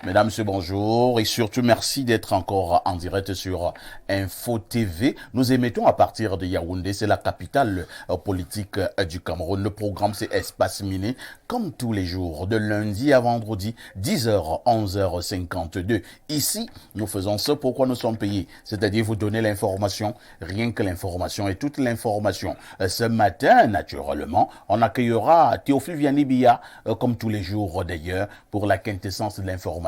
Mesdames, Messieurs, bonjour et surtout merci d'être encore en direct sur Info TV. Nous émettons à partir de Yaoundé, c'est la capitale politique du Cameroun. Le programme c'est Espace Miné, comme tous les jours, de lundi à vendredi, 10h, 11h52. Ici, nous faisons ce pourquoi nous sommes payés, c'est-à-dire vous donner l'information, rien que l'information et toute l'information. Ce matin, naturellement, on accueillera Théophile Vianney-Bia, comme tous les jours d'ailleurs, pour la quintessence de l'information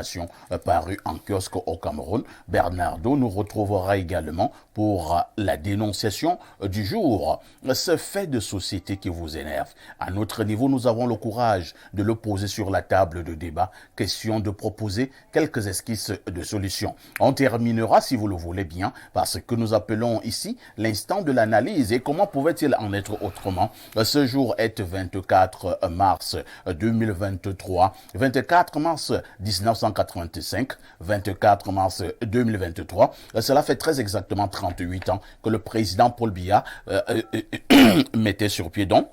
paru en kiosque au Cameroun. Bernardo nous retrouvera également pour la dénonciation du jour. Ce fait de société qui vous énerve. À notre niveau, nous avons le courage de le poser sur la table de débat. Question de proposer quelques esquisses de solutions. On terminera, si vous le voulez bien, par ce que nous appelons ici l'instant de l'analyse. Et comment pouvait-il en être autrement? Ce jour est 24 mars 2023. 24 mars 1985, 24 mars 2023. Cela fait très exactement 38 ans que le président Paul Biya mettait sur pied donc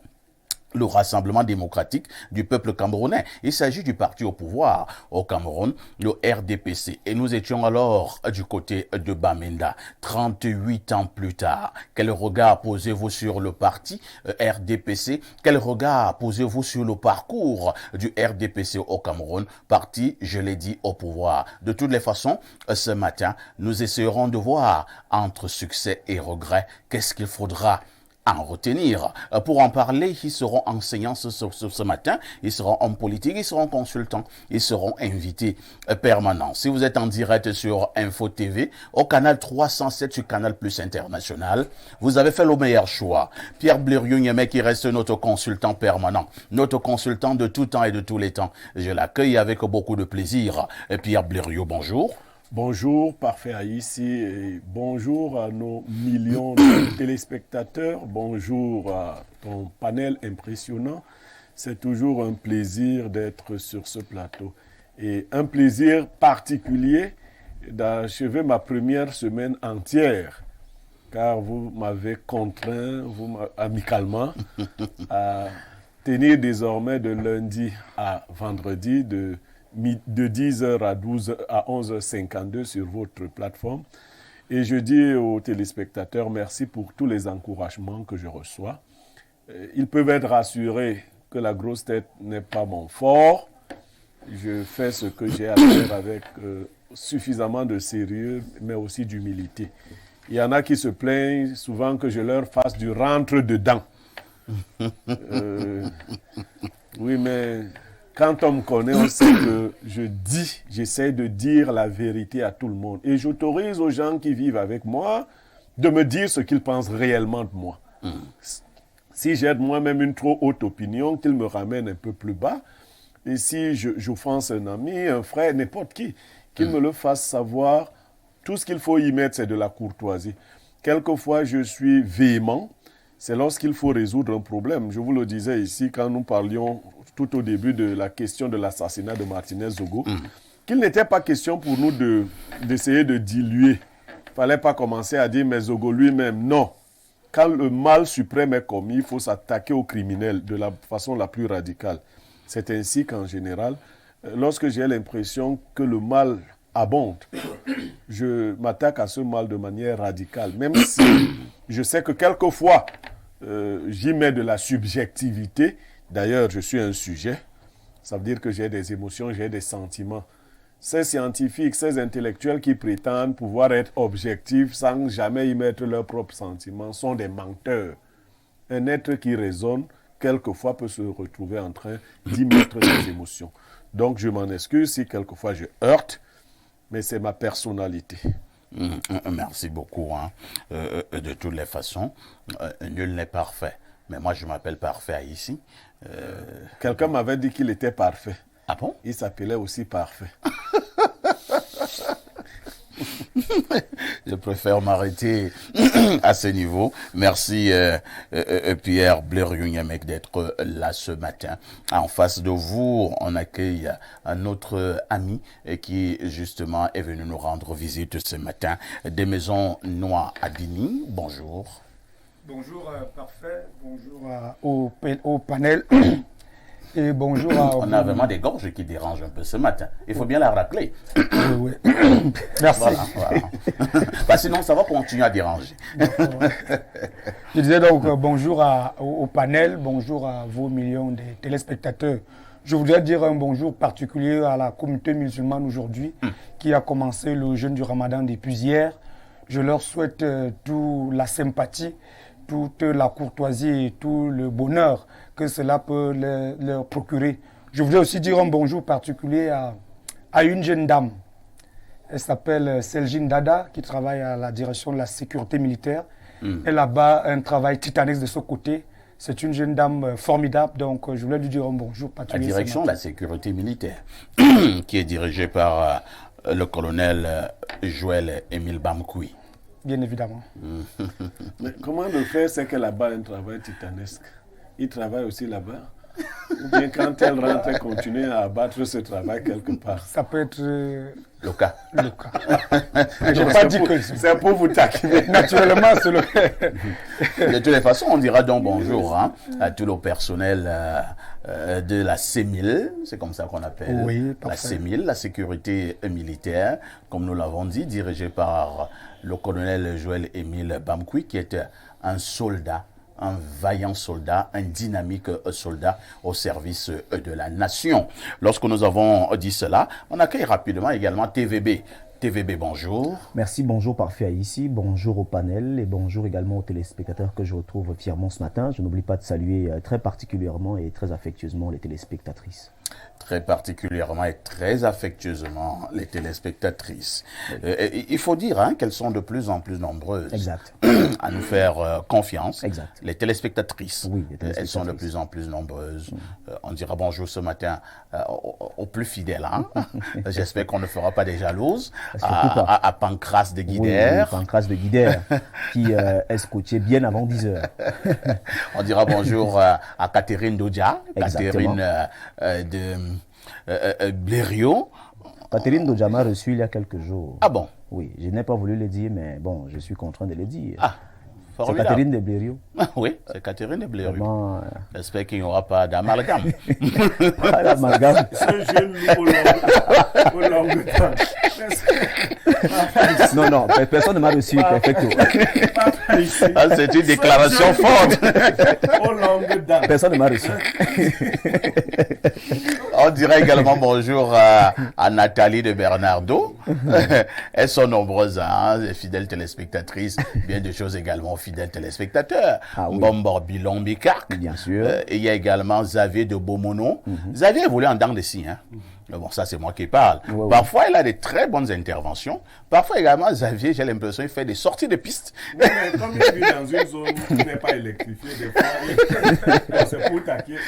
le Rassemblement démocratique du peuple camerounais. Il s'agit du parti au pouvoir au Cameroun, le RDPC. Et nous étions alors du côté de Bamenda. 38 ans plus tard, quel regard posez-vous sur le parti RDPC? Quel regard posez-vous sur le parcours du RDPC au Cameroun? Parti, je l'ai dit, au pouvoir. De toutes les façons, ce matin, nous essaierons de voir entre succès et regret qu'est-ce qu'il faudra en retenir. Pour en parler, ils seront enseignants ce matin, ils seront hommes politiques, ils seront consultants, ils seront invités permanents. Si vous êtes en direct sur Info TV, au canal 307 sur Canal Plus International, vous avez fait le meilleur choix. Pierre Blériot-Niémé qui reste notre consultant permanent, notre consultant de tout temps et de tous les temps. Je l'accueille avec beaucoup de plaisir. Pierre Blériot, bonjour. Bonjour, parfait ici, et bonjour à nos millions de téléspectateurs, bonjour à ton panel impressionnant. C'est toujours un plaisir d'être sur ce plateau et un plaisir particulier d'achever ma première semaine entière, car vous m'avez contraint, amicalement, à tenir désormais de lundi à vendredi de 10h à 11h52 sur votre plateforme. Et je dis aux téléspectateurs merci pour tous les encouragements que je reçois. Ils peuvent être rassurés que la grosse tête n'est pas mon fort. Je fais ce que j'ai à faire avec suffisamment de sérieux, mais aussi d'humilité. Il y en a qui se plaignent souvent que je leur fasse du rentre-dedans. Oui, mais quand on me connaît, on sait que j'essaie de dire la vérité à tout le monde. Et j'autorise aux gens qui vivent avec moi de me dire ce qu'ils pensent réellement de moi. Si j'ai de moi-même une trop haute opinion, qu'ils me ramènent un peu plus bas. Et si j'offense un ami, un frère, n'importe qui, qu'ils me le fassent savoir. Tout ce qu'il faut y mettre, c'est de la courtoisie. Quelquefois, je suis véhément. C'est lorsqu'il faut résoudre un problème. Je vous le disais ici, quand nous parlions tout au début de la question de l'assassinat de Martinez Zogo, qu'il n'était pas question pour nous d'essayer de diluer. Il ne fallait pas commencer à dire, mais Zogo lui-même, non. Quand le mal suprême est commis, il faut s'attaquer aux criminels de la façon la plus radicale. C'est ainsi qu'en général, lorsque j'ai l'impression que le mal abonde, je m'attaque à ce mal de manière radicale. Même si je sais que quelquefois, j'y mets de la subjectivité. D'ailleurs, je suis un sujet. Ça veut dire que j'ai des émotions, j'ai des sentiments. Ces scientifiques, ces intellectuels qui prétendent pouvoir être objectifs sans jamais y mettre leurs propres sentiments sont des menteurs. Un être qui raisonne, quelquefois, peut se retrouver en train d'y mettre ses émotions. Donc, je m'en excuse si quelquefois je heurte, mais c'est ma personnalité. Merci beaucoup. De toutes les façons, nul n'est parfait. Mais moi, je m'appelle Parfait ici. Quelqu'un m'avait dit qu'il était parfait. Ah bon? Il s'appelait aussi Parfait. Je préfère m'arrêter à ce niveau. Merci Pierre Blériot-Niémé d'être là ce matin. En face de vous, on accueille un autre ami qui justement est venu nous rendre visite ce matin des Maisons Noires à Bini. Bonjour. Bonjour Parfait, bonjour au panel. Et bonjour à On a vraiment des gorges qui dérangent un peu ce matin. Il faut bien la racler. Oui. Merci. Voilà. Bah, sinon, ça va continuer à déranger. Je disais donc bonjour au panel, bonjour à vos millions de téléspectateurs. Je voudrais dire un bonjour particulier à la communauté musulmane aujourd'hui qui a commencé le jeûne du Ramadan depuis hier. Je leur souhaite toute la sympathie, toute la courtoisie et tout le bonheur que cela peut leur procurer. Je voudrais aussi dire un bonjour particulier à une jeune dame. Elle s'appelle Seljine Dada, qui travaille à la direction de la sécurité militaire. Elle a un travail titanesque de ce côté. C'est une jeune dame formidable, donc je voulais lui dire un bonjour particulier. La direction de la sécurité militaire, qui est dirigée par le colonel Joël Émile Bamkoui. Bien évidemment. Mais comment le faire, c'est qu'elle a un travail titanesque. Il travaille aussi là-bas. Ou bien quand elle rentre, elle continue à abattre ce travail quelque part. Ça peut être Le cas. le cas. Je n'ai pas dit que c'est pour vous taquiner. naturellement, c'est le De toutes les façons, on dira donc bonjour à tout le personnel de la CEMIL, c'est comme ça qu'on appelle Oui, la parfait. CEMIL, la sécurité militaire, comme nous l'avons dit, dirigée par le colonel Joël Émile Bamkoui, qui est un soldat, un vaillant soldat, un dynamique soldat au service de la nation. Lorsque nous avons dit cela, on accueille rapidement également TVB. TVB, bonjour. Merci, bonjour Parfait ici, bonjour au panel et bonjour également aux téléspectateurs que je retrouve fièrement ce matin. Je n'oublie pas de saluer très particulièrement et très affectueusement les téléspectatrices. Très particulièrement et très affectueusement les téléspectatrices. Il faut dire qu'elles sont de plus en plus nombreuses Exact. à nous faire confiance. Exact. Les téléspectatrices, Oui, les téléspectatrices. elles sont de plus en plus nombreuses. On dira bonjour ce matin aux plus fidèles. J'espère qu'on ne fera pas des jalouses à Pancras de Guidère. Oui, Pancras de Guidère, qui est scotché bien avant 10 heures. On dira bonjour à Catherine Dodja, Exactement. Catherine de Blériot. Catherine Dodja m'a reçu il y a quelques jours. Ah bon? Oui, je n'ai pas voulu le dire, mais bon, je suis contraint de le dire. Ah, c'est formidable. Catherine de Blériot. Oui, c'est Catherine de Blériot. Vraiment, J'espère qu'il n'y aura pas d'amalgame. pas l'amalgame. Ce jeune loup au long de temps. Non, non, personne ne m'a reçu, perfecto. Ah, c'est une déclaration forte. Au longue date. Personne ne m'a reçu. On dirait également bonjour à Nathalie de Bernardo. Elles sont nombreuses, les fidèles téléspectatrices, bien de choses également aux fidèles téléspectateurs. Ah oui. Bombor Bilon Bikark. Bien sûr. Et il y a également Xavier de Beaumonon. Xavier évolue en dents de scie. Mais bon, ça c'est moi qui parle. Ouais, Parfois, il a des très bonnes interventions. Parfois également, Xavier, j'ai l'impression, il fait des sorties de piste. Mais comme il vit dans une zone qui n'est pas électrifiée, des fois, c'est pour taquiner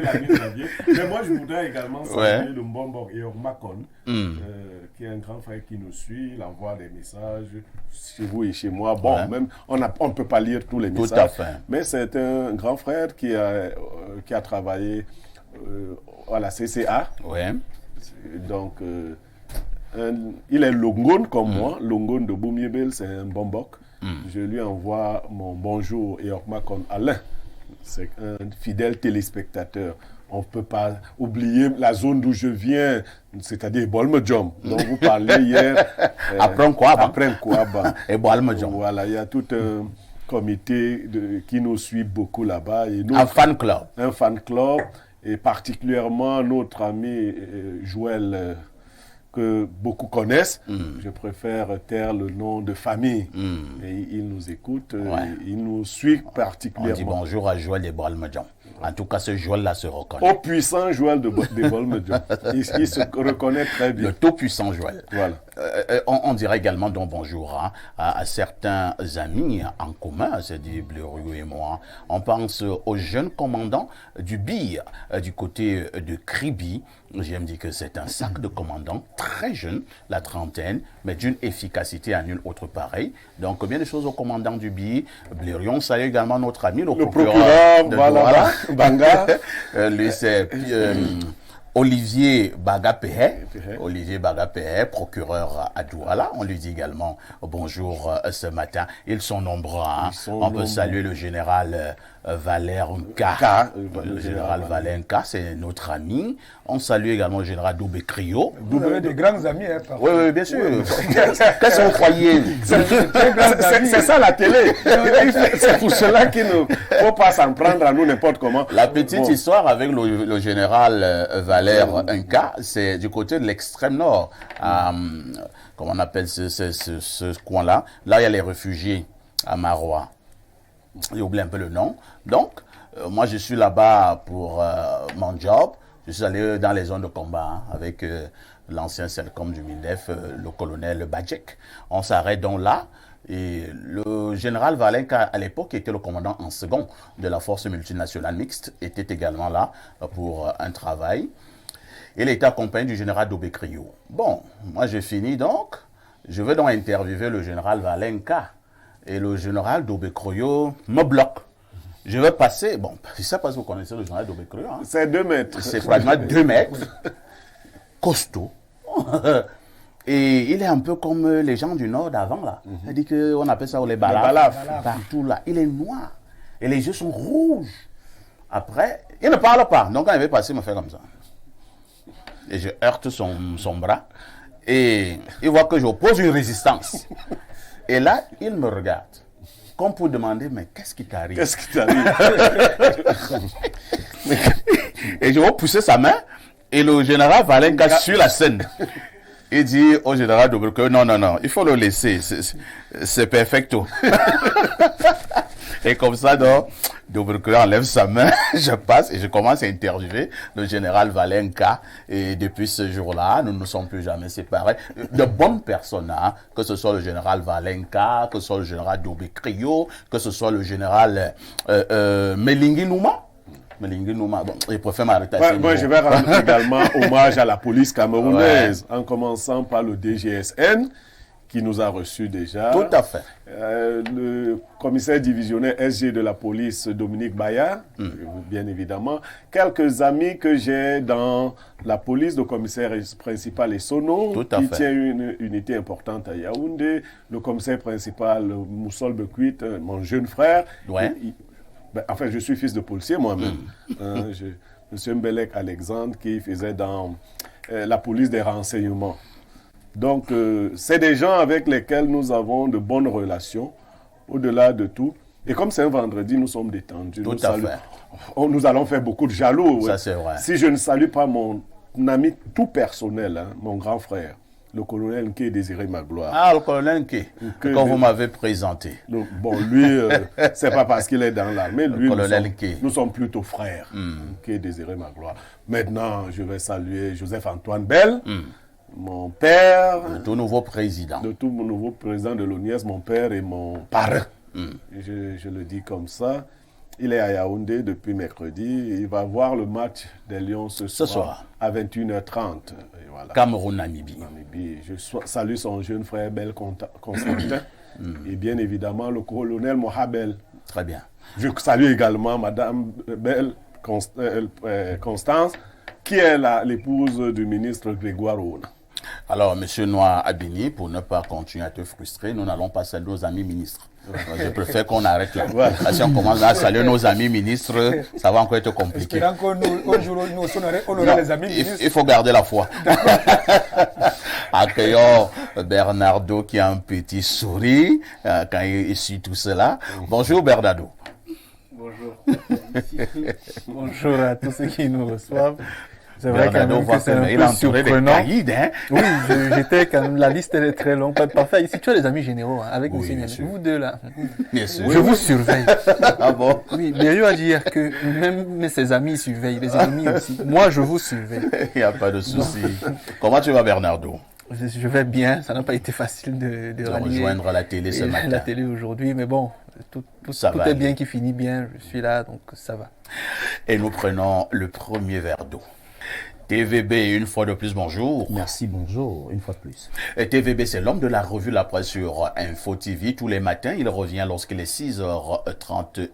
l'ami Xavier. Mais moi, je voudrais également saluer le Mbombo et Ormakon, qui est un grand frère qui nous suit. Il envoie des messages chez vous et chez moi. Bon, même, on ne peut pas lire tous les messages. Tout à fait. Mais c'est un grand frère qui a travaillé à la CCA. Ouais. Donc, il est Longon comme moi. Longon de Boumiebel, c'est un bombok. Je lui envoie mon bonjour et Ormakon Alain. C'est un fidèle téléspectateur. On ne peut pas oublier la zone d'où je viens, c'est-à-dire Bolmejom, dont vous parlez hier. Après Nkwaba. Et Bolmejom. Voilà, il y a tout un comité qui nous suit beaucoup là-bas. Un fan club. Un fan club. Et particulièrement notre ami Joël, que beaucoup connaissent. Je préfère taire le nom de famille. Et il nous écoute, il nous suit particulièrement. On dit bonjour à Joël de Bolmejom. En tout cas, ce Joël-là se reconnaît. Au puissant Joël de Bolmejom. Il se reconnaît très bien. Le tout puissant Joël. Voilà. On dirait également donc bonjour à certains amis en commun, c'est-à-dire Blériot et moi. On pense au jeune commandant du BIR du côté de Kribi. J'aime dire que c'est un sac de commandant très jeune, la trentaine, mais d'une efficacité à nulle autre pareille. Donc, combien de choses au commandant du BIR. Blériot, on salue également notre ami, le procureur de Douala. Banga. Lui, c'est Olivier Bagapéhe, procureur à Douala. On lui dit également bonjour ce matin. Ils sont nombreux. On peut saluer le général Valère Nka. Le général Valère Nka, c'est notre ami. On salue également le général Doubé Crio. Vous avez des grands amis, hein, parfois. Oui, bien sûr. Qu'est-ce que vous croyez? C'est ça la télé. C'est pour cela qu'il ne faut pas s'en prendre à nous n'importe comment. La petite histoire avec le général Valère Nka, c'est du côté de l'extrême nord. Comment on appelle ce coin-là? Là, il y a les réfugiés à Marois. J'ai oublié un peu le nom. Donc, moi, je suis là-bas pour mon job. Je suis allé dans les zones de combat avec l'ancien CELCOM du MINDEF, le colonel Badjek. On s'arrête donc là. Et le général Valenka, à l'époque, qui était le commandant en second de la force multinationale mixte, était également là pour un travail. Il était accompagné du général Doubé Crio. Bon, moi j'ai fini donc. Je vais donc interviewer le général Valenka. Et le général Doubé Crio me bloque. Je vais passer, bon, je ne sais pas si vous connaissez le général Doubé Crio. Hein. C'est 2 mètres. C'est pratiquement 2 mètres. Costaud. Et il est un peu comme les gens du Nord d'avant, là. Il dit qu'on appelle ça les balafres. Partout, là. Il est noir. Et les yeux sont rouges. Après, il ne parle pas. Donc, quand il veut passer, il me fait comme ça. Et je heurte son bras. Et il voit que j'oppose une résistance. Et là, il me regarde. Comme pour demander, mais qu'est-ce qui t'arrive? Qu'est-ce qui t'arrive? Et je vais pousser sa main. Et le général Valenka sur la scène. Il dit au général Doubé que non, il faut le laisser. C'est perfecto. Et comme ça, donc, Doubé enlève sa main, je passe et je commence à interviewer le général Valenka. Et depuis ce jour-là, nous ne nous sommes plus jamais séparés. De bonnes personnes, hein, que ce soit le général Valenka, que ce soit le général Doubé Crio, que ce soit le général Melingi Nouma. Bon, il préfère m'arrêter à moi, je vais rendre également hommage à la police camerounaise, en commençant par le DGSN, qui nous a reçus déjà. Tout à fait. Le commissaire divisionnaire SG de la police, Dominique Bayard, bien évidemment. Quelques amis que j'ai dans la police, le commissaire principal Essono, qui tient une unité importante à Yaoundé. Le commissaire principal, Moussol Bekwit, mon jeune frère. Ouais. Enfin, je suis fils de policier moi-même. Monsieur Mbelek Alexandre, qui faisait dans la police des renseignements. Donc, c'est des gens avec lesquels nous avons de bonnes relations, au-delà de tout. Et comme c'est un vendredi, nous sommes détendus. Tout à fait. Nous allons faire beaucoup de jaloux. Ça, c'est vrai. Si je ne salue pas mon ami tout personnel, hein, mon grand frère, le colonel Nké Désiré Magloire. Ah, le colonel Nké, quand vous m'avez présenté. Bon, lui, c'est pas parce qu'il est dans l'armée. Lui, nous sommes plutôt frères. Nké Désiré Magloire. Maintenant, je vais saluer Joseph-Antoine Bell, mon père. Le tout nouveau président. Le tout nouveau président de l'ONIES, mon père et mon parrain. Je le dis comme ça. Il est à Yaoundé depuis mercredi. Il va voir le match des Lions ce soir à 21h30. Voilà. Cameroun-Namibie. Je salue son jeune frère Bel Constantin et bien évidemment le colonel Mohabel. Très bien. Je salue également Madame Bel Constance, qui est l'épouse du ministre Grégoire Ouna. Alors, M. Noir Abini, pour ne pas continuer à te frustrer, nous n'allons pas saluer nos amis ministres. Je préfère qu'on arrête là. Ouais. Si on commence à saluer nos amis ministres, ça va encore être compliqué. Espérant qu'un jour, nous aura les amis ministres. Il faut garder la foi. Accueillons Bernardo qui a un petit sourire quand il suit tout cela. Bonjour Bernardo. Bonjour. Bonjour à tous ceux qui nous reçoivent. C'est vrai quand même que c'est un peu surprenant. Oui, j'étais quand même, la liste elle est très longue. Parfait, ici tu as des amis généraux hein, avec M. Niamey. Vous deux là. Bien sûr. Je vous surveille. Ah bon? Oui, Bériou a dit que même ses amis surveillent, les ennemis aussi. Moi, je vous surveille. Il n'y a pas de souci. Comment tu vas Bernardo? Je vais bien, ça n'a pas été facile de rejoindre la télé ce matin. La télé aujourd'hui, mais bon, tout est bien qui finit bien, je suis là, donc ça va. Et nous prenons le premier verre d'eau. TVB, une fois de plus, bonjour. Merci, bonjour, une fois de plus. TVB, c'est l'homme de la revue La Presse sur Info TV. Tous les matins, il revient lorsqu'il est 6h30.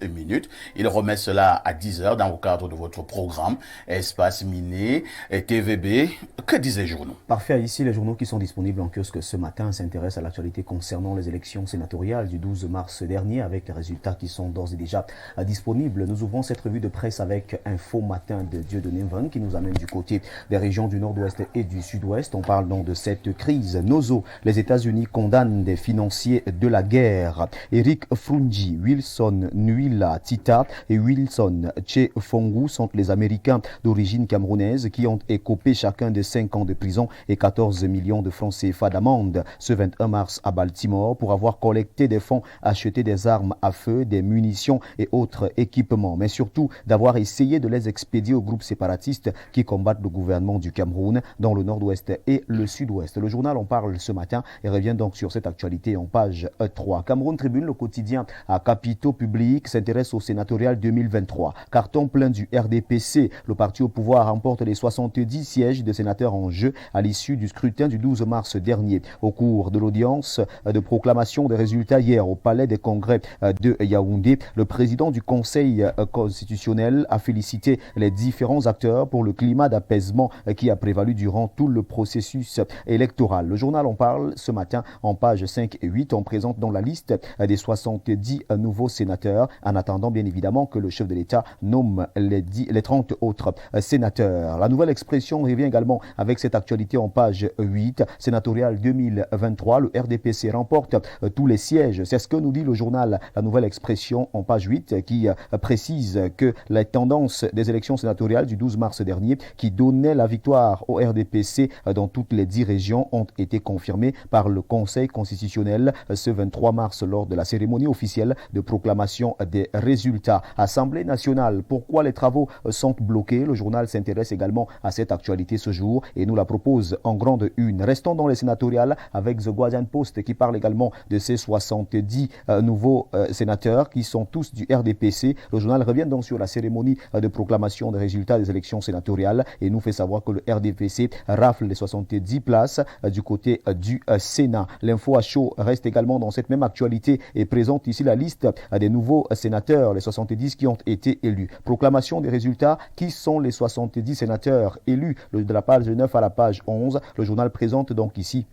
Il remet cela à 10h dans le cadre de votre programme Espace Miné. TVB, que disent les journaux? Parfait, ici les journaux qui sont disponibles en kiosque ce matin s'intéressent à l'actualité concernant les élections sénatoriales du 12 mars dernier avec les résultats qui sont d'ores et déjà disponibles. Nous ouvrons cette revue de presse avec Info Matin de Dieudonné Van qui nous amène du côté des régions du nord-ouest et du sud-ouest. On parle donc de cette crise. Nozo, les États-Unis condamnent des financiers de la guerre. Eric Frungi, Wilson Nuila Tita et Wilson Chefongu sont les Américains d'origine camerounaise qui ont écopé chacun de 5 ans de prison et 14 millions de francs CFA d'amende ce 21 mars à Baltimore pour avoir collecté des fonds, acheté des armes à feu, des munitions et autres équipements, mais surtout d'avoir essayé de les expédier aux groupes séparatistes qui combattent le gouvernement du Cameroun dans le nord-ouest et le sud-ouest. Le journal en parle ce matin et revient donc sur cette actualité en page 3. Cameroun Tribune, le quotidien à capitaux publics, s'intéresse au sénatorial 2023. Carton plein du RDPC. Le parti au pouvoir remporte les 70 sièges de sénateurs en jeu à l'issue du scrutin du 12 mars dernier. Au cours de l'audience de proclamation des résultats hier au Palais des Congrès de Yaoundé, le président du Conseil constitutionnel a félicité les différents acteurs pour le climat d'apaisement qui a prévalu durant tout le processus électoral. Le journal en parle ce matin en pages 5 et 8. On présente dans la liste des 70 nouveaux sénateurs en attendant bien évidemment que le chef de l'État nomme les 30 autres sénateurs. La nouvelle expression revient également avec cette actualité en page 8. Sénatorial 2023, le RDPC remporte tous les sièges. C'est ce que nous dit le journal La Nouvelle Expression en page 8 qui précise que les tendances des élections sénatoriales du 12 mars dernier qui donnaient la victoire au RDPC dans toutes les 10 régions ont été confirmées par le Conseil constitutionnel ce 23 mars lors de la cérémonie officielle de proclamation des résultats. Assemblée nationale, pourquoi les travaux sont bloqués? Le journal s'intéresse également à cette actualité ce jour et nous la propose en grande une. Restons dans les sénatoriales avec The Guardian Post qui parle également de ces 70 nouveaux sénateurs qui sont tous du RDPC. Le journal revient donc sur la cérémonie de proclamation des résultats des élections sénatoriales et nous fait savoir que le RDPC rafle les 70 places du côté du Sénat. L'info à chaud reste également dans cette même actualité et présente ici la liste des nouveaux sénateurs, les 70 qui ont été élus. Proclamation des résultats, qui sont les 70 sénateurs élus de la page 9 à la page 11. Le journal présente donc ici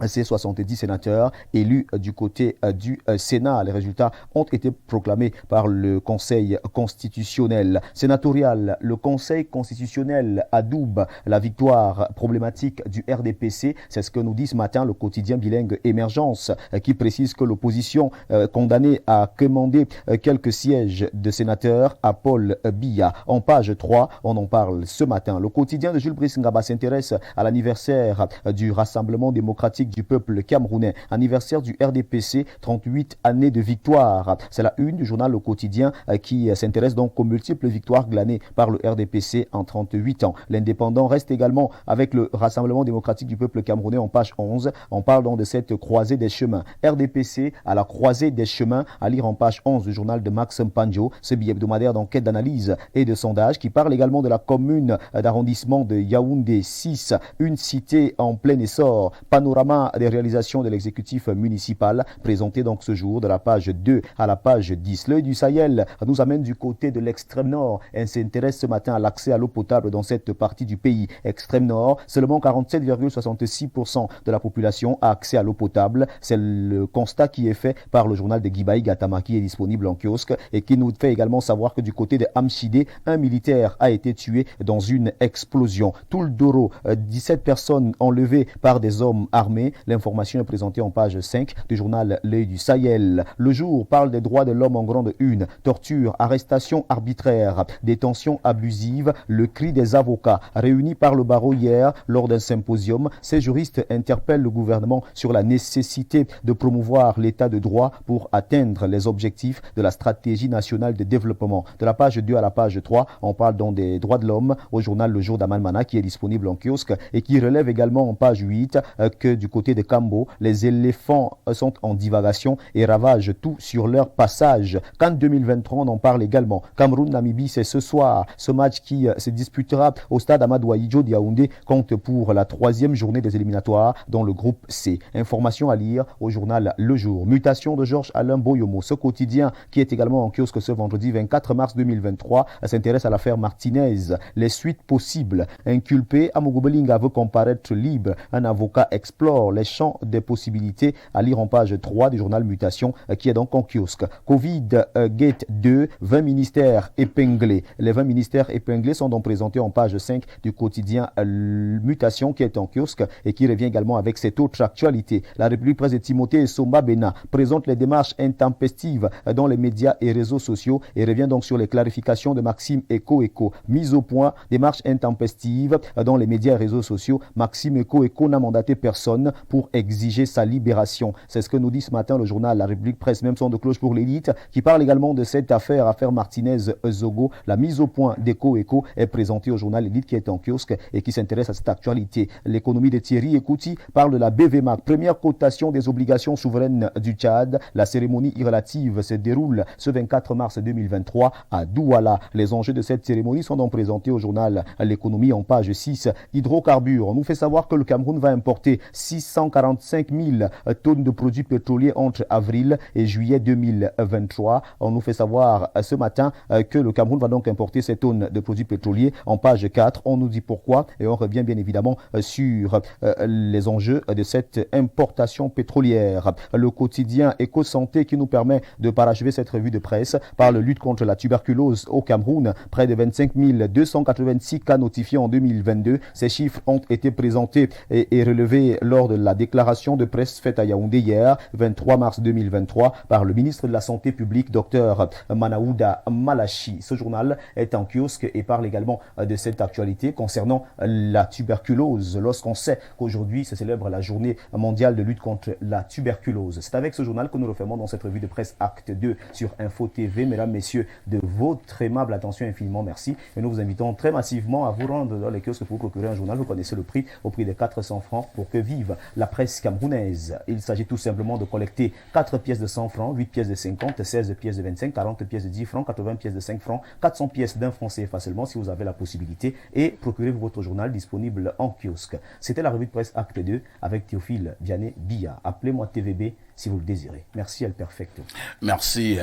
ces 70 sénateurs élus du côté du Sénat. Les résultats ont été proclamés par le Conseil constitutionnel. Sénatorial, le Conseil constitutionnel adoube la victoire problématique du RDPC. C'est ce que nous dit ce matin le quotidien bilingue Émergence qui précise que l'opposition condamnée à commander quelques sièges de sénateurs à Paul Biya. En page 3, on en parle ce matin. Le quotidien de Jules Brice Ngaba s'intéresse à l'anniversaire du Rassemblement démocratique du peuple camerounais. Anniversaire du RDPC, 38 années de victoire. C'est la une du journal Le Quotidien qui s'intéresse donc aux multiples victoires glanées par le RDPC en 38 ans. L'Indépendant reste également avec le Rassemblement démocratique du peuple camerounais en page 11. On parle donc de cette croisée des chemins. RDPC à la croisée des chemins, à lire en page 11 du journal de Max Mpanjo, ce billet hebdomadaire d'enquête, d'analyse et de sondage qui parle également de la commune d'arrondissement de Yaoundé 6, une cité en plein essor. Panorama des réalisations de l'exécutif municipal présenté donc ce jour de la page 2 à la page 10. L'œil du Sahel nous amène du côté de l'extrême nord et s'intéresse ce matin à l'accès à l'eau potable dans cette partie du pays. Extrême nord, seulement 47,66% de la population a accès à l'eau potable. C'est le constat qui est fait par le journal de Guibaï Gatama qui est disponible en kiosque et qui nous fait également savoir que du côté de Amchidé, un militaire a été tué dans une explosion. Touldoro, 17 personnes enlevées par des hommes armés. L'information est présentée en page 5 du journal L'œil du Sahel. Le Jour parle des droits de l'homme en grande une. Torture, arrestation arbitraire, détention abusive, le cri des avocats. Réunis par le barreau hier lors d'un symposium, ces juristes interpellent le gouvernement sur la nécessité de promouvoir l'état de droit pour atteindre les objectifs de la stratégie nationale de développement. De la page 2 à la page 3, on parle donc des droits de l'homme au journal Le Jour d'Aman Mana qui est disponible en kiosque et qui relève également en page 8 que du côté de Kambo, les éléphants sont en divagation et ravagent tout sur leur passage. Qu'en 2023, on en parle également. Cameroun-Namibie, c'est ce soir. Ce match qui se disputera au stade Amadou Ahidjo de Yaoundé compte pour la 3e journée des éliminatoires dans le groupe C. Information à lire au journal Le Jour. Mutation de Georges Alain Boyomo. Ce quotidien qui est également en kiosque ce vendredi 24 mars 2023 s'intéresse à l'affaire Martinez. Les suites possibles. Inculpé, Amogo Belinga veut comparaître libre. Un avocat explore les champs des possibilités à lire en page 3 du journal Mutation qui est donc en kiosque. Covid Gate 2, 20 ministères épinglés. Les 20 ministères épinglés sont donc présentés en page 5 du quotidien Mutation qui est en kiosque et qui revient également avec cette autre actualité. La République Presse de Timothée Somba Bena présente les démarches intempestives dans les médias et réseaux sociaux et revient donc sur les clarifications de Maxime Eko. Mise au point, démarche intempestive dans les médias et réseaux sociaux. Maxime Eko n'a mandaté personne pour exiger sa libération. C'est ce que nous dit ce matin le journal La République Presse, même son de cloche pour l'élite, qui parle également de cette affaire Martinez-Zogo. La mise au point d'Eko est présentée au journal L'élite qui est en kiosque et qui s'intéresse à cette actualité. L'économie de Thierry Ekouti parle de la BVMAC, première cotation des obligations souveraines du Tchad. La cérémonie irrelative se déroule ce 24 mars 2023 à Douala. Les enjeux de cette cérémonie sont donc présentés au journal L'économie en page 6. Hydrocarbures. On nous fait savoir que le Cameroun va importer 645 000 tonnes de produits pétroliers entre avril et juillet 2023. On nous fait savoir ce matin que le Cameroun va donc importer ces tonnes de produits pétroliers en page 4. On nous dit pourquoi et on revient bien évidemment sur les enjeux de cette importation pétrolière. Le quotidien Éco-Santé qui nous permet de parachever cette revue de presse parle de lutte contre la tuberculose au Cameroun. Près de 25 286 cas notifiés en 2022. Ces chiffres ont été présentés et relevés lors de la déclaration de presse faite à Yaoundé hier, 23 mars 2023, par le ministre de la Santé publique, Dr Manaouda Malachi. Ce journal est en kiosque et parle également de cette actualité concernant la tuberculose. Lorsqu'on sait qu'aujourd'hui se célèbre la journée mondiale de lutte contre la tuberculose. C'est avec ce journal que nous refermons dans cette revue de presse Acte 2 sur Info TV. Mesdames, messieurs, de votre aimable attention, infiniment merci. Et nous vous invitons très massivement à vous rendre dans les kiosques pour vous procurer un journal. Vous connaissez le prix, au prix de 400 francs pour que vive la presse camerounaise. Il s'agit tout simplement de collecter 4 pièces de 100 francs, 8 pièces de 50, 16 pièces de 25, 40 pièces de 10 francs, 80 pièces de 5 francs, 400 pièces d'un franc CFA seulement si vous avez la possibilité et procurez-vous votre journal disponible en kiosque. C'était la revue de presse Acte 2 avec Théophile Vianney Billa. Appelez-moi TVB si vous le désirez. Merci El Perfecto. Merci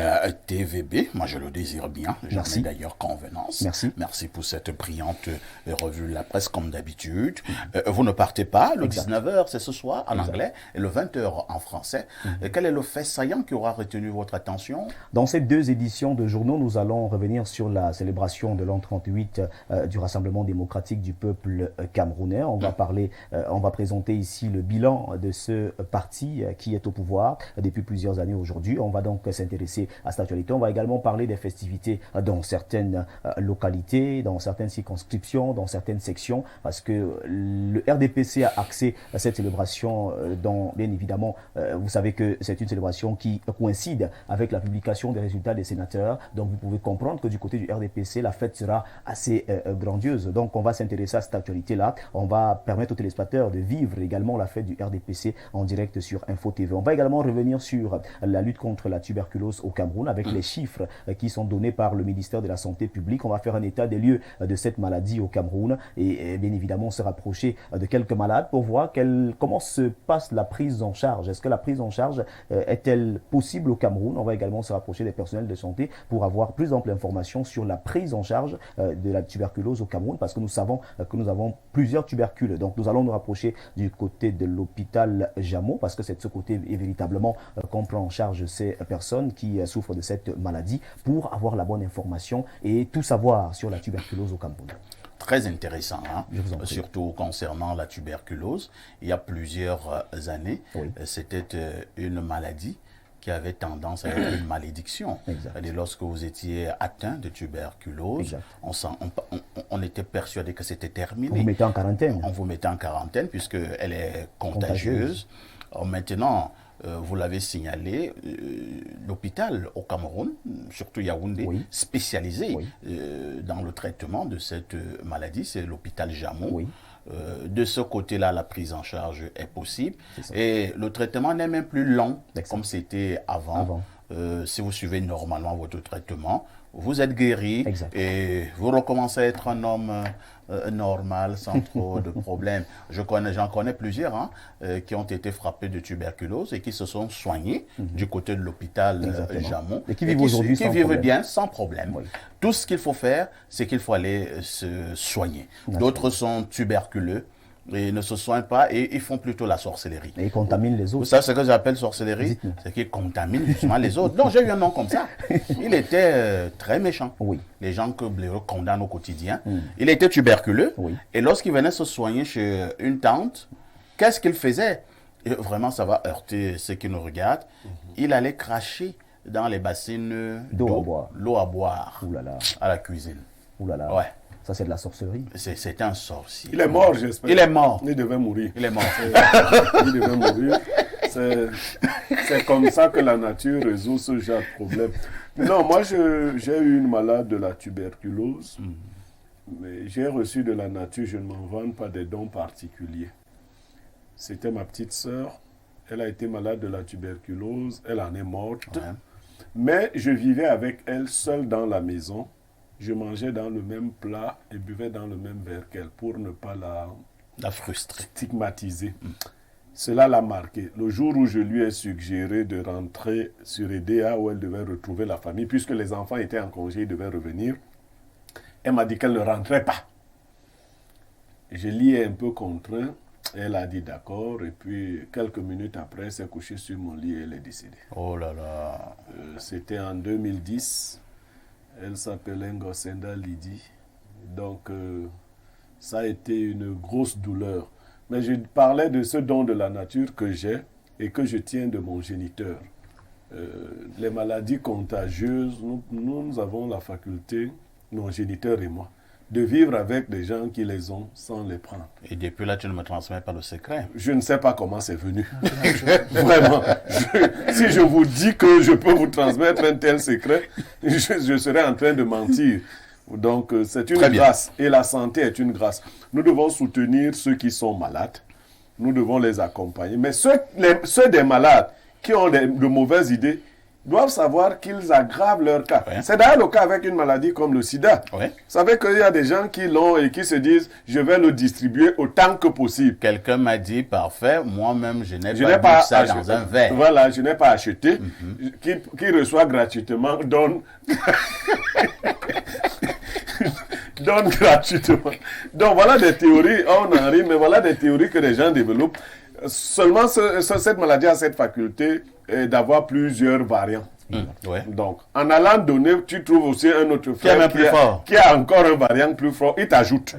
TVB, moi je le désire bien, j'en ai d'ailleurs convenance. Merci. Merci pour cette brillante revue de la presse comme d'habitude. Vous ne partez pas, le 19h c'est ce soir en anglais et le 20h en français. Quel est le fait saillant qui aura retenu votre attention? Dans ces deux éditions de journaux, nous allons revenir sur la célébration de l'an 38 du Rassemblement démocratique du peuple camerounais. On va parler, on va présenter ici le bilan de ce parti qui est au pouvoir depuis plusieurs années aujourd'hui. On va donc s'intéresser à cette actualité. On va également parler des festivités dans certaines localités, dans certaines circonscriptions, dans certaines sections, parce que le RDPC a axé cette célébration dans, bien évidemment, vous savez que c'est une célébration qui coïncide avec la publication des résultats des sénateurs. Donc vous pouvez comprendre que du côté du RDPC, la fête sera assez grandiose. Donc on va s'intéresser à cette actualité-là. On va permettre aux téléspectateurs de vivre également la fête du RDPC en direct sur Info TV. On va également revenir sur la lutte contre la tuberculose au Cameroun avec les chiffres qui sont donnés par le ministère de la Santé publique. On va faire un état des lieux de cette maladie au Cameroun et bien évidemment se rapprocher de quelques malades pour voir comment se passe la prise en charge. Est-ce que la prise en charge est-elle possible au Cameroun? On va également se rapprocher des personnels de santé pour avoir plus ample information sur la prise en charge de la tuberculose au Cameroun parce que nous savons que nous avons plusieurs tubercules. Donc nous allons nous rapprocher du côté de l'hôpital Jameau parce que c'est de ce côté véritablement qu'on prend en charge ces personnes qui souffrent de cette maladie pour avoir la bonne information et tout savoir sur la tuberculose au Cameroun. Très intéressant, hein? Surtout concernant la tuberculose. Il y a plusieurs années, c'était une maladie qui avait tendance à être une malédiction. Et lorsque vous étiez atteint de tuberculose, on était persuadé que c'était terminé. On vous mettait en quarantaine. On vous mettait en quarantaine puisqu'elle est contagieuse. Maintenant, vous l'avez signalé, l'hôpital au Cameroun, surtout Yaoundé, spécialisé dans le traitement de cette maladie, c'est l'hôpital Jameau. De ce côté-là, la prise en charge est possible. Et le traitement n'est même plus long comme c'était avant. Si vous suivez normalement votre traitement, vous êtes guéri et vous recommencez à être un homme normal, sans trop de problèmes. J'en connais plusieurs qui ont été frappés de tuberculose et qui se sont soignés du côté de l'hôpital Jamon. Et qui vivent aujourd'hui qui vivent bien, sans problème. Oui. Tout ce qu'il faut faire, c'est qu'il faut aller se soigner. D'autres sont tuberculeux et ne se soignent pas et ils font plutôt la sorcellerie. Et ils contaminent les autres. Vous savez ce que j'appelle sorcellerie? C'est qu'ils contaminent justement les autres. Donc j'ai eu un nom comme ça. Il était très méchant. Oui. Les gens que Blaireau condamne au quotidien. Il était tuberculeux. Oui. Et lorsqu'il venait se soigner chez une tante, qu'est-ce qu'il faisait? Et vraiment, ça va heurter ceux qui nous regardent. Il allait cracher dans les bassines l'eau à boire à la cuisine. Ouh là là. Ouais. Ça, c'est de la sorcellerie. C'est un sorcier. Il est mort, j'espère. Il est mort. Il devait mourir. Il est mort. Il devait mourir. C'est comme ça que la nature résout ce genre de problème. Non, moi, j'ai eu une malade de la tuberculose. Mais j'ai reçu de la nature, je ne m'en vante pas des dons particuliers. C'était ma petite sœur. Elle a été malade de la tuberculose. Elle en est morte. Ouais. Mais je vivais avec elle seule dans la maison. Je mangeais dans le même plat et buvais dans le même verre qu'elle pour ne pas la frustrer, stigmatiser. Cela l'a marqué. Le jour où je lui ai suggéré de rentrer sur EDA où elle devait retrouver la famille, puisque les enfants étaient en congé, ils devaient revenir, elle m'a dit qu'elle ne rentrait pas. Je l'y ai un peu contraint. Elle a dit d'accord et puis quelques minutes après, elle s'est couchée sur mon lit et elle est décédée. Oh là là. C'était en 2010. Elle s'appelait Ngosenda Lydie. Donc, ça a été une grosse douleur. Mais je parlais de ce don de la nature que j'ai et que je tiens de mon géniteur. Les maladies contagieuses, nous avons la faculté, mon géniteur et moi, de vivre avec des gens qui les ont sans les prendre. Et depuis là, tu ne me transmets pas le secret. Je ne sais pas comment c'est venu. Vraiment. Si je vous dis que je peux vous transmettre un tel secret, je serais en train de mentir. Donc, c'est une grâce. Et la santé est une grâce. Nous devons soutenir ceux qui sont malades. Nous devons les accompagner. Mais ceux des malades qui ont de mauvaises idées, doivent savoir qu'ils aggravent leur cas. Ouais. C'est d'ailleurs le cas avec une maladie comme le sida. Ouais. Vous savez qu'il y a des gens qui l'ont et qui se disent « je vais le distribuer autant que possible ». Quelqu'un m'a dit « parfait, moi-même je n'ai pas ça acheté dans un verre ». Voilà, je n'ai pas acheté. Qui reçoit gratuitement, donne gratuitement. Donc voilà des théories, on en rit, mais voilà des théories que les gens développent. Seulement cette maladie a cette faculté d'avoir plusieurs variants. Ouais. Donc, en allant donner, tu trouves aussi un autre frère qui a encore un variant plus fort, il t'ajoute.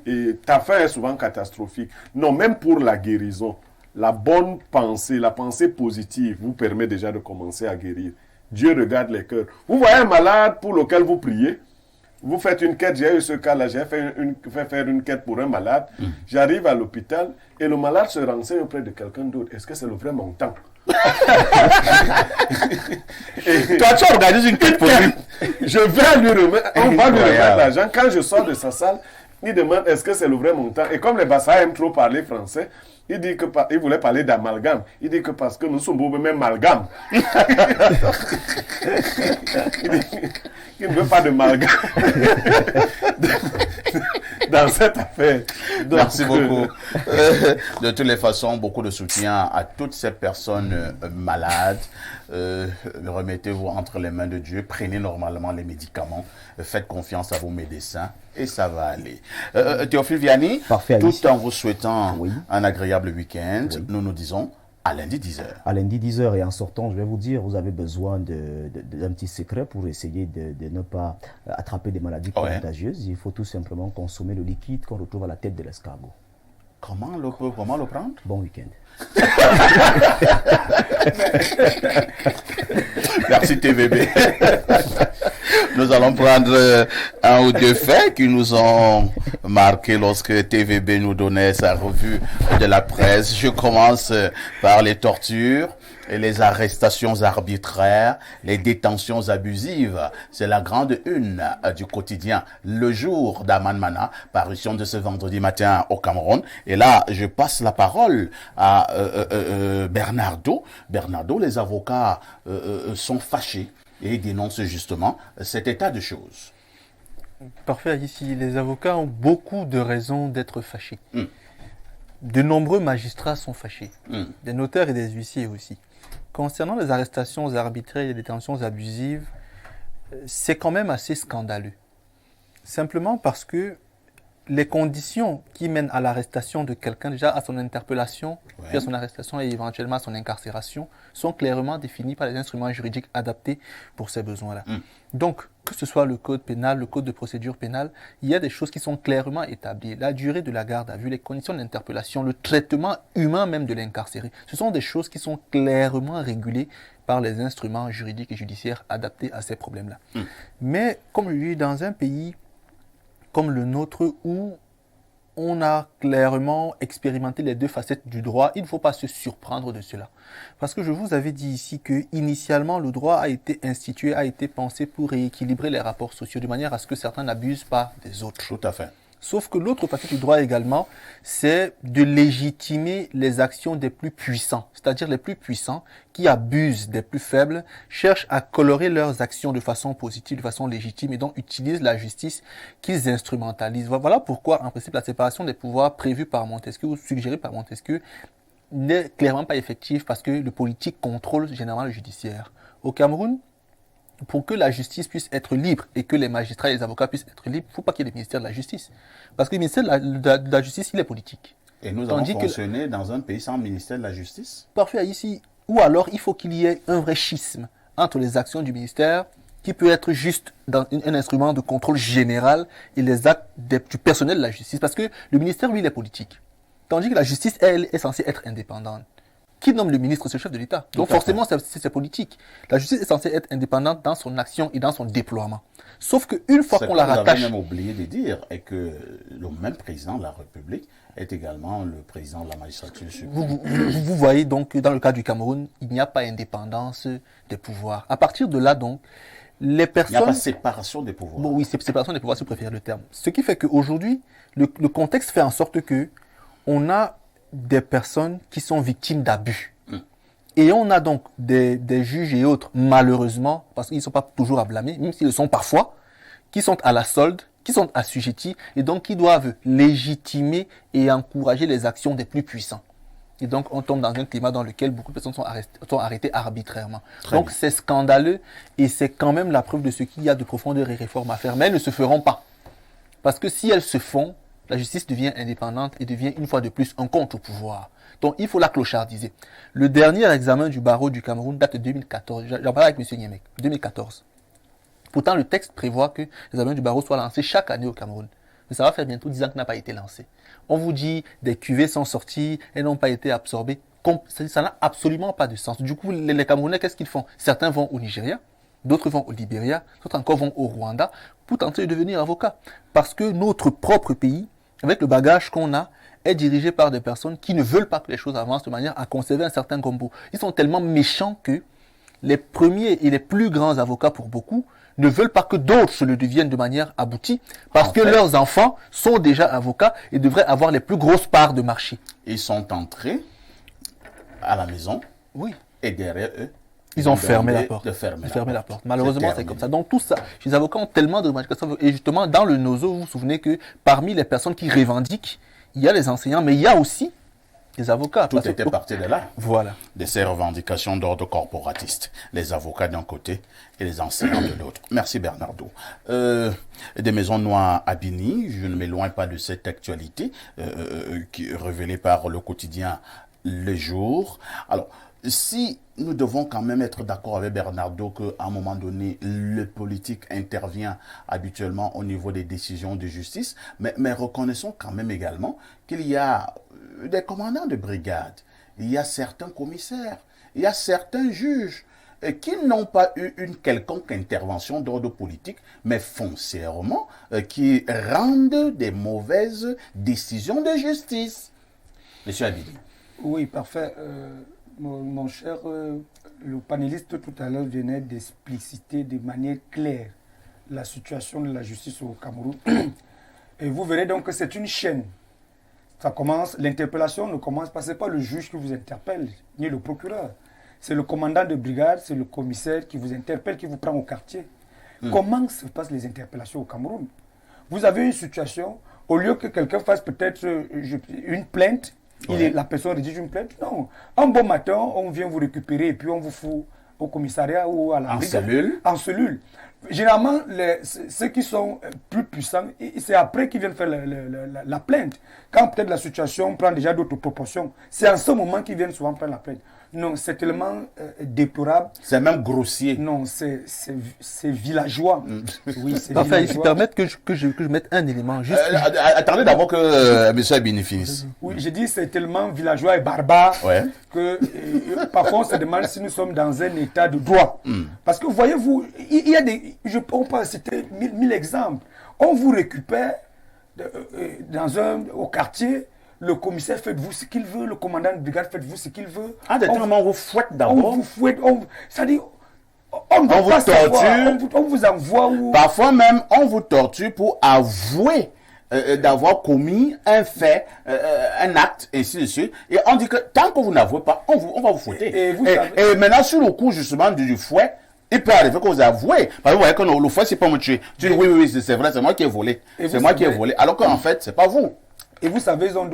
Et ta fin est souvent catastrophique. Non, même pour la guérison, la bonne pensée, la pensée positive vous permet déjà de commencer à guérir. Dieu regarde les cœurs. Vous voyez un malade pour lequel vous priez, vous faites une quête, j'ai eu ce cas-là, j'ai fait faire une quête pour un malade, j'arrive à l'hôpital et le malade se renseigne auprès de quelqu'un d'autre. Est-ce que c'est le vrai montant? Toi, tu organises une quête pour lui. Je vais lui remettre, on va lui remettre l'argent. Quand je sors de sa salle, il demande est-ce que c'est le vrai montant. Et comme les Bassa aiment trop parler français, il dit que il voulait parler d'amalgame. Il dit que parce que nous sommes même amalgame. Il ne veut pas de malgame dans cette affaire. Donc, merci beaucoup. De toutes les façons, beaucoup de soutien à toutes ces personnes malades. Remettez-vous entre les mains de Dieu. Prenez normalement les médicaments. Faites confiance à vos médecins et ça va aller. Théophile Vianney, tout en vous souhaitant un agréable week-end, nous nous disons à lundi 10h. À lundi 10h et en sortant, je vais vous dire, vous avez besoin d'un petit secret pour essayer de ne pas attraper des maladies contagieuses. Il faut tout simplement consommer le liquide qu'on retrouve à la tête de l'escargot. Comment le prendre? Bon week-end. Merci TVB. Nous allons prendre un ou deux faits qui nous ont marqués lorsque TVB nous donnait sa revue de la presse. Je commence par les tortures. Et les arrestations arbitraires, les détentions abusives, c'est la grande une du quotidien Le Jour d'Aman Mana, parution de ce vendredi matin au Cameroun. Et là, je passe la parole à Bernardo. Bernardo, les avocats sont fâchés et dénoncent justement cet état de choses. Parfait, ici, les avocats ont beaucoup de raisons d'être fâchés. De nombreux magistrats sont fâchés, des notaires et des huissiers aussi. Concernant les arrestations arbitraires et les détentions abusives, c'est quand même assez scandaleux. Simplement parce que les conditions qui mènent à l'arrestation de quelqu'un, déjà à son interpellation, puis à son arrestation et éventuellement à son incarcération, sont clairement définies par les instruments juridiques adaptés pour ces besoins-là. Donc, que ce soit le code pénal, le code de procédure pénale, il y a des choses qui sont clairement établies. La durée de la garde à vue, les conditions d'interpellation, le traitement humain même de l'incarcéré, ce sont des choses qui sont clairement régulées par les instruments juridiques et judiciaires adaptés à ces problèmes-là. Mais, comme je dis, dans un pays comme le nôtre où on a clairement expérimenté les deux facettes du droit, il ne faut pas se surprendre de cela. Parce que je vous avais dit ici que initialement le droit a été institué, a été pensé pour rééquilibrer les rapports sociaux de manière à ce que certains n'abusent pas des autres. Tout à fait. Sauf que l'autre facette du droit également, c'est de légitimer les actions des plus puissants. C'est-à-dire les plus puissants qui abusent des plus faibles, cherchent à colorer leurs actions de façon positive, de façon légitime et donc utilisent la justice qu'ils instrumentalisent. Voilà pourquoi, en principe, la séparation des pouvoirs prévue par Montesquieu ou suggérée par Montesquieu n'est clairement pas effective parce que le politique contrôle généralement le judiciaire. Au Cameroun, pour que la justice puisse être libre et que les magistrats et les avocats puissent être libres, il ne faut pas qu'il y ait le ministère de la Justice. Parce que le ministère de la Justice, il est politique. Et nous avons fonctionné dans un pays sans ministère de la Justice? Parfait, ici. Ou alors, il faut qu'il y ait un vrai schisme entre les actions du ministère, qui peut être juste dans un instrument de contrôle général, et les actes du personnel de la justice. Parce que le ministère, lui, il est politique. Tandis que la justice, elle, est censée être indépendante. Qui nomme le ministre? C'est le chef de l'État. Donc forcément, c'est politique. La justice est censée être indépendante dans son action et dans son déploiement. Sauf qu'une fois qu'on la rattache... Vous avez même oublié de dire est que le même président de la République est également le président de la magistrature suprême. Vous voyez donc que dans le cas du Cameroun, il n'y a pas indépendance des pouvoirs. À partir de là, donc, les personnes... Il n'y a pas séparation des pouvoirs. Bon, oui, c'est séparation des pouvoirs, si vous préférez le terme. Ce qui fait qu'aujourd'hui, le contexte fait en sorte que on a des personnes qui sont victimes d'abus. Et on a donc des juges et autres, malheureusement, parce qu'ils ne sont pas toujours à blâmer, même s'ils le sont parfois, qui sont à la solde, qui sont assujettis, et donc qui doivent légitimer et encourager les actions des plus puissants. Et donc, on tombe dans un climat dans lequel beaucoup de personnes sont arrêtées arbitrairement. Donc, c'est scandaleux, et c'est quand même la preuve de ce qu'il y a de profondeur et réformes à faire. Mais elles ne se feront pas. Parce que si elles se font, la justice devient indépendante et devient une fois de plus un contre-pouvoir. Donc, il faut la clochardiser. Le dernier examen du barreau du Cameroun date de 2014. J'en parlais avec M. Niemek, 2014. Pourtant, le texte prévoit que l'examen du barreau soit lancé chaque année au Cameroun. Mais ça va faire bientôt 10 ans qu'il n'a pas été lancé. On vous dit, des cuvées sont sorties, elles n'ont pas été absorbées. Ça n'a absolument pas de sens. Du coup, les Camerounais, qu'est-ce qu'ils font? Certains vont au Nigeria, d'autres vont au Libéria, d'autres encore vont au Rwanda pour tenter de devenir avocat. Parce que notre propre pays, avec le bagage qu'on a, est dirigé par des personnes qui ne veulent pas que les choses avancent de manière à conserver un certain gombo. Ils sont tellement méchants que les premiers et les plus grands avocats pour beaucoup ne veulent pas que d'autres se le deviennent de manière aboutie parce que leurs enfants sont déjà avocats et devraient avoir les plus grosses parts de marché. Ils sont entrés à la maison et derrière eux, ils ont fermé la porte. La porte. Malheureusement, c'est comme ça. Donc, tout ça, les avocats ont tellement de revendications. Et justement, dans le NOSO, vous vous souvenez que parmi les personnes qui revendiquent, il y a les enseignants, mais il y a aussi les avocats. Tout était parti de là. Voilà. De ces revendications d'ordre corporatiste. Les avocats d'un côté et les enseignants de l'autre. Merci Bernardo. Des maisons noires à Bini, je ne m'éloigne pas de cette actualité qui est révélée par le quotidien Le Jour. Alors, si nous devons quand même être d'accord avec Bernardo qu'à un moment donné, le politique intervient habituellement au niveau des décisions de justice, mais reconnaissons quand même également qu'il y a des commandants de brigade, il y a certains commissaires, il y a certains juges qui n'ont pas eu une quelconque intervention d'ordre politique, mais foncièrement qui rendent des mauvaises décisions de justice. Monsieur Abidi. Oui, parfait. Mon cher, le panéliste tout à l'heure venait d'expliciter de manière claire la situation de la justice au Cameroun. Et vous verrez donc que c'est une chaîne. L'interpellation ne commence pas, ce n'est pas le juge qui vous interpelle, ni le procureur. C'est le commandant de brigade, c'est le commissaire qui vous interpelle, qui vous prend au quartier. Comment se passent les interpellations au Cameroun? Vous avez une situation, au lieu que quelqu'un fasse peut-être une plainte, la personne rédige une plainte. Non. Un bon matin, on vient vous récupérer et puis on vous fout au commissariat ou à la brigade. En cellule. Généralement, ceux qui sont plus puissants, c'est après qu'ils viennent faire la plainte. Quand peut-être la situation prend déjà d'autres proportions, c'est en ce moment qu'ils viennent souvent faire la plainte. Non, c'est tellement déplorable. C'est même grossier. Non, c'est villageois. Oui, c'est villageois. Enfin, s'il permettent que je mette un élément. Juste attendez d'abord que M. Abini finisse. Oui, j'ai dit c'est tellement villageois et barbare que parfois on se demande si nous sommes dans un état de droit. Parce que voyez-vous, il y a on peut citer mille exemples. On vous récupère au quartier. Le commissaire fait de vous ce qu'il veut, le commandant de brigade fait de vous ce qu'il veut. On vous fouette d'abord. On vous fouette, c'est-à-dire, on vous torture. On vous envoie où... Parfois même, on vous torture pour avouer d'avoir commis un fait, un acte, et ainsi de suite. Et on dit que tant que vous n'avouez pas, on va vous fouetter. Et maintenant, sur le coup justement du fouet, il peut arriver que vous avouez. Parce que vous voyez que le fouet, c'est pas me tuer. Tu dis oui, c'est vrai, c'est moi qui ai volé. C'est moi qui ai volé. Alors qu'en fait, c'est pas vous. Et vous savez, ils ont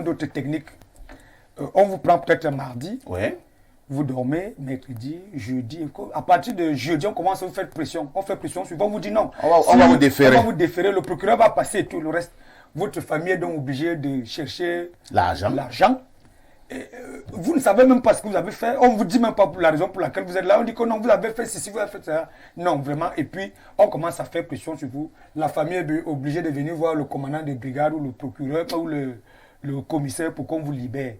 d'autres techniques. On vous prend peut-être un mardi. Ouais. Vous dormez, mercredi, jeudi. À partir de jeudi, on commence à vous faire pression. On fait pression sur vous. On vous dit non. On va vous déférer. On va vous déférer. Le procureur va passer tout le reste. Votre famille est donc obligée de chercher l'argent. Vous ne savez même pas ce que vous avez fait. On ne vous dit même pas la raison pour laquelle vous êtes là. On dit que non, vous avez fait ceci, vous avez fait ça. Non, vraiment. Et puis, on commence à faire pression sur vous. La famille est obligée de venir voir le commandant de brigade ou le procureur ou le commissaire pour qu'on vous libère.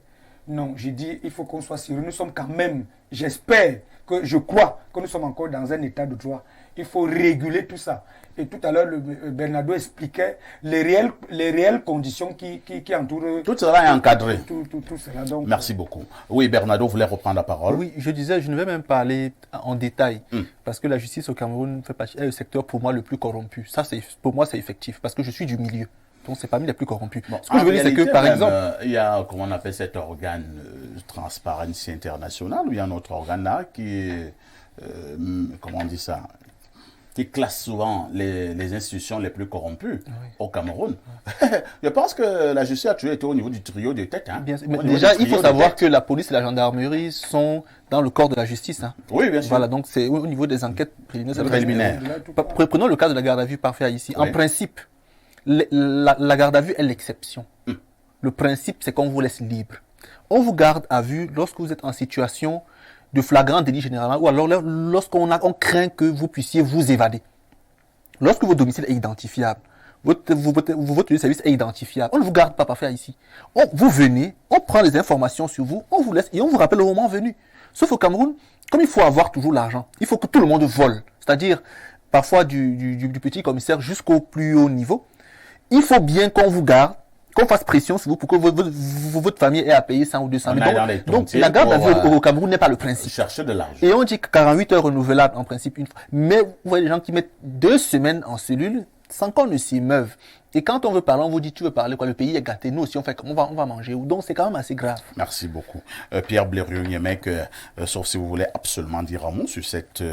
Non, j'ai dit, il faut qu'on soit sérieux. Nous sommes quand même, je crois que nous sommes encore dans un état de droit. Il faut réguler tout ça. Et tout à l'heure, Bernardo expliquait les réelles conditions qui entourent... Tout cela est encadré. Tout cela, donc, merci beaucoup. Oui, Bernardo voulait reprendre la parole. Oui, je disais, je ne vais même pas aller en détail, parce que la justice au Cameroun est le secteur pour moi le plus corrompu. Ça, pour moi, c'est effectif, parce que je suis du milieu. Donc, c'est parmi les plus corrompus. Bon, ce que je veux dire, c'est que, par exemple... il y a, comment on appelle cet organe, Transparency International, ou il y a un autre organe là qui est... comment on dit ça, qui classe souvent les institutions les plus corrompues au Cameroun. Je pense que la justice a toujours été au niveau du trio de tête. Hein. Mais déjà, il faut savoir que la police et la gendarmerie sont dans le corps de la justice. Hein. Oui, bien sûr. Voilà, donc c'est au niveau des enquêtes préliminaires. Prenons le cas de la garde à vue parfait ici. Oui. En principe, la garde à vue est l'exception. Le principe, c'est qu'on vous laisse libre. On vous garde à vue lorsque vous êtes en situation de flagrant délit généralement, ou alors lorsqu'on craint que vous puissiez vous évader. Lorsque votre domicile est identifiable, votre lieu de service est identifiable, on ne vous garde pas parfait ici. Vous venez, on prend les informations sur vous, on vous laisse et on vous rappelle au moment venu. Sauf au Cameroun, comme il faut avoir toujours l'argent, il faut que tout le monde vole. C'est-à-dire, parfois du petit commissaire jusqu'au plus haut niveau, il faut bien qu'on vous garde, qu'on fasse pression sur vous pour que votre famille ait à payer 100 ou 200 000. Donc, la garde à vue au Cameroun n'est pas le principe. Chercher de l'argent. Et on dit que 48 heures renouvelables en principe une fois. Mais vous voyez des gens qui mettent 2 semaines en cellule sans qu'on ne s'y meuve. Et quand on veut parler, on vous dit, tu veux parler quoi? Le pays est gâté. Nous aussi, on fait comme on va manger. Donc, c'est quand même assez grave. Merci beaucoup. Pierre Blériot-Niemek, sauf si vous voulez absolument dire un mot sur cette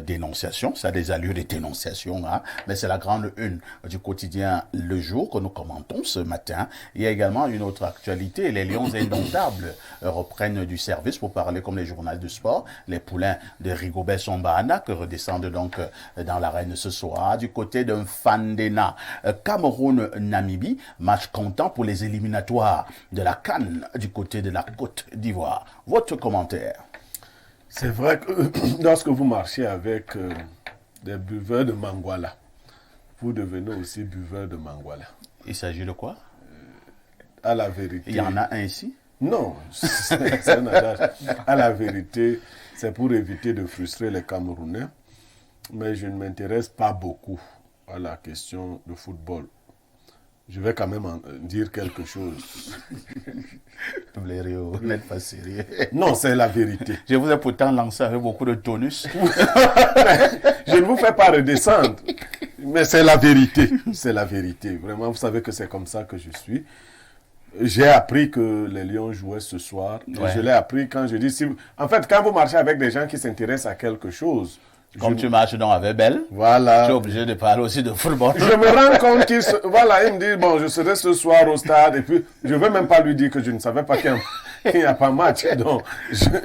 dénonciation. Ça a des allures de dénonciation, hein, mais c'est la grande une du quotidien Le Jour que nous commentons ce matin. Il y a également une autre actualité. Les Lions indomptables reprennent du service pour parler comme les journaux de sport. Les poulains de Rigobert Sombana que redescendent donc dans l'arène ce soir. Du côté d'un Fandena, Cameroun-Namibie, match comptant pour les éliminatoires de la CAN du côté de la Côte d'Ivoire. Votre commentaire? C'est vrai que lorsque vous marchez avec des buveurs de Manguala, vous devenez aussi buveur de Manguala. Il s'agit de quoi? À la vérité. Il y en a un ici? Non, c'est un adage. À la vérité, c'est pour éviter de frustrer les Camerounais, mais je ne m'intéresse pas beaucoup à la question de football. je vais quand même en dire quelque chose. Blériot, vous n'êtes pas sérieux. Non, c'est la vérité. Je vous ai pourtant lancé avec beaucoup de tonus. Je ne vous fais pas redescendre. Mais c'est la vérité. C'est la vérité. Vraiment, vous savez que c'est comme ça que je suis. J'ai appris que les Lions jouaient ce soir. Ouais. Je l'ai appris quand je dis... En fait, quand vous marchez avec des gens qui s'intéressent à quelque chose... Comme tu marches donc avec Belle, voilà. Tu es obligé de parler aussi de football. Je me rends compte qu'il me dit, bon, je serai ce soir au stade, et puis je ne vais même pas lui dire que je ne savais pas qu'il n'y a pas match. Donc,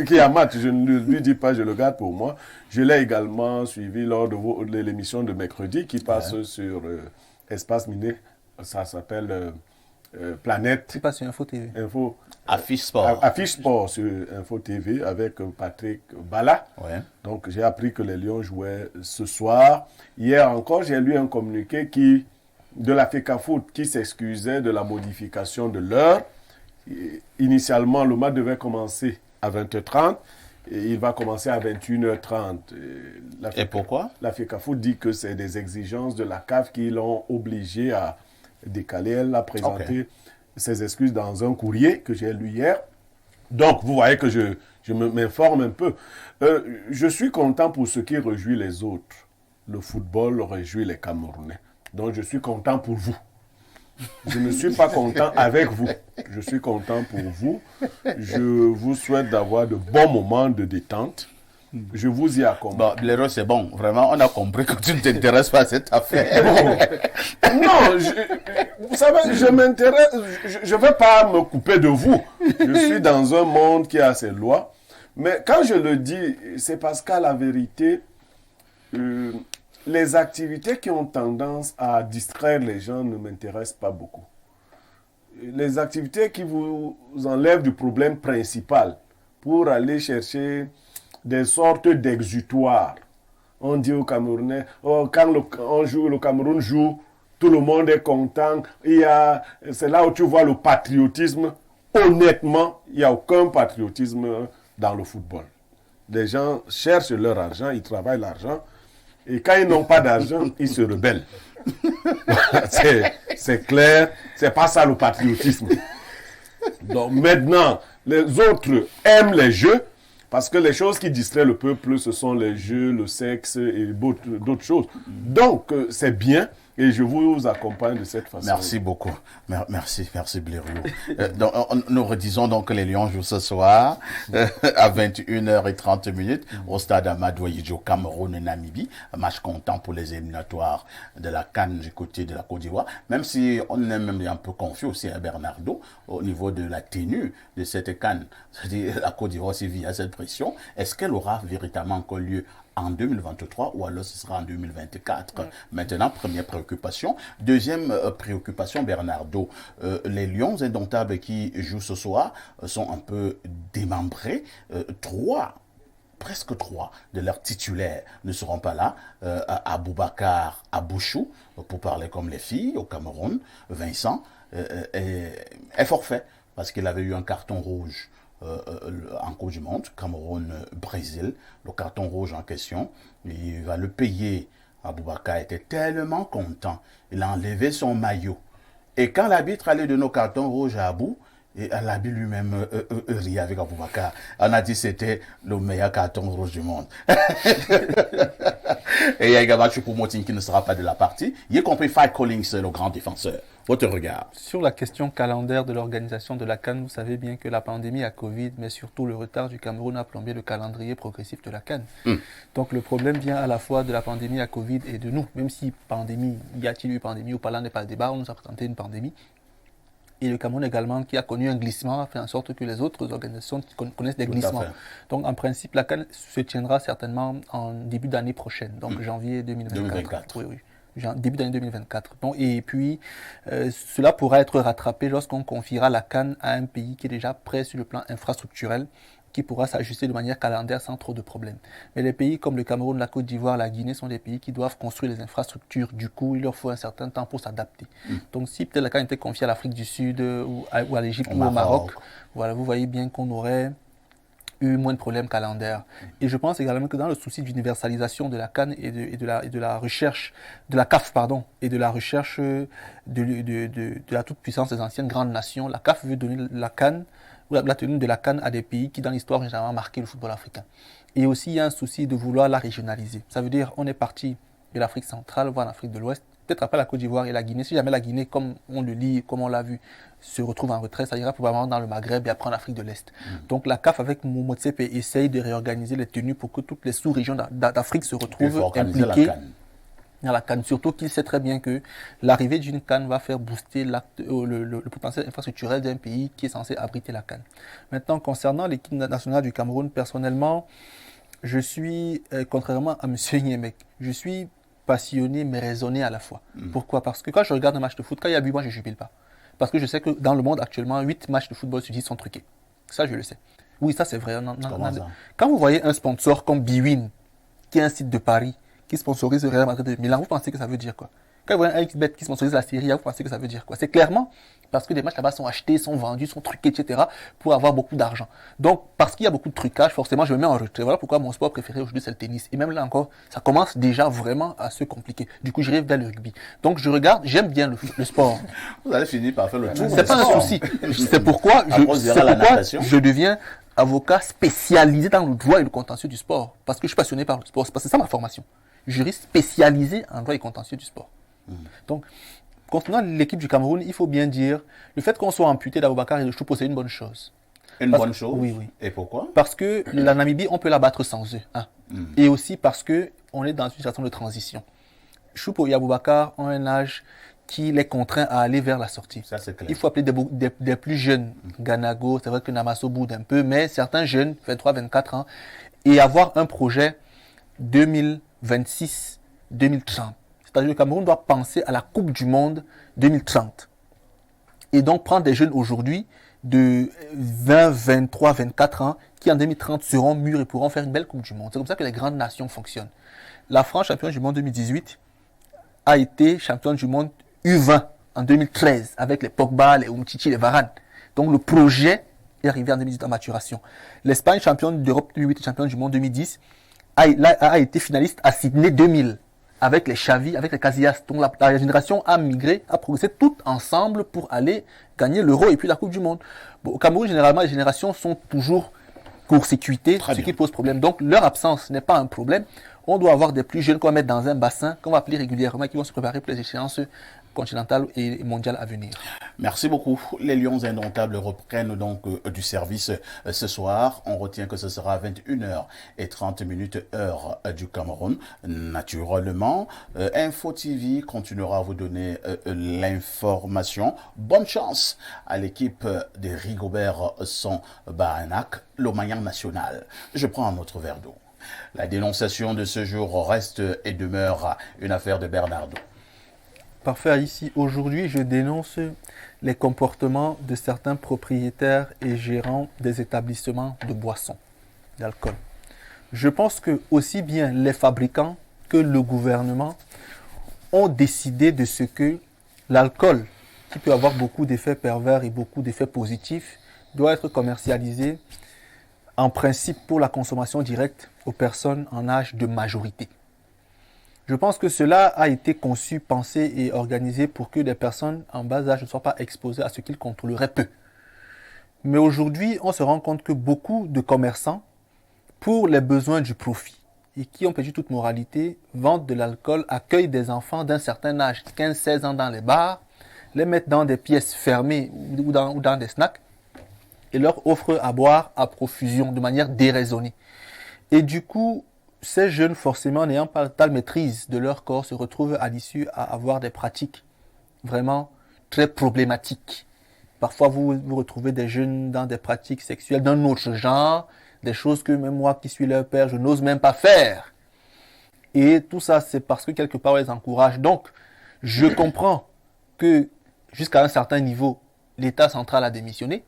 qu'il y a match, je ne lui dis pas, je le garde pour moi. Je l'ai également suivi lors de l'émission de mercredi qui passe sur Espace Miné. Ça s'appelle Planète. C'est pas sur Info TV. Affiche Sport. Affiche Sport sur Info TV avec Patrick Bala. Ouais. Donc, j'ai appris que les Lions jouaient ce soir. Hier encore, j'ai lu un communiqué de la FECAFOOT qui s'excusait de la modification de l'heure. Initialement, le match devait commencer à 20h30 et il va commencer à 21h30. Et pourquoi? La FECAFOOT dit que c'est des exigences de la CAF qui l'ont obligé à décaler. Elle a présenté ses excuses dans un courrier que j'ai lu hier. Donc, vous voyez que je m'informe un peu. Je suis content pour ce qui réjouit les autres. Le football réjouit les Camerounais. Donc, je suis content pour vous. Je ne suis pas content avec vous. Je suis content pour vous. Je vous souhaite d'avoir de bons moments de détente. Je vous y accompagne. Bon, Blériot, c'est bon. Vraiment, on a compris que tu ne t'intéresses pas à cette affaire. Non, vous savez, je m'intéresse. Je ne vais pas me couper de vous. Je suis dans un monde qui a ses lois. Mais quand je le dis, c'est parce qu'à la vérité, les activités qui ont tendance à distraire les gens ne m'intéressent pas beaucoup. Les activités qui vous enlèvent du problème principal pour aller chercher des sortes d'exutoires. On dit aux Camerounais, quand le Cameroun joue, tout le monde est content. C'est là où tu vois le patriotisme. Honnêtement, il n'y a aucun patriotisme dans le football. Les gens cherchent leur argent, ils travaillent l'argent. Et quand ils n'ont pas d'argent, ils se rebellent. C'est clair, c'est pas ça le patriotisme. Donc maintenant, les autres aiment les jeux. Parce que les choses qui distraient le peuple, ce sont les jeux, le sexe et d'autres choses. Donc, c'est bien et je vous accompagne de cette façon. Merci beaucoup. Merci Blériot. Donc, nous redisons donc que les Lions jouent ce soir à 21h30 au stade Amadou Ahidjo, Cameroun et Namibie. Un match comptant pour les éliminatoires de la CAN du côté de la Côte d'Ivoire. Même si on est même un peu confus aussi à Bernardo au niveau de la tenue de cette CAN. C'est-à-dire la Côte d'Ivoire aussi vit à cette pression. Est-ce qu'elle aura véritablement encore lieu en 2023 ou alors ce sera en 2024? Maintenant, première préoccupation. Deuxième préoccupation, Bernardo. Les Lions indomptables qui jouent ce soir sont un peu démembrés. Presque trois de leurs titulaires ne seront pas là. Aboubacar Abouchou, pour parler comme les filles au Cameroun. Vincent est forfait parce qu'il avait eu un carton rouge en Coupe du Monde, Cameroun-Brésil, le carton rouge en question, il va le payer. Aboubacar était tellement content, il a enlevé son maillot. Et quand l'arbitre allait donner nos cartons rouges à Abou, et l'arbitre lui-même riait avec Aboubacar. On a dit que c'était le meilleur carton rouge du monde. Et il y a également Choupo-Moting qui ne sera pas de la partie, y compris Fred Collins, le grand défenseur. Votre regard? Sur la question calendaire de l'organisation de la CAN, vous savez bien que la pandémie à Covid, mais surtout le retard du Cameroun a plombé le calendrier progressif de la CAN. Donc le problème vient à la fois de la pandémie à Covid et de nous. Même si pandémie, y a-t-il eu pandémie ou pas, là n'est pas le débat, on nous a présenté une pandémie. Et le Cameroun également, qui a connu un glissement, a fait en sorte que les autres organisations connaissent des glissements. Donc en principe, la CAN se tiendra certainement en début d'année prochaine, donc janvier 2024. Oui. Début d'année 2024. Donc, et puis, cela pourra être rattrapé lorsqu'on confiera la CAN à un pays qui est déjà prêt sur le plan infrastructurel, qui pourra s'ajuster de manière calendaire sans trop de problèmes. Mais les pays comme le Cameroun, la Côte d'Ivoire, la Guinée sont des pays qui doivent construire les infrastructures. Du coup, il leur faut un certain temps pour s'adapter. Donc, si peut-être la CAN était confiée à l'Afrique du Sud ou à l'Égypte ou au Maroc, voilà, vous voyez bien qu'on aurait eu moins de problèmes calendaires. Et je pense également que dans le souci d'universalisation de la CAN et de la recherche, de la CAF, pardon, et de la recherche de la toute-puissance des anciennes grandes nations, la CAF veut donner la CAN, ou la tenue de la CAN à des pays qui, dans l'histoire, ont généralement marqué le football africain. Et aussi, il y a un souci de vouloir la régionaliser. Ça veut dire, on est parti de l'Afrique centrale, voire l'Afrique de l'Ouest, peut-être après la Côte d'Ivoire et la Guinée. Si jamais la Guinée, comme on le lit, comme on l'a vu, se retrouve en retrait, ça ira probablement dans le Maghreb et après en Afrique de l'Est. Donc la CAF avec Motsepe essaye de réorganiser les tenues pour que toutes les sous-régions d'Afrique se retrouvent impliquées dans la CAN. Surtout qu'il sait très bien que l'arrivée d'une CAN va faire booster le potentiel infrastructurel d'un pays qui est censé abriter la CAN. Maintenant, concernant l'équipe nationale du Cameroun, personnellement, je suis, contrairement à M. Niemek, je suis passionné mais raisonné à la fois. Pourquoi? Parce que quand je regarde un match de foot, quand il y a 8 mois, je ne jubile pas. Parce que je sais que dans le monde actuellement, 8 matchs de football sur 10 sont truqués. Ça, je le sais. Oui, ça c'est vrai. Quand vous voyez un sponsor comme Bwin, qui est un site de Paris, qui sponsorise le Real Madrid de Milan, vous pensez que ça veut dire quoi? Quand vous voyez un XBet qui sponsorise la Serie A, vous pensez que ça veut dire quoi? C'est clairement parce que les matchs là-bas sont achetés, sont vendus, sont truqués, etc. pour avoir beaucoup d'argent. Donc, parce qu'il y a beaucoup de trucage, forcément, je me mets en retrait. Voilà pourquoi mon sport préféré aujourd'hui, c'est le tennis. Et même là encore, ça commence déjà vraiment à se compliquer. Du coup, je rêve vers le rugby. Donc, je regarde, j'aime bien le sport. Vous allez finir par faire le tour. C'est pas un souci. C'est pourquoi je deviens avocat spécialisé dans le droit et le contentieux du sport. Parce que je suis passionné par le sport. Parce que c'est ça ma formation. Juriste spécialisé en droit et contentieux du sport. Donc, concernant l'équipe du Cameroun, il faut bien dire, le fait qu'on soit amputé d'Aboubacar et de Choupo, c'est une bonne chose. Bonne chose? Oui, oui. Et pourquoi? Parce que la Namibie, on peut la battre sans eux. Hein. Et aussi parce qu'on est dans une situation de transition. Choupo et Aboubacar ont un âge qui les contraint à aller vers la sortie. Ça, c'est clair. Il faut appeler des plus jeunes. Ganago, c'est vrai que Namasso boude un peu, mais certains jeunes, 23, 24 ans, et avoir un projet 2026, 2030. C'est-à-dire que le Cameroun doit penser à la Coupe du Monde 2030. Et donc prendre des jeunes aujourd'hui de 20, 23, 24 ans qui en 2030 seront mûrs et pourront faire une belle Coupe du Monde. C'est comme ça que les grandes nations fonctionnent. La France, championne du monde 2018, a été championne du monde U20 en 2013 avec les Pogba, les Umtiti, les Varane. Donc le projet est arrivé en 2018 en maturation. L'Espagne, championne d'Europe 2008 et championne du monde 2010, a été finaliste à Sydney 2000. Avec les Xavi, avec les Casillas. Donc la génération a migré, a progressé toutes ensemble pour aller gagner l'Euro et puis la Coupe du Monde. Bon, au Cameroun, généralement, les générations sont toujours court-circuitées, ce qui pose problème. Donc leur absence n'est pas un problème. On doit avoir des plus jeunes qu'on va mettre dans un bassin, qu'on va appeler régulièrement, qui vont se préparer pour les échéances continentales et mondiales à venir. Merci beaucoup. Les Lions indomptables reprennent donc du service ce soir. On retient que ce sera à 21h30 heure du Cameroun. Naturellement, Info TV continuera à vous donner l'information. Bonne chance à l'équipe de Rigobert Son Baranak, le maillon national. Je prends un autre verre d'eau. La dénonciation de ce jour reste et demeure une affaire de Bernardo. Parfait. Ici, aujourd'hui, je dénonce les comportements de certains propriétaires et gérants des établissements de boissons, d'alcool. Je pense que aussi bien les fabricants que le gouvernement ont décidé de ce que l'alcool, qui peut avoir beaucoup d'effets pervers et beaucoup d'effets positifs, doit être commercialisé en principe pour la consommation directe aux personnes en âge de majorité. Je pense que cela a été conçu, pensé et organisé pour que les personnes en bas âge ne soient pas exposées à ce qu'ils contrôleraient peu. Mais aujourd'hui, on se rend compte que beaucoup de commerçants, pour les besoins du profit et qui ont perdu toute moralité, vendent de l'alcool, accueillent des enfants d'un certain âge, 15-16 ans dans les bars, les mettent dans des pièces fermées ou dans des snacks et leur offrent à boire à profusion, de manière déraisonnée. Et du coup, ces jeunes, forcément, n'ayant pas telle maîtrise de leur corps, se retrouvent à l'issue à avoir des pratiques vraiment très problématiques. Parfois, vous retrouvez des jeunes dans des pratiques sexuelles d'un autre genre, des choses que même moi qui suis leur père, je n'ose même pas faire. Et tout ça, c'est parce que quelque part, on les encourage. Donc, je comprends que jusqu'à un certain niveau, l'État central a démissionné,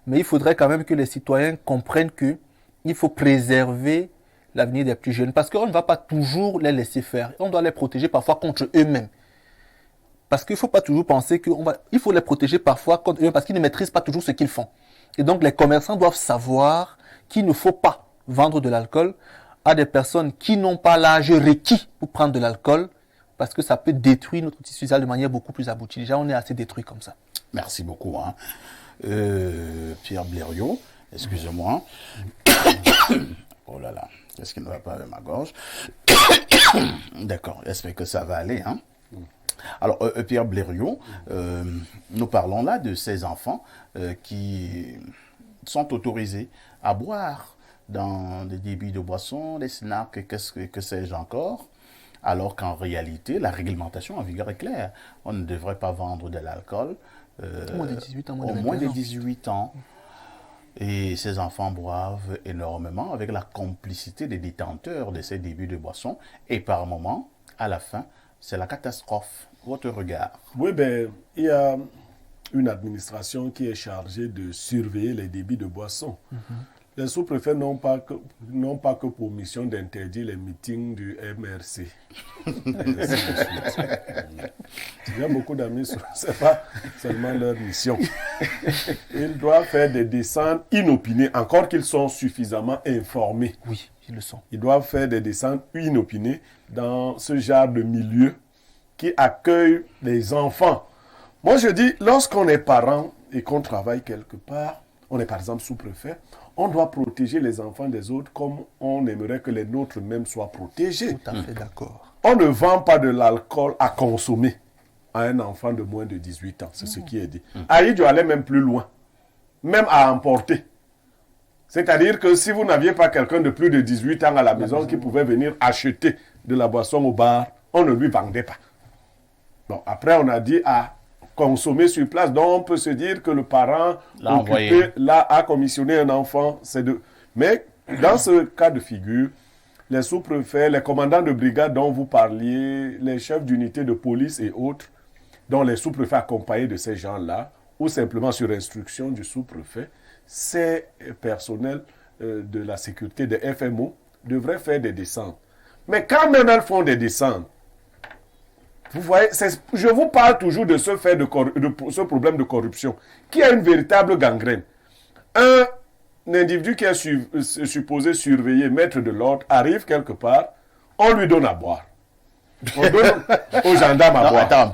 mais il faudrait quand même que les citoyens comprennent qu'il faut préserver l'avenir des plus jeunes, parce qu'on ne va pas toujours les laisser faire. On doit les protéger parfois contre eux-mêmes. Parce qu'il ne faut pas toujours penser il faut les protéger parfois contre eux-mêmes, parce qu'ils ne maîtrisent pas toujours ce qu'ils font. Et donc les commerçants doivent savoir qu'il ne faut pas vendre de l'alcool à des personnes qui n'ont pas l'âge requis pour prendre de l'alcool, parce que ça peut détruire notre tissu social de manière beaucoup plus aboutie. Déjà, on est assez détruit comme ça. Merci beaucoup. Pierre Blériot, excusez-moi. Oh là là, qu'est-ce qui ne va pas avec ma gorge? D'accord, j'espère que ça va aller. Alors, Pierre Blériot, nous parlons là de ces enfants qui sont autorisés à boire dans des débits de boissons, des snacks, que sais-je encore, alors qu'en réalité, la réglementation en vigueur est claire. On ne devrait pas vendre de l'alcool au moins de 18 ans. Au moins de 18 ans. Et ces enfants boivent énormément avec la complicité des détenteurs de ces débits de boissons. Et par moments, à la fin, c'est la catastrophe. Votre regard? Oui, il y a une administration qui est chargée de surveiller les débits de boissons. Les sous-préfets n'ont pas que pour mission d'interdire les meetings du MRC. Il y a beaucoup d'amis, ce n'est pas seulement leur mission. Ils doivent faire des descentes inopinées, encore qu'ils sont suffisamment informés. Oui, ils le sont. Ils doivent faire des descentes inopinées dans ce genre de milieu qui accueille les enfants. Moi, je dis, lorsqu'on est parent et qu'on travaille quelque part, on est par exemple sous-préfet, on doit protéger les enfants des autres comme on aimerait que les nôtres même soient protégés. Tout à fait d'accord. On ne vend pas de l'alcool à consommer à un enfant de moins de 18 ans. C'est ce qui est dit. Aïdjo allait même plus loin, même à emporter. C'est-à-dire que si vous n'aviez pas quelqu'un de plus de 18 ans à la maison qui pouvait venir acheter de la boisson au bar, on ne lui vendait pas. Bon, après, on a dit à consommer sur place. Donc, on peut se dire que le parent a commissionné un enfant. Mais dans ce cas de figure, les sous-préfets, les commandants de brigade dont vous parliez, les chefs d'unité de police et autres, dont les sous-préfets accompagnés de ces gens-là, ou simplement sur instruction du sous-préfet, ces personnels de la sécurité des FMO devraient faire des descentes. Mais quand même elles font des descentes, vous voyez, je vous parle toujours de ce fait de ce problème de corruption, qui est une véritable gangrène. Un individu qui est supposé surveiller, mettre de l'ordre, arrive quelque part, on lui donne à boire. On donne au gendarme à boire. Attends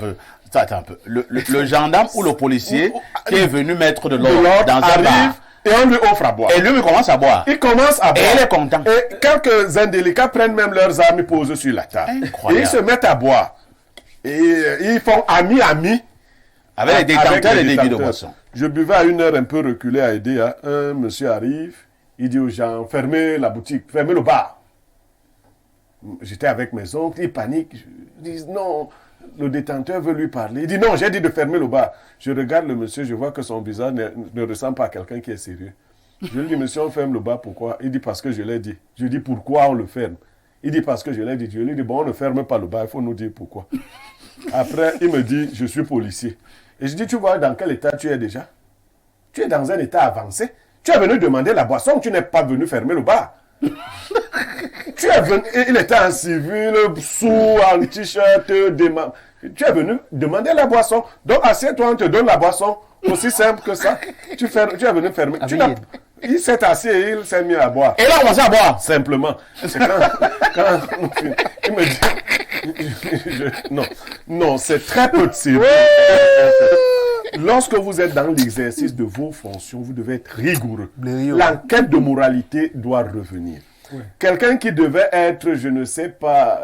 un peu. Le gendarme ou le policier qui est venu mettre de l'ordre dans un bar. Et on lui offre à boire. Et lui, il commence à boire. Il commence à boire. Et elle est contente. Et quelques indélicats prennent même leurs armes et posent sur la table. Incroyable. Et ils se mettent à boire. Et ils font ami avec les détenteurs des débits de boisson. Je buvais à une heure un peu reculée à Edea. Un monsieur arrive, il dit aux gens, fermez la boutique, fermez le bar. J'étais avec mes oncles, ils paniquent. Je dis non, le détenteur veut lui parler. Il dit non, j'ai dit de fermer le bar. Je regarde le monsieur, je vois que son visage ne ressemble pas à quelqu'un qui est sérieux. Je lui dis, monsieur, on ferme le bar, pourquoi? Il dit, parce que je l'ai dit. Je dis, pourquoi on le ferme? Il dit, parce que je l'ai dit. Je lui dis, bon, on ne ferme pas le bar, il faut nous dire pourquoi. Après, il me dit, je suis policier. Et je dis, tu vois dans quel état tu es déjà? Tu es dans un état avancé. Tu es venu demander la boisson, tu n'es pas venu fermer le bar. Tu es venu, il était en civil, sous, en t-shirt, tu es venu demander la boisson. Donc, assieds-toi, on te donne la boisson. Aussi simple que ça. Tu es venu fermer. Il s'est assis et il s'est mis à boire. Et là, on commence à boire. Simplement. C'est quand il me dit... Non, c'est très peu de sérieux. Lorsque vous êtes dans l'exercice de vos fonctions, vous devez être rigoureux. L'enquête de moralité doit revenir. Oui. Quelqu'un qui devait être, je ne sais pas,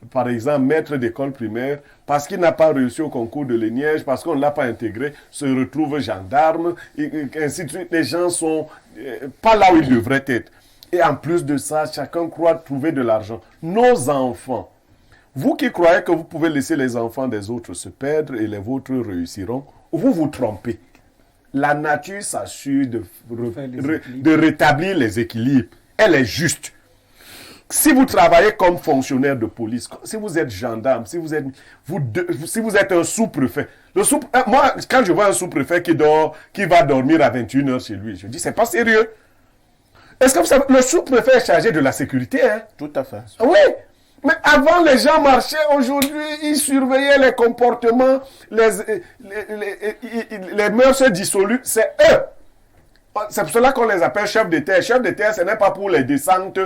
par exemple, maître d'école primaire, parce qu'il n'a pas réussi au concours de l'ENIEJ, parce qu'on ne l'a pas intégré, se retrouve gendarme, et ainsi de suite. Les gens sont pas là où ils devraient être. Et en plus de ça, chacun croit trouver de l'argent. Nos enfants, vous qui croyez que vous pouvez laisser les enfants des autres se perdre et les vôtres réussiront, vous vous trompez. La nature s'assure de rétablir les équilibres. Elle est juste. Si vous travaillez comme fonctionnaire de police, si vous êtes gendarme, si vous êtes un sous-préfet, moi, quand je vois un sous-préfet qui va dormir à 21h chez lui, je dis, c'est pas sérieux. Est-ce que vous savez, le sous-préfet est chargé de la sécurité, hein? Tout à fait. Oui. Mais avant, les gens marchaient. Aujourd'hui, ils surveillaient les comportements, les mœurs se dissoluent. C'est eux. C'est pour cela qu'on les appelle chefs de terre. Chefs de terre, ce n'est pas pour les descentes,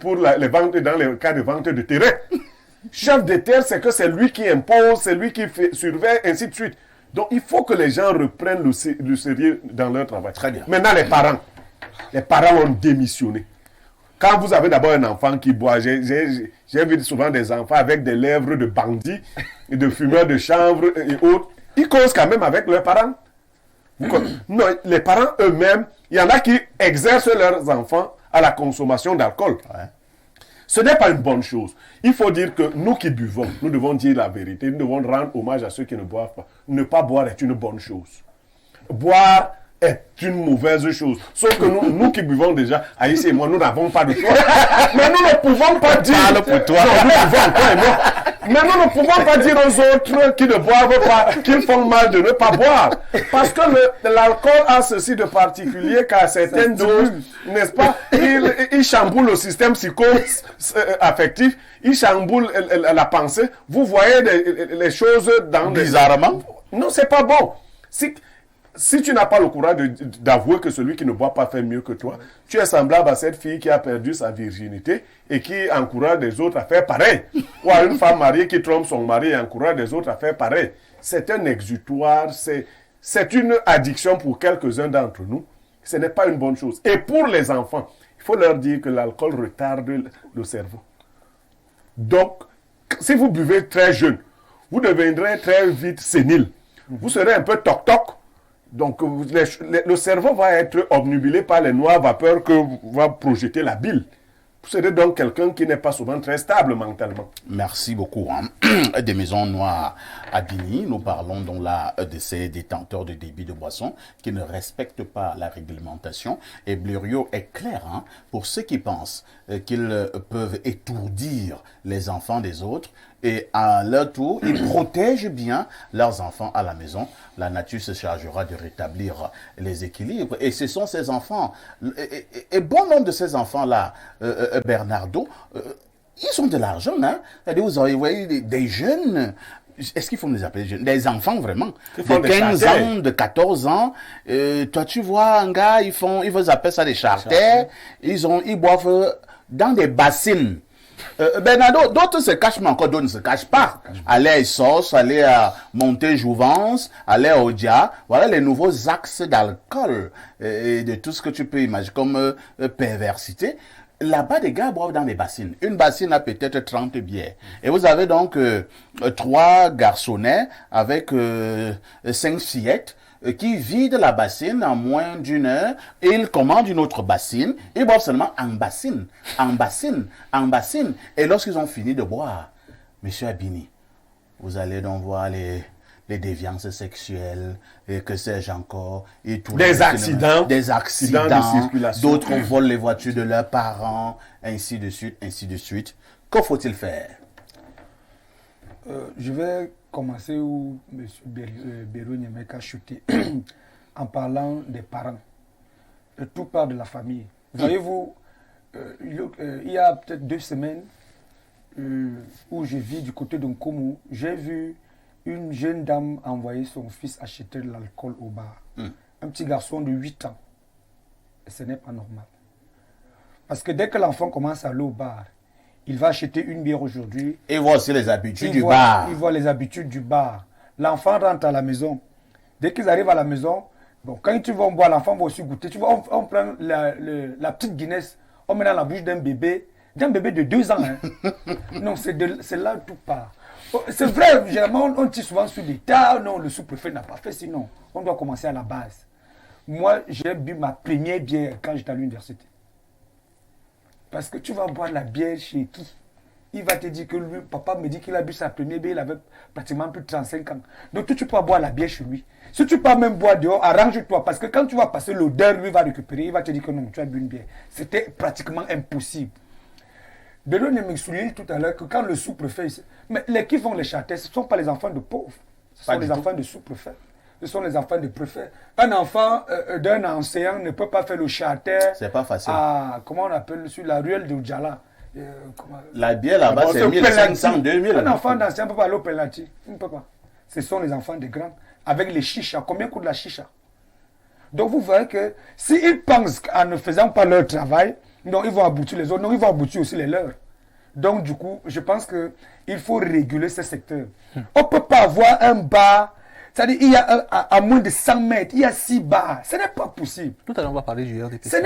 pour les ventes, dans les cas de vente de terrain. Chef de terre, c'est que c'est lui qui impose, c'est lui qui surveille, ainsi de suite. Donc, il faut que les gens reprennent le sérieux dans leur travail. Très bien. Maintenant, les parents ont démissionné. Quand vous avez d'abord un enfant qui boit, j'ai vu souvent des enfants avec des lèvres de bandits, de fumeurs de chanvre et autres. Ils causent quand même avec leurs parents. Non, les parents eux-mêmes, il y en a qui exercent leurs enfants à la consommation d'alcool. Ouais. Ce n'est pas une bonne chose. Il faut dire que nous qui buvons, nous devons dire la vérité. Nous devons rendre hommage à ceux qui ne boivent pas. Ne pas boire est une bonne chose. Boire est une mauvaise chose. Sauf que nous qui buvons déjà, Aïssa et moi, nous n'avons pas de choix. Mais nous ne pouvons pas dire... Parle pour toi. Non, nous buvons, toi et moi. Mais nous ne pouvons pas dire aux autres qui ne boivent pas, qu'ils font mal de ne pas boire. Parce que l'alcool a ceci de particulier qu'à certaines doses, n'est-ce pas, il chamboule le système psycho-affectif, il chamboule la pensée. Vous voyez les choses dans... Bizarrement. Non, c'est pas bon. Si tu n'as pas le courage d'avouer que celui qui ne boit pas fait mieux que toi, tu es semblable à cette fille qui a perdu sa virginité et qui encourage les autres à faire pareil. Ou à une femme mariée qui trompe son mari et encourage les autres à faire pareil. C'est un exutoire, c'est une addiction pour quelques-uns d'entre nous. Ce n'est pas une bonne chose. Et pour les enfants, il faut leur dire que l'alcool retarde le cerveau. Donc, si vous buvez très jeune, vous deviendrez très vite sénile. Vous serez un peu toc-toc. Donc, le cerveau va être obnubilé par les noires vapeurs que va projeter la bile. Vous serez donc quelqu'un qui n'est pas souvent très stable mentalement. Merci beaucoup. Des maisons noires à Bini, nous parlons donc là de ces détenteurs de débit de boissons qui ne respectent pas la réglementation. Et Blériot est clair pour ceux qui pensent qu'ils peuvent étourdir les enfants des autres. Et à leur tour, ils protègent bien leurs enfants à la maison. La nature se chargera de rétablir les équilibres. Et ce sont ces enfants, et bon nombre de ces enfants-là, Bernardo, ils ont de l'argent. C'est-à-dire, vous voyez des jeunes, est-ce qu'il faut les appeler jeunes? Des enfants vraiment, de 15 ans, de 14 ans. Toi, tu vois un gars, ils appellent ça des charters. Ils boivent dans des bassines. Bernardo, d'autres se cachent, mais encore d'autres ne se cachent pas. Aller à Essos, aller à Monté-Jouvence, aller à Odia. Voilà les nouveaux axes d'alcool et de tout ce que tu peux imaginer comme perversité. Là-bas, des gars boivent dans des bassines. Une bassine a peut-être 30 bières. Et vous avez donc 3 garçonnets avec 5 fillettes qui vident la bassine en moins d'une heure et ils commandent une autre bassine. Ils boivent seulement en bassine, en bassine, en bassine. Et lorsqu'ils ont fini de boire, Monsieur Abini, vous allez donc voir les déviances sexuelles, et que sais-je encore, et tout des accidents de circulation. D'autres volent les voitures de leurs parents, ainsi de suite, ainsi de suite. Que faut-il faire? Je vais commencer où M. Bérou Nyemeka a chuté en parlant des parents. Tout part de la famille. Voyez-vous, il y a peut-être 2 semaines où je vis du côté de Nkomo, j'ai vu une jeune dame envoyer son fils acheter de l'alcool au bar. Un petit garçon de 8 ans. Et ce n'est pas normal. Parce que dès que l'enfant commence à aller au bar, il va acheter une bière aujourd'hui. Il voit aussi les habitudes du bar. Il voit les habitudes du bar. L'enfant rentre à la maison. Dès qu'ils arrivent à la maison, bon, quand tu vas boire, l'enfant va aussi goûter. Tu vois, on prend la petite Guinness, on met dans la bouche d'un bébé de 2 ans. Non, c'est là tout part. C'est vrai, généralement, on tire souvent sur des tas. Non, le sous-préfet n'a pas fait, sinon, on doit commencer à la base. Moi, j'ai bu ma première bière quand j'étais à l'université. Parce que tu vas boire la bière chez qui? Il va te dire que lui, papa me dit qu'il a bu sa première bière, il avait pratiquement plus de 35 ans. Donc tu peux boire la bière chez lui. Si tu peux même boire dehors, arrange-toi. Parce que quand tu vas passer l'odeur, lui va récupérer, il va te dire que non, tu as bu une bière. C'était pratiquement impossible. Bélon me souligne tout à l'heure que quand le sous-préfet... Mais les qui font les châtaignes, ce ne sont pas les enfants de pauvres. Ce sont les enfants de sous-préfet. Ce sont les enfants de préfet. Un enfant d'un enseignant ne peut pas faire le charter. C'est pas facile. Comment on appelle sur la ruelle de Djala. La bière là-bas, c'est 1500, 2000. Un enfant d'ancien ne peut pas aller au penalty. Il ne peut pas. Ce sont les enfants des grands. Avec les chichas. Combien coûte la chicha? Donc vous voyez que s'ils pensent qu'en ne faisant pas leur travail, non, ils vont aboutir les autres, non, ils vont aboutir aussi les leurs. Donc du coup, je pense qu'il faut réguler ce secteur. On ne peut pas avoir un bar, c'est-à-dire il y a à moins de 100 mètres, il y a 6 bars. Ce n'est pas possible. Tout à l'heure, on va parler du RDPC. Ce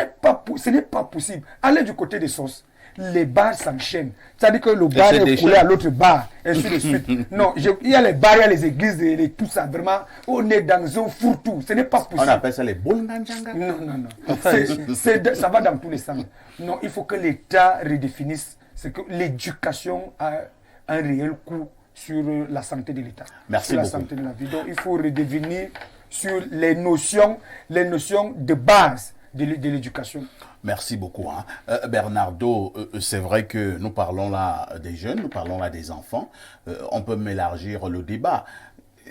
n'est pas possible. Allez du côté des sources. Les bars s'enchaînent. C'est-à-dire que le bar est collé à l'autre bar, et ainsi de suite. Non, il y a les bars, il y a les églises, et tout ça. Vraiment, on est dans un fourre-tout. Ce n'est pas possible. On appelle ça les Bolnanjanga. Non. Ça va dans tous les sens. Non, il faut que l'État redéfinisse ce que l'éducation a un réel coût sur la santé de l'État. Merci sur beaucoup. La santé de la vie. Donc, il faut redevenir sur les notions de base de l'éducation. Merci beaucoup. Bernardo, c'est vrai que nous parlons là des jeunes, nous parlons là des enfants. On peut m'élargir le débat.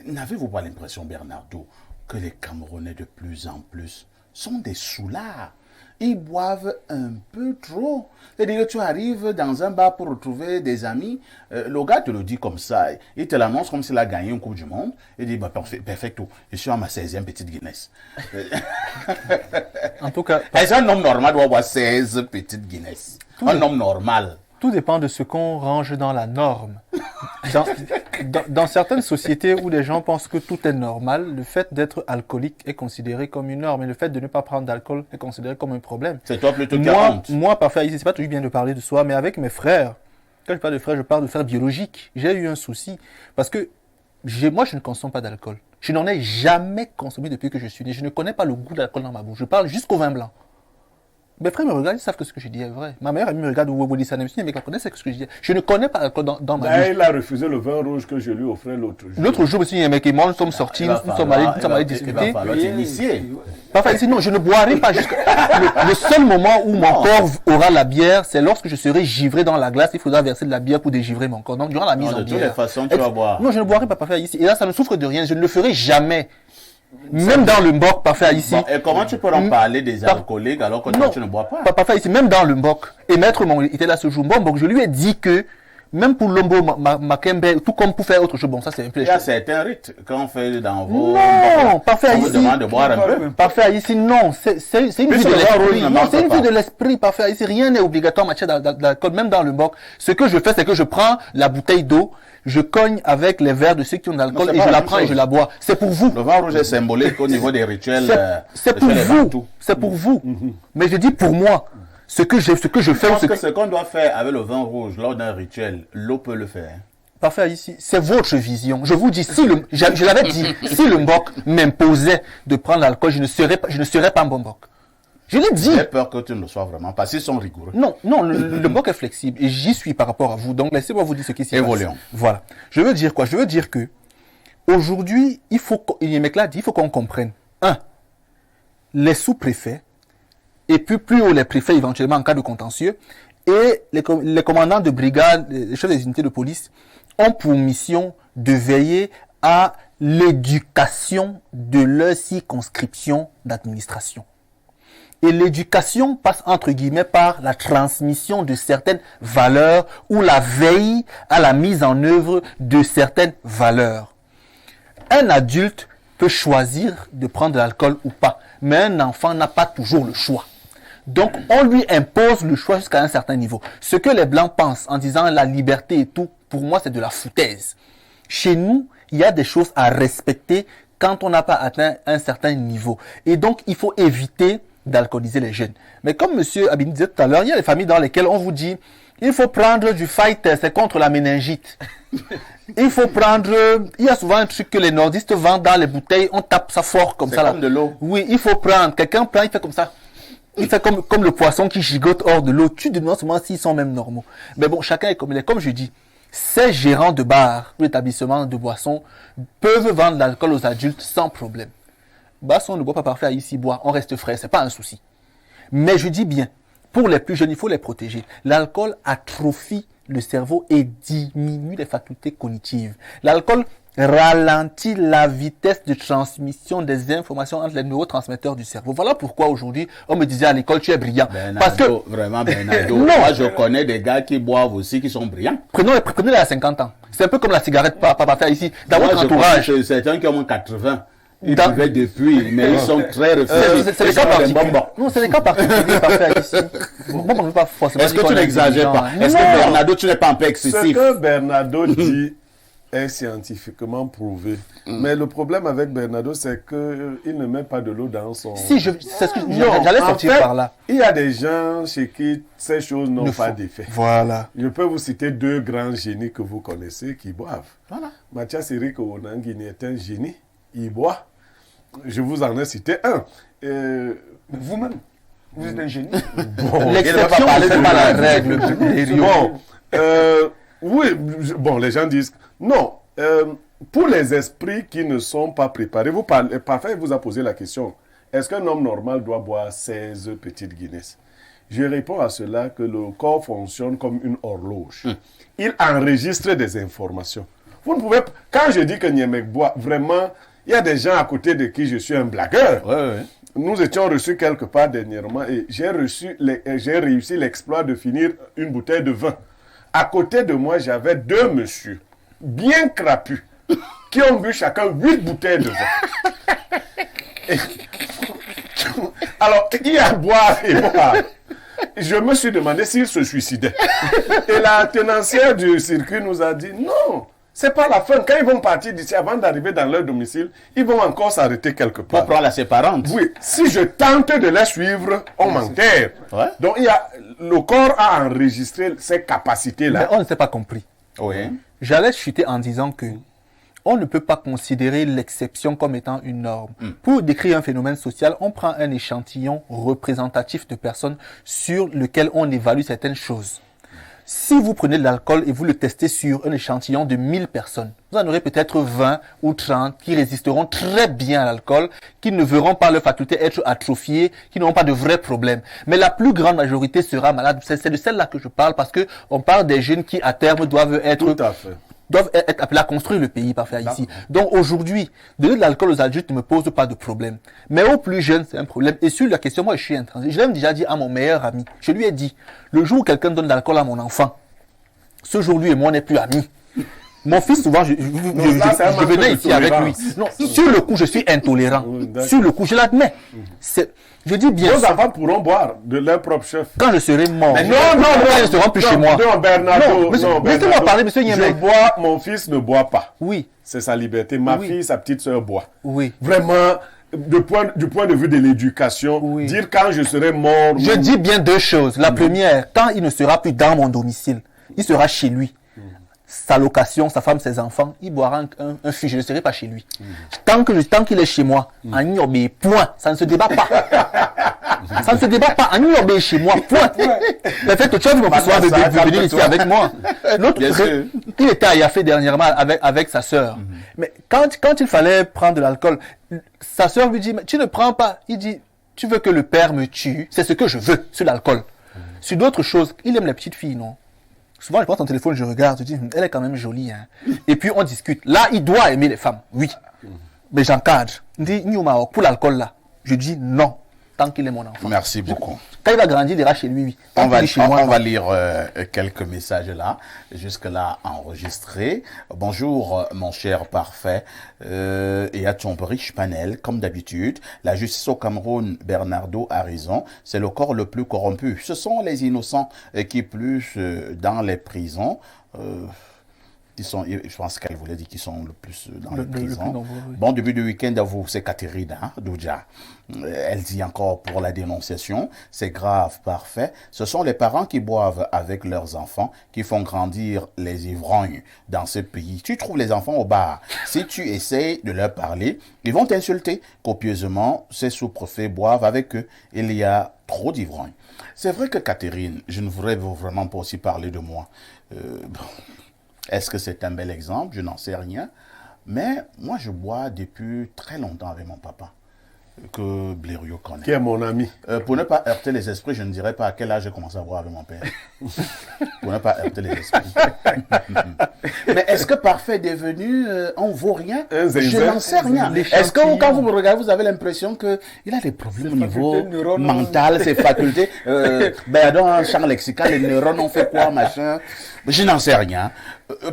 N'avez-vous pas l'impression, Bernardo, que les Camerounais de plus en plus sont des soulards? Ils boivent un peu trop. C'est-à-dire que tu arrives dans un bar pour retrouver des amis, le gars te le dit comme ça, il te l'annonce comme s'il a gagné une Coupe du Monde, il dit bah, perfecto, je suis à ma 16e petite Guinness. En tout cas, est-ce qu'un homme normal doit avoir 16 petites Guinness? Un homme normal. Tout dépend de ce qu'on range dans la norme. Dans certaines sociétés où les gens pensent que tout est normal, le fait d'être alcoolique est considéré comme une norme et le fait de ne pas prendre d'alcool est considéré comme un problème. C'est toi plutôt qui as honte. Moi, parfois, ici, c'est pas toujours bien de parler de soi, mais avec mes frères, quand je parle de frères, je parle de frères biologiques. J'ai eu un souci parce que moi, je ne consomme pas d'alcool. Je n'en ai jamais consommé depuis que je suis né. Je ne connais pas le goût de l'alcool dans ma bouche. Je parle jusqu'au vin blanc. Mes frères me regardent, ils savent que ce que je dis est vrai. Ma mère, elle me regarde, mais la connaît, c'est ce que je dis. Je ne connais pas l'alcool dans ma bouche. Il a refusé le vin rouge que je lui offrais l'autre jour. L'autre jour, monsieur, il y a un mec et moi, nous sommes sortis, nous sommes allés discuter. Il va falloir t'initier. Parfois, ici, non, je ne boirai pas jusqu'à... Le seul moment où mon corps aura la bière, c'est lorsque je serai givré dans la glace. Il faudra verser de la bière pour dégivrer mon corps. Donc, durant la mise en bière. De toutes les façons, tu vas boire. Non, je ne boirai pas parfois ici. Et là, ça ne souffre de rien. Je ne le ferai jamais. Même dans le mbok, parfait ici. Bon, et comment tu peux en parler des alcooliques alors que toi, tu ne bois pas? Parfait ici, même dans le mbok. Et maître était là ce jour. Bon, je lui ai dit que même pour l'ombo, Makembe, tout comme pour faire autre chose, bon, ça c'est un peu. Il y a certains rites qu'on fait dans vos. Non, parfait ici. On vous demande de boire un peu. Parfait ici, non. C'est une vue de l'esprit. Non, c'est une vue de l'esprit. Parfait ici. Rien n'est obligatoire en matière d'alcool, même dans le mbok. Ce que je fais, c'est que je prends la bouteille d'eau, je cogne avec les verres de ceux qui ont de l'alcool et je la prends et je la bois. C'est pour vous. Le vin rouge est symbolique au niveau des rituels. C'est pour vous. C'est pour vous. Mais je dis pour moi. Ce que je fais. Je pense que ce qu'on doit faire avec le vin rouge lors d'un rituel, l'eau peut le faire. Parfait ici. C'est votre vision. Je vous dis, je l'avais dit, si le mbok m'imposait de prendre l'alcool, je ne serais pas un bon mbok. Je l'ai dit. J'ai peur que tu ne le sois vraiment pas. Ils sont rigoureux. Non, le mbok est flexible et j'y suis par rapport à vous. Donc laissez-moi vous dire ce qui s'y passe. Évoluons. Voilà. Je veux dire quoi? Je veux dire que aujourd'hui, il faut qu'on comprenne. Les sous-préfets et puis plus haut les préfets éventuellement en cas de contentieux et les commandants de brigade, les chefs des unités de police ont pour mission de veiller à l'éducation de leur circonscription d'administration. Et l'éducation passe entre guillemets par la transmission de certaines valeurs ou la veille à la mise en œuvre de certaines valeurs. Un adulte peut choisir de prendre de l'alcool ou pas, mais un enfant n'a pas toujours le choix. Donc, on lui impose le choix jusqu'à un certain niveau. Ce que les Blancs pensent en disant la liberté et tout, pour moi, c'est de la foutaise. Chez nous, il y a des choses à respecter quand on n'a pas atteint un certain niveau. Et donc, il faut éviter d'alcooliser les jeunes. Mais comme M. Abini disait tout à l'heure, il y a des familles dans lesquelles on vous dit il faut prendre du fighter, c'est contre la méningite. Il faut prendre... Il y a souvent un truc que les nordistes vendent dans les bouteilles, on tape ça fort comme ça. C'est comme de l'eau. Oui, il faut prendre. Quelqu'un prend, il fait comme ça. Il fait comme le poisson qui gigote hors de l'eau. Tu te demandes souvent s'ils sont même normaux. Mais bon, chacun est comme il est. Comme je dis, ces gérants de bars ou d'établissements de boissons peuvent vendre l'alcool aux adultes sans problème. Boisson ne boit pas parfait, ici boit, on reste frais, c'est pas un souci. Mais je dis bien, pour les plus jeunes, il faut les protéger. L'alcool atrophie le cerveau et diminue les facultés cognitives. L'alcool ralentit la vitesse de transmission des informations entre les neurotransmetteurs du cerveau. Voilà pourquoi aujourd'hui, on me disait à l'école, tu es brillant. Bernardo, parce que vraiment, Bernardo. Moi, je connais des gars qui boivent aussi, qui sont brillants. Prenez-les à 50 ans. C'est un peu comme la cigarette, pas faire ici. Dans votre entourage. Certains qui ont moins 80. Ils buvaient depuis, mais ils sont très refusés. C'est des cas particuliers. Non, c'est des cas particuliers parfaits ici. Bon, on ne veut pas forcément. Est-ce que tu n'exagères pas? Est-ce que Bernardo, tu n'es pas un peu excessif? Ce que Bernardo dit est scientifiquement prouvé. Mais le problème avec Bernardo, c'est qu'il ne met pas de l'eau dans son... Si, c'est ce que j'allais sortir par là. Il y a des gens chez qui ces choses n'ont pas d'effet. Voilà. Je peux vous citer 2 grands génies que vous connaissez qui boivent. Voilà. Mathias Eric Onangini est un génie. Il boit. Je vous en ai cité un. Vous-même, vous êtes un génie. Bon, l'exception n'est pas la règle. Oui, bon, les gens disent non. Pour les esprits qui ne sont pas préparés, parfait, vous a posé la question, est-ce qu'un homme normal doit boire 16 petites Guinness? Je réponds à cela que le corps fonctionne comme une horloge. Il enregistre des informations. Vous ne pouvez pas... Quand je dis que Niemek boit, vraiment, il y a des gens à côté de qui je suis un blagueur. Ouais. Nous étions reçus quelque part dernièrement et j'ai réussi l'exploit de finir une bouteille de vin. À côté de moi, j'avais 2 messieurs bien crapus qui ont bu chacun 8 bouteilles de vin. Alors, il y a boire et boire. Je me suis demandé s'ils se suicidaient. Et la tenancière du circuit nous a dit non. C'est pas la fin. Quand ils vont partir d'ici, avant d'arriver dans leur domicile, ils vont encore s'arrêter quelque part. Pour prendre la séparante. Oui. Si je tente de les suivre, on m'enterre. Ouais. Donc, le corps a enregistré ces capacités-là. Mais on ne s'est pas compris. Oui. J'allais chuter en disant que on ne peut pas considérer l'exception comme étant une norme. Pour décrire un phénomène social, on prend un échantillon représentatif de personnes sur lequel on évalue certaines choses. Si vous prenez de l'alcool et vous le testez sur un échantillon de 1000 personnes, vous en aurez peut-être 20 ou 30 qui résisteront très bien à l'alcool, qui ne verront pas leur faculté être atrophiée, qui n'auront pas de vrais problèmes. Mais la plus grande majorité sera malade. C'est de celle-là que je parle parce que on parle des jeunes qui à terme doivent être appelés à construire le pays parfait ici. Donc aujourd'hui, donner de l'alcool aux adultes ne me pose pas de problème. Mais aux plus jeunes, c'est un problème. Et sur la question, moi je suis intransigeant. Je l'ai déjà dit à mon meilleur ami. Je lui ai dit, le jour où quelqu'un donne de l'alcool à mon enfant, ce jour lui et moi on n'est plus amis. Mon fils, souvent, je venais ici avec lui. Non, sur le coup, je suis intolérant. Sur le coup, je l'admets. Je dis bien. Vos enfants pourront boire de leur propre chef. Quand je serai mort. Mais non, ils ne seront plus chez moi. Non, Bernardo. Laissez-moi parler, monsieur Niemek. Je bois, mon fils ne boit pas. Oui. C'est sa liberté. Ma fille, sa petite sœur boit. Oui. Vraiment, du point de vue de l'éducation, dire quand je serai mort. Je dis bien 2 choses. La première, quand il ne sera plus dans mon domicile, il sera chez lui. Sa location, sa femme, ses enfants, il boira un fût. Je ne serai pas chez lui. Tant qu'il est chez moi, en Niobé, point. Ça ne se débat pas. Ça ne se débat pas. En Niobé, chez moi, point. Le fait que tu as vu mon fils de venir ici avec moi. L'autre, il était à Yafé dernièrement avec sa sœur. Mais quand il fallait prendre de l'alcool, sa sœur lui dit, mais tu ne prends pas. Il dit, tu veux que le père me tue? C'est ce que je veux, sur l'alcool. Sur d'autres choses, il aime les petites filles, non? Souvent, je prends ton téléphone, je regarde, je dis, elle est quand même jolie. Hein. Et puis, on discute. Là, il doit aimer les femmes, oui. Mais j'encadre. Il dit, pour l'alcool, là, je dis non, tant qu'il est mon enfant. Merci beaucoup. Quand il va grandir, il ira chez lui, oui. On va lire quelques messages là, jusque-là enregistrés. Bonjour, mon cher parfait. Et à ton riche panel, comme d'habitude, la justice au Cameroun, Bernardo a raison, c'est le corps le plus corrompu. Ce sont les innocents qui plus dans les prisons. Je pense qu'elle voulait dire qu'ils sont le plus dans les prisons. Bon début de week-end à vous, c'est Catherine Doudja. Elle dit encore pour la dénonciation, c'est grave, parfait. Ce sont les parents qui boivent avec leurs enfants qui font grandir les ivrognes dans ce pays. Tu trouves les enfants au bar. Si tu essayes de leur parler, ils vont t'insulter. Copieusement, ces sous-préfets boivent avec eux. Il y a trop d'ivrognes. C'est vrai que Catherine, je ne voudrais vraiment pas aussi parler de moi. Est-ce que c'est un bel exemple? Je n'en sais rien. Mais moi, je bois depuis très longtemps avec mon papa, que Blériot connaît. Qui est mon ami. Pour ne pas heurter les esprits, je ne dirais pas à quel âge j'ai commencé à boire avec mon père. Pour ne pas heurter les esprits. Mais est-ce que Parfait est devenu on ne vaut rien? Je n'en sais rien. Est-ce que quand vous me regardez, vous avez l'impression qu'il a des problèmes au niveau mental, ses facultés dans un champ lexical, les neurones ont fait quoi, machin? Je n'en sais rien.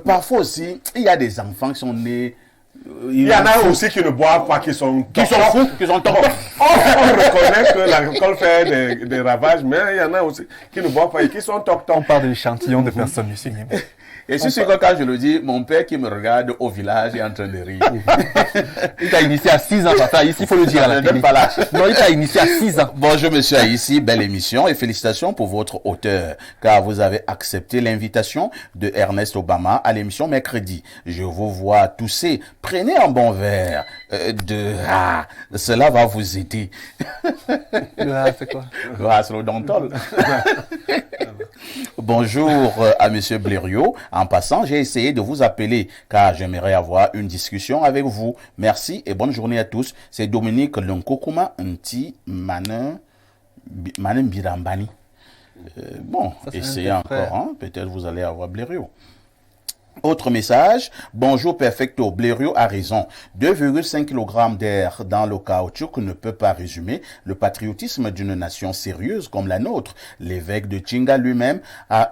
Parfois aussi, il y a des enfants qui sont nés Il y en a aussi qui ne boivent pas, qui sont fous, qui sont tocs. On reconnaît que l'alcool fait des ravages, mais il y en a aussi qui ne boivent pas et qui sont tocs. On parle de l'échantillon de personnes, monsieur. Et c'est sûr que quand je le dis, mon père qui me regarde au village est en train de rire. Il t'a initié à 6 ans, papa. Ici, il faut le dire à la télé. Non, il t'a initié à 6 ans. Bonjour, monsieur Haïssi. Belle émission et félicitations pour votre auteur, car vous avez accepté l'invitation de Ernest Obama à l'émission mercredi. Je vous vois tousser. Prenez un bon verre cela va vous aider. C'est quoi? C'est le dentol. Bonjour à monsieur Blériot. En passant, j'ai essayé de vous appeler car j'aimerais avoir une discussion avec vous. Merci et bonne journée à tous. C'est Dominique Lunkokuma Nti Manin Birambani. Essayez encore. Hein? Peut-être vous allez avoir Blériot. Autre message, bonjour Perfecto, Blériot a raison. 2,5 kg d'air dans le caoutchouc ne peut pas résumer le patriotisme d'une nation sérieuse comme la nôtre. L'évêque de Chinga lui-même a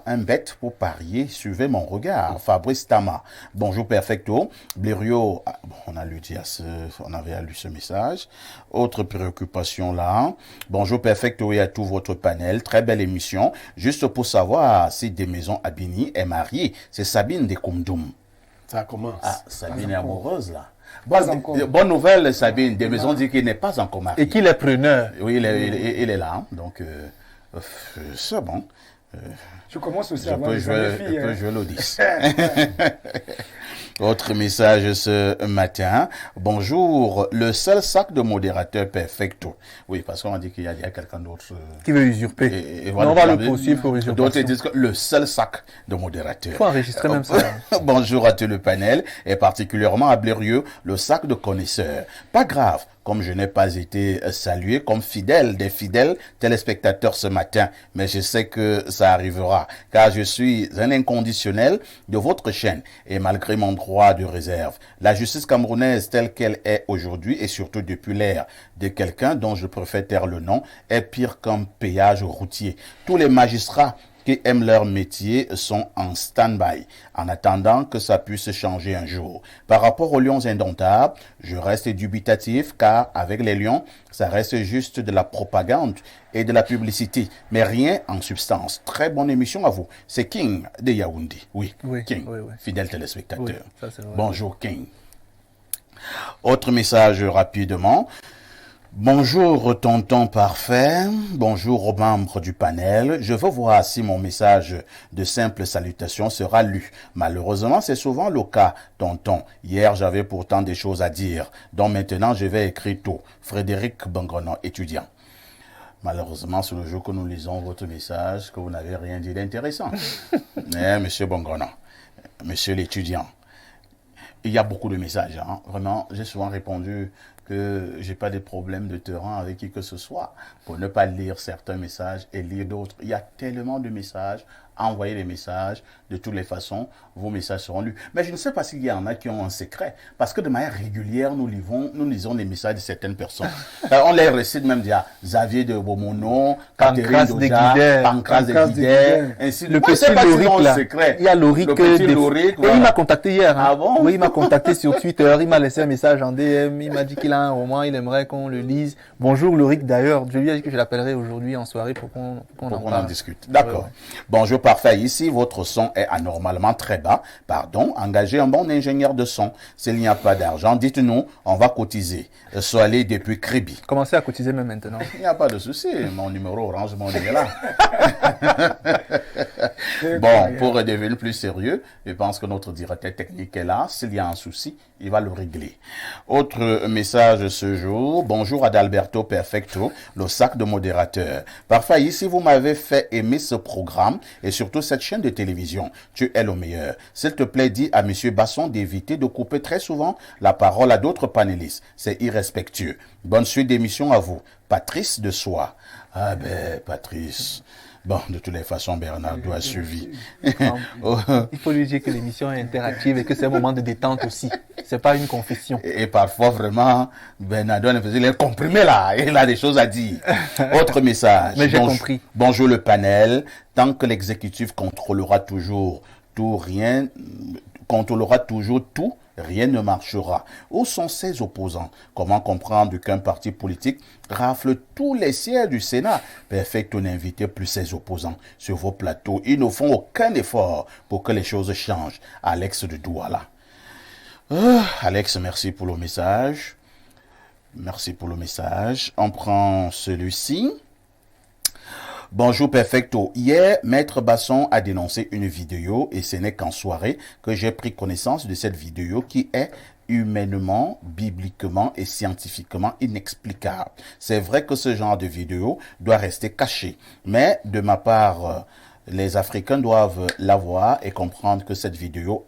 un bête pour parier. Suivez mon regard. Fabrice Tama. Bonjour Perfecto. Blériot, on avait lu ce message. Autre préoccupation là. Bonjour Perfecto et à tout votre panel. Très belle émission. Juste pour savoir si des maisons Abini est mariée. C'est Sabine de Koumdoum. Ça commence. Sabine est amoureuse là. Bonne nouvelle, Sabine. Des maisons dit qu'il n'est pas encore marié. Et qu'il est preneur. Oui, il est là. Donc, c'est bon. Je commence aussi à avoir des filles. Je peux jouer l'Odysse. Autre message ce matin. Bonjour, le seul sac de modérateur Perfecto. Oui, parce qu'on a dit qu'il y a quelqu'un d'autre. Qui veut usurper. Et voilà, on va le poursuivre pour usurpation. D'autres disent que le seul sac de modérateur. Il faut enregistrer même ça. Bonjour à tout le panel et particulièrement à Blériot, le sac de connaisseurs. Pas grave. Comme je n'ai pas été salué comme des fidèles téléspectateurs ce matin, mais je sais que ça arrivera, car je suis un inconditionnel de votre chaîne, et malgré mon droit de réserve, la justice camerounaise telle qu'elle est aujourd'hui, et surtout depuis l'ère de quelqu'un dont je préfère taire le nom, est pire qu'un péage routier. Tous les magistrats qui aiment leur métier sont en stand-by, en attendant que ça puisse changer un jour. Par rapport aux lions indomptables, je reste dubitatif, car avec les lions, ça reste juste de la propagande et de la publicité, mais rien en substance. Très bonne émission à vous. C'est King de Yaoundé. Oui, King, oui. Fidèle téléspectateur. Oui, ça, c'est vrai. Bonjour King. Autre message rapidement. Bonjour tonton parfait, bonjour aux membres du panel. Je veux voir si mon message de simple salutation sera lu. Malheureusement, c'est souvent le cas, tonton. Hier, j'avais pourtant des choses à dire, donc maintenant je vais écrire tout. Frédéric Bangonon, étudiant. Malheureusement, c'est le jour que nous lisons votre message que vous n'avez rien dit d'intéressant. Mais monsieur Bangonon, monsieur l'étudiant, il y a beaucoup de messages. Hein. Vraiment, j'ai souvent répondu que j'ai pas de problème de terrain avec qui que ce soit pour ne pas lire certains messages et lire d'autres. Il y a tellement de messages, envoyez les messages, de toutes les façons, vos messages seront lus. Mais je ne sais pas s'il y en a qui ont un secret, parce que de manière régulière, nous lisons les messages de certaines personnes. On les récite même déjà, Xavier de Beaumonon, Catherine Doja, Pancras de Guider, ainsi de suite. Le petit Loric là, il y a Loric, et il m'a contacté hier. Hein. Ah bon? Oui, il m'a contacté sur Twitter, il m'a laissé un message en DM, il m'a dit qu'il a un roman, il aimerait qu'on le lise. Bonjour Loric d'ailleurs, je lui ai dit que je l'appellerai aujourd'hui en soirée pour qu'on en discute. D'accord. Ouais. Bonjour parfait, ici votre son est anormalement très bas. Pardon, engagez un bon ingénieur de son. S'il n'y a pas d'argent, dites-nous, on va cotiser. Soyez depuis Créby. Commencez à cotiser même maintenant. Il n'y a pas de souci, mon numéro Orange Money est là. Bon, pour devenir plus sérieux, je pense que notre directeur technique est là. S'il y a un souci, il va le régler. Autre message ce jour. Bonjour Adalberto Perfecto, le sac de modérateur. Parfait, ici vous m'avez fait aimer ce programme et surtout cette chaîne de télévision. Tu es le meilleur. S'il te plaît, dis à monsieur Basson d'éviter de couper très souvent la parole à d'autres panélistes. C'est irrespectueux. Bonne suite d'émission à vous. Patrice de Soie. Ah ben, Patrice. Bon, de toutes les façons, Bernardo a suivi. Il faut lui dire que l'émission est interactive et que c'est un moment de détente aussi. C'est pas une confession. Et parfois, vraiment, Bernardo il est comprimé là. Il a des choses à dire. Autre message. Mais j'ai compris. Bonjour le panel. Tant que l'exécutif contrôlera toujours tout, rien contrôlera toujours tout, rien ne marchera. Où sont ses opposants? Comment comprendre qu'un parti politique rafle tous les sièges du Sénat? Perfecto n'invitez plus ses opposants sur vos plateaux. Ils ne font aucun effort pour que les choses changent. Alex de Douala. Alex, merci pour le message. Merci pour le message. On prend celui-ci. Bonjour Perfecto. Hier, Maître Basson a dénoncé une vidéo et ce n'est qu'en soirée que j'ai pris connaissance de cette vidéo qui est humainement, bibliquement et scientifiquement inexplicable. C'est vrai que ce genre de vidéo doit rester caché. Mais de ma part, les Africains doivent la voir et comprendre que cette vidéo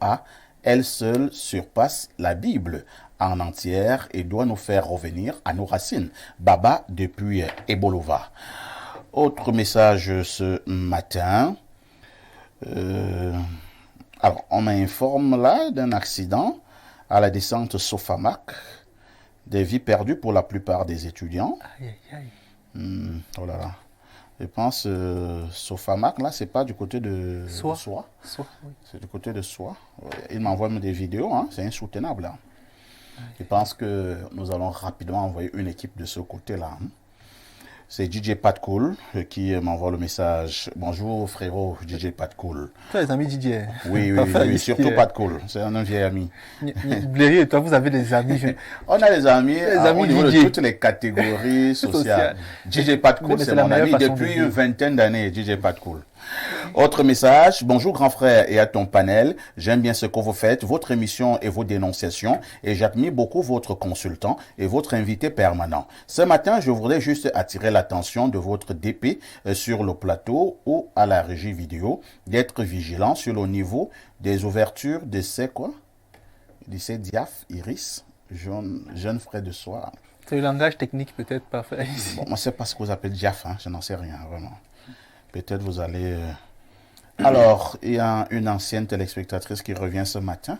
elle seule surpasse la Bible en entière et doit nous faire revenir à nos racines. Baba depuis Ebolova. Autre message ce matin. Alors, on m'informe là d'un accident à la descente Sofamac. Des vies perdues pour la plupart des étudiants. Aïe, aïe, aïe. Oh là là. Je pense Sofamac, là, c'est pas du côté de Soie. Oui. C'est du côté de Soie. Il m'envoie des vidéos, hein. C'est insoutenable. Hein. Je pense que nous allons rapidement envoyer une équipe de ce côté-là. Hein. C'est DJ Pat Cool qui m'envoie le message. Bonjour frérot, DJ Pat Cool. Tu as des amis DJ? Oui, surtout Pat Cool. C'est un vieil ami. Blairy et toi, vous avez des amis? On a des amis au niveau de toutes les catégories sociales. DJ Pat Cool, c'est mon ami depuis une vingtaine d'années, DJ Pat Cool. Autre message. Bonjour grand frère et à ton panel. J'aime bien ce que vous faites, votre émission et vos dénonciations et j'admire beaucoup votre consultant et votre invité permanent. Ce matin, je voudrais juste attirer l'attention de votre DP sur le plateau ou à la régie vidéo d'être vigilant sur le niveau des ouvertures de ces diaph, iris, jeune frais de soie. C'est le langage technique peut-être parfait. Bon, moi, c'est pas ce que vous appelez diaph, hein, je n'en sais rien vraiment. Peut-être vous allez... Alors, il y a une ancienne téléspectatrice qui revient ce matin.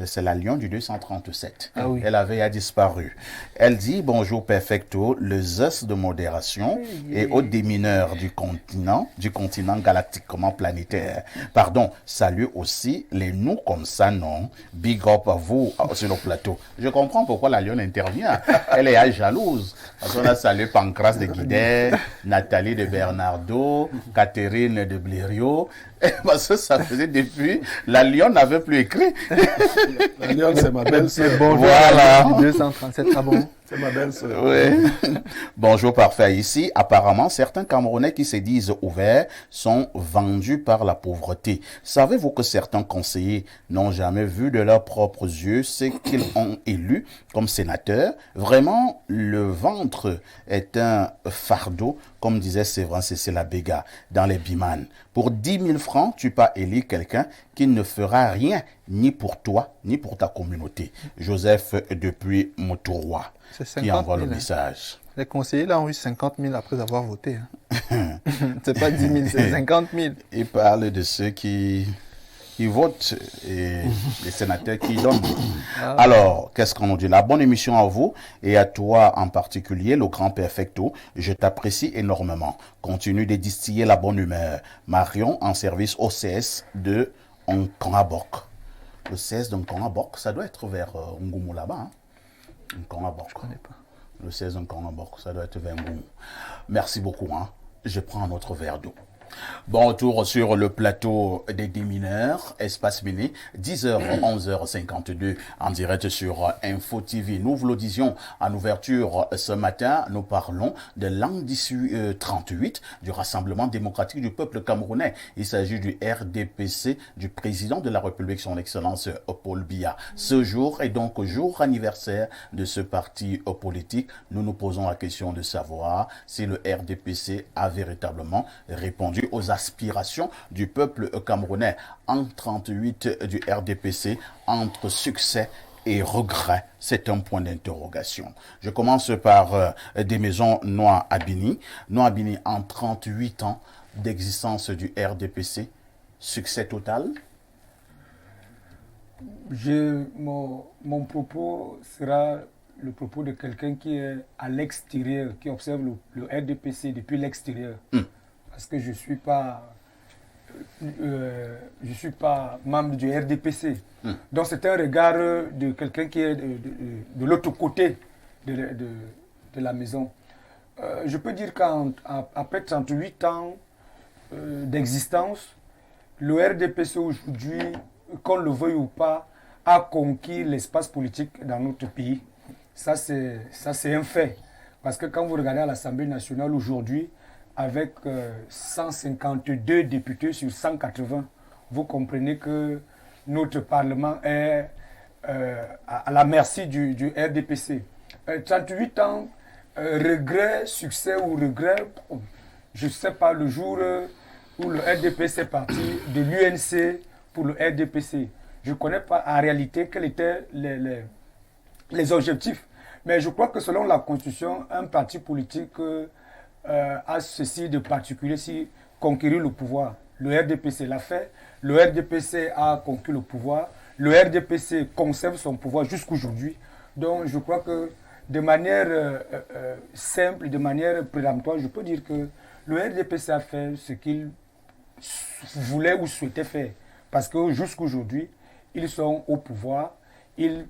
C'est la Lion du 237. Ah oui. Elle avait disparu. Elle dit, bonjour Perfecto, le zeus de modération et au démineur du continent galactiquement planétaire. Pardon, salut aussi les nous comme ça, non? Big up à vous sur le plateau. Je comprends pourquoi la Lion intervient. Elle est jalouse. Parce qu'on a salué Pancras de Guidet, Nathalie de Bernardo, Catherine de Blériot. Parce que ça faisait depuis, la Lion n'avait plus écrit. La Lion, c'est ma belle-sœur. Bonjour, voilà. 237, ah bon? C'est ma belle-sœur. Oui. Bonjour, parfait. Ici, apparemment, certains Camerounais qui se disent ouverts sont vendus par la pauvreté. Savez-vous que certains conseillers n'ont jamais vu de leurs propres yeux ce qu'ils ont élu comme sénateurs? Vraiment, le ventre est un fardeau, comme disait Séverin Cécile Abega dans les Biman. Pour 10 000 francs, tu peux élire quelqu'un qui ne fera rien, ni pour toi, ni pour ta communauté. Joseph depuis Motoroa, qui envoie le message. Les conseillers là ont eu 50 000 après avoir voté. Hein. C'est pas 10 000, c'est 50 000. Il parle de ceux qui votent et les sénateurs qui donnent. Alors, qu'est-ce qu'on nous dit? La bonne émission à vous et à toi en particulier, le grand Perfecto. Je t'apprécie énormément. Continue de distiller la bonne humeur. Marion en service au CS de Nkonabok. Le CS de Nkonabok, ça doit être vers Ngoumou là-bas. Hein? Nkonabok. Je connais pas. Le 16 Nkonabok, ça doit être vers Ngoumou. Merci beaucoup. Hein? Je prends un autre verre d'eau. Bon retour sur le plateau des démineurs, Espace Mini, 10h, 11h52, en direct sur Info TV. Nous vous le disions en ouverture ce matin, nous parlons de l'an 38 du Rassemblement démocratique du peuple camerounais. Il s'agit du RDPC, du président de la République, son Excellence Paul Biya. Ce jour est donc jour anniversaire de ce parti politique. Nous nous posons la question de savoir si le RDPC a véritablement répondu aux aspirations du peuple camerounais. En 38 du RDPC, entre succès et regret, c'est un point d'interrogation. Je commence par des maisons Noa Abini. Noa Abini, en 38 ans d'existence du RDPC, succès total? Mon propos sera le propos de quelqu'un qui est à l'extérieur, qui observe le RDPC depuis l'extérieur. Parce que je ne suis pas je ne suis pas membre du RDPC. Donc c'est un regard de quelqu'un qui est de l'autre côté de la maison. Je peux dire qu'après 38 ans d'existence, le RDPC aujourd'hui, qu'on le veuille ou pas, a conquis l'espace politique dans notre pays. Ça, c'est un fait. Parce que quand vous regardez à l'Assemblée nationale aujourd'hui, avec 152 députés sur 180, vous comprenez que notre Parlement est à la merci du RDPC. 38 ans, regret, succès ou regret, je ne sais pas, le jour où le RDPC est parti de l'UNC pour le RDPC. Je ne connais pas en réalité quels étaient les objectifs. Mais je crois que selon la Constitution, un parti politique a ceci de particulier, si conquérir le pouvoir. Le RDPC l'a fait. Le RDPC a conquis le pouvoir. Le RDPC conserve son pouvoir jusqu'aujourd'hui. Donc je crois que de manière simple, de manière péremptoire, je peux dire que le RDPC a fait ce qu'il voulait ou souhaitait faire. Parce que jusqu'aujourd'hui, ils sont au pouvoir, ils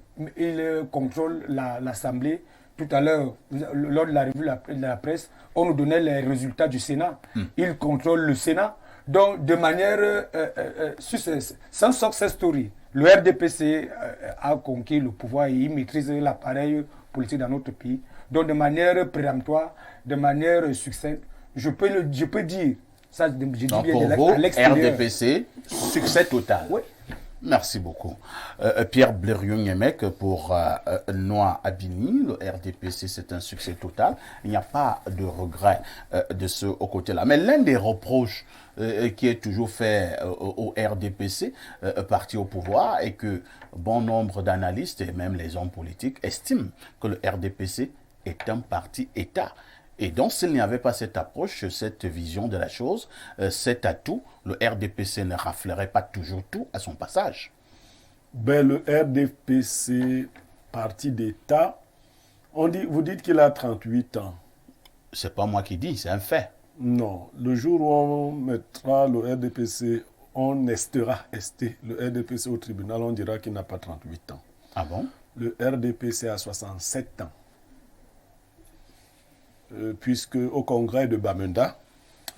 contrôlent l'Assemblée. Tout à l'heure, lors de la revue de la presse, on nous donnait les résultats du Sénat. Ils contrôlent le Sénat. Donc, de manière, sans success story, le RDPC a conquis le pouvoir et il maîtrise l'appareil politique dans notre pays. Donc, de manière péremptoire, de manière succincte, je peux dire, ça, je dis donc bien pour vous, à l'extérieur. RDPC, succès total. Oui. Merci beaucoup. Pierre Blériot-Niemek pour Noa Abini, le RDPC, c'est un succès total. Il n'y a pas de regret de ce côté-là. Mais l'un des reproches qui est toujours fait au RDPC, parti au pouvoir, est que bon nombre d'analystes et même les hommes politiques estiment que le RDPC est un parti État. Et donc, s'il n'y avait pas cette approche, cette vision de la chose, cet atout, le RDPC ne raflerait pas toujours tout à son passage. Ben, le RDPC, parti d'État, vous dites qu'il a 38 ans. C'est pas moi qui dis, c'est un fait. Non, le jour où on mettra le RDPC, on estera le RDPC au tribunal, on dira qu'il n'a pas 38 ans. Ah bon? Le RDPC a 67 ans. Puisque au congrès de Bamenda,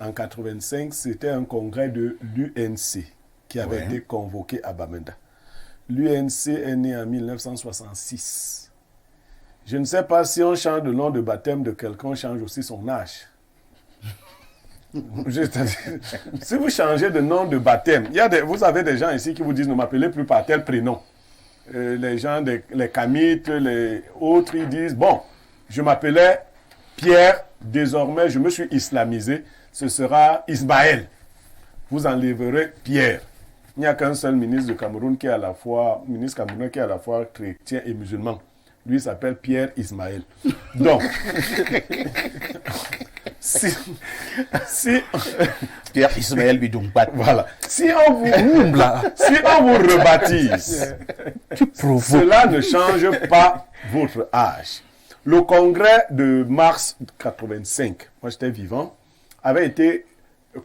en 85, c'était un congrès de l'UNC qui avait été convoqué à Bamenda. L'UNC est né en 1966. Je ne sais pas si on change de nom de baptême de quelqu'un, on change aussi son âge. Si vous changez de nom de baptême, vous avez des gens ici qui vous disent ne m'appelez plus par tel prénom. Les gens, les Kamites, les autres, ils disent bon, je m'appelais Pierre, désormais je me suis islamisé, ce sera Ismaël. Vous enlèverez Pierre. Il n'y a qu'un seul ministre du Cameroun qui est à la fois, ministre camerounais qui est à la fois chrétien et musulman. Lui il s'appelle Pierre Ismaël. Donc, si Pierre Ismaël Bidoumpat. Voilà. Si on vous rebaptise, cela ne change pas votre âge. Le congrès de mars 85, moi j'étais vivant, avait été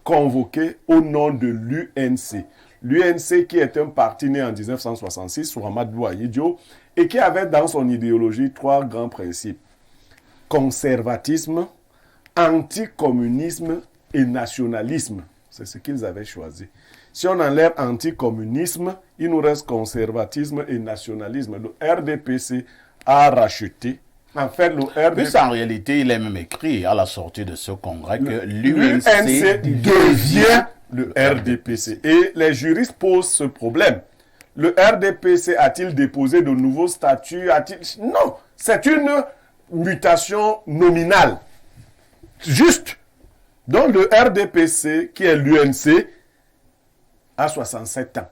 convoqué au nom de l'UNC. L'UNC qui est un parti né en 1966 sur Amadou Ahidjo et qui avait dans son idéologie 3 grands principes. Conservatisme, anticommunisme et nationalisme. C'est ce qu'ils avaient choisi. Si on enlève anticommunisme, il nous reste conservatisme et nationalisme. Le RDPC a racheté. En fait, le RDPC... En réalité, il est même écrit à la sortie de ce congrès que l'UNC devient le RDPC. Et les juristes posent ce problème. Le RDPC a-t-il déposé de nouveaux statuts? Non, c'est une mutation nominale. Juste. Donc le RDPC, qui est l'UNC, a 67 ans.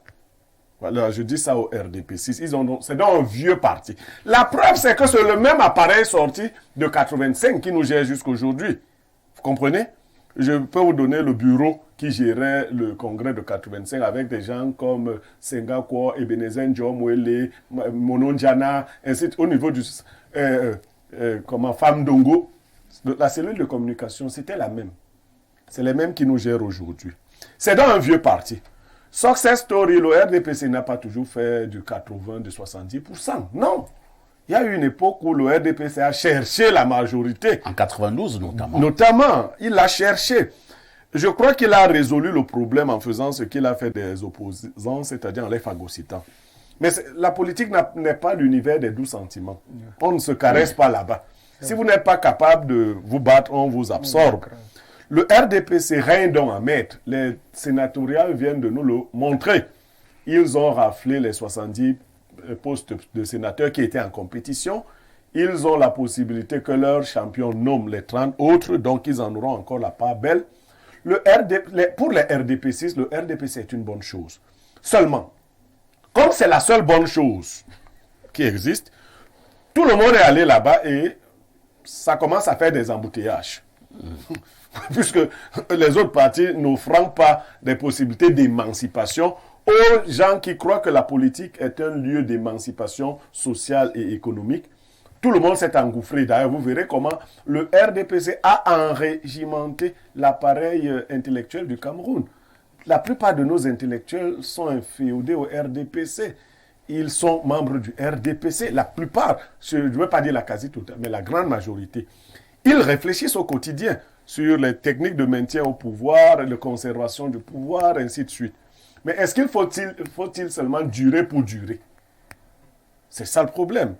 Voilà, je dis ça au RDPC. C'est donc un vieux parti. La preuve, c'est que c'est le même appareil sorti de 85 qui nous gère jusqu'aujourd'hui. Vous comprenez? Je peux vous donner le bureau qui gérait le congrès de 85 avec des gens comme Senga Kwo, Ebenezer Njomwele, Mononjana, ainsi au niveau du Femme Dongo. La cellule de communication, c'était la même. C'est les mêmes qui nous gèrent aujourd'hui. C'est dans un vieux parti. Success story, le RDPC n'a pas toujours fait du 80, de 70%. Non. Il y a eu une époque où le RDPC a cherché la majorité. En 92 notamment. Notamment, il l'a cherché. Je crois qu'il a résolu le problème en faisant ce qu'il a fait des opposants, c'est-à-dire en les phagocytant. Mais la politique n'est pas l'univers des doux sentiments. On ne se caresse pas là-bas. Si vous n'êtes pas capable de vous battre, on vous absorbe. Le RDPC règne donc à maître. Les sénatoriales viennent de nous le montrer. Ils ont raflé les 70 postes de sénateurs qui étaient en compétition. Ils ont la possibilité que leur champion nomme les 30 autres, donc ils en auront encore la part belle. Pour les RDPC, le RDPC est une bonne chose. Seulement, comme c'est la seule bonne chose qui existe, tout le monde est allé là-bas et ça commence à faire des embouteillages. Puisque les autres partis n'offrant pas des possibilités d'émancipation aux gens qui croient que la politique est un lieu d'émancipation sociale et économique, tout le monde s'est engouffré. D'ailleurs, vous verrez comment le RDPC a enrégimenté l'appareil intellectuel du Cameroun. La plupart de nos intellectuels sont inféodés au RDPC. Ils sont membres du RDPC. La plupart, je ne veux pas dire la quasi-totale, mais la grande majorité. Ils réfléchissent au quotidien sur les techniques de maintien au pouvoir, de conservation du pouvoir, ainsi de suite. Mais est-ce qu'il faut-il seulement durer pour durer? C'est ça le problème.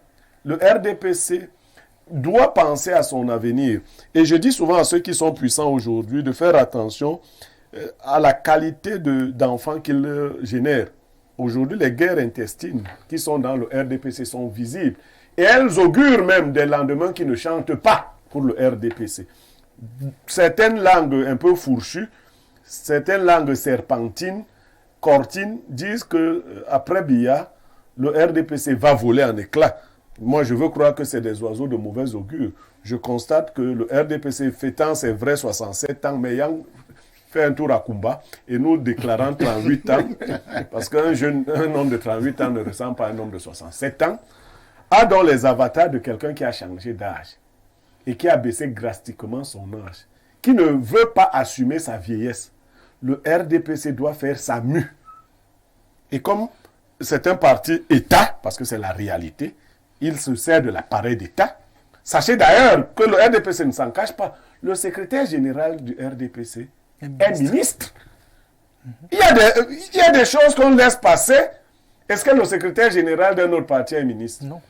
Le RDPC doit penser à son avenir. Et je dis souvent à ceux qui sont puissants aujourd'hui de faire attention à la qualité d'enfants qu'ils génèrent. Aujourd'hui, les guerres intestines qui sont dans le RDPC sont visibles. Et elles augurent même des lendemains qui ne chantent pas pour le RDPC. Certaines langues un peu fourchues, certaines langues serpentines, cortines, disent qu'après Biya, le RDPC va voler en éclats. Moi, je veux croire que c'est des oiseaux de mauvais augure. Je constate que le RDPC fêtant ses vrais 67 ans, mais ayant fait un tour à Kumba et nous déclarant 38 ans, parce qu'un homme de 38 ans ne ressemble pas à un homme de 67 ans, a donc les avatars de quelqu'un qui a changé d'âge et qui a baissé drastiquement son âge, qui ne veut pas assumer sa vieillesse. Le RDPC doit faire sa mue. Et comme c'est un parti État, parce que c'est la réalité, il se sert de l'appareil d'État. Sachez d'ailleurs que le RDPC ne s'en cache pas. Le secrétaire général du RDPC est ministre. Il y a des choses qu'on laisse passer. Est-ce que le secrétaire général d'un autre parti est ministre? Non.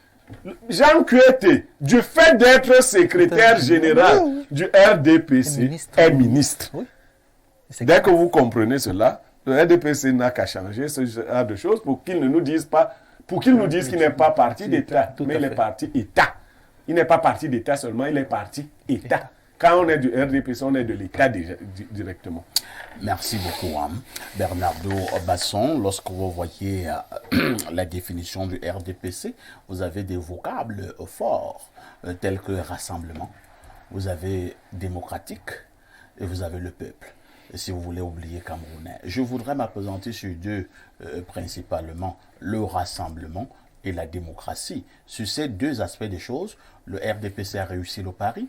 Jean Kuete, du fait d'être secrétaire général du RDPC, est ministre. Oui. Dès que vous comprenez cela, le RDPC n'a qu'à changer ce genre de choses pour qu'il ne nous dise pas, pour qu'il nous dise qu'il n'est pas parti d'État, mais il est parti État. Il n'est pas parti d'État seulement, il est parti État. Quand on est du RDPC, on est de l'État directement. Merci beaucoup, Bernardo Basson. Lorsque vous voyez la définition du RDPC, vous avez des vocables forts, tels que rassemblement, vous avez démocratique et vous avez le peuple. Et si vous voulez oublier Camerounais. Je voudrais m'appesantir sur deux, principalement le rassemblement et la démocratie. Sur ces deux aspects des choses, le RDPC a réussi le pari.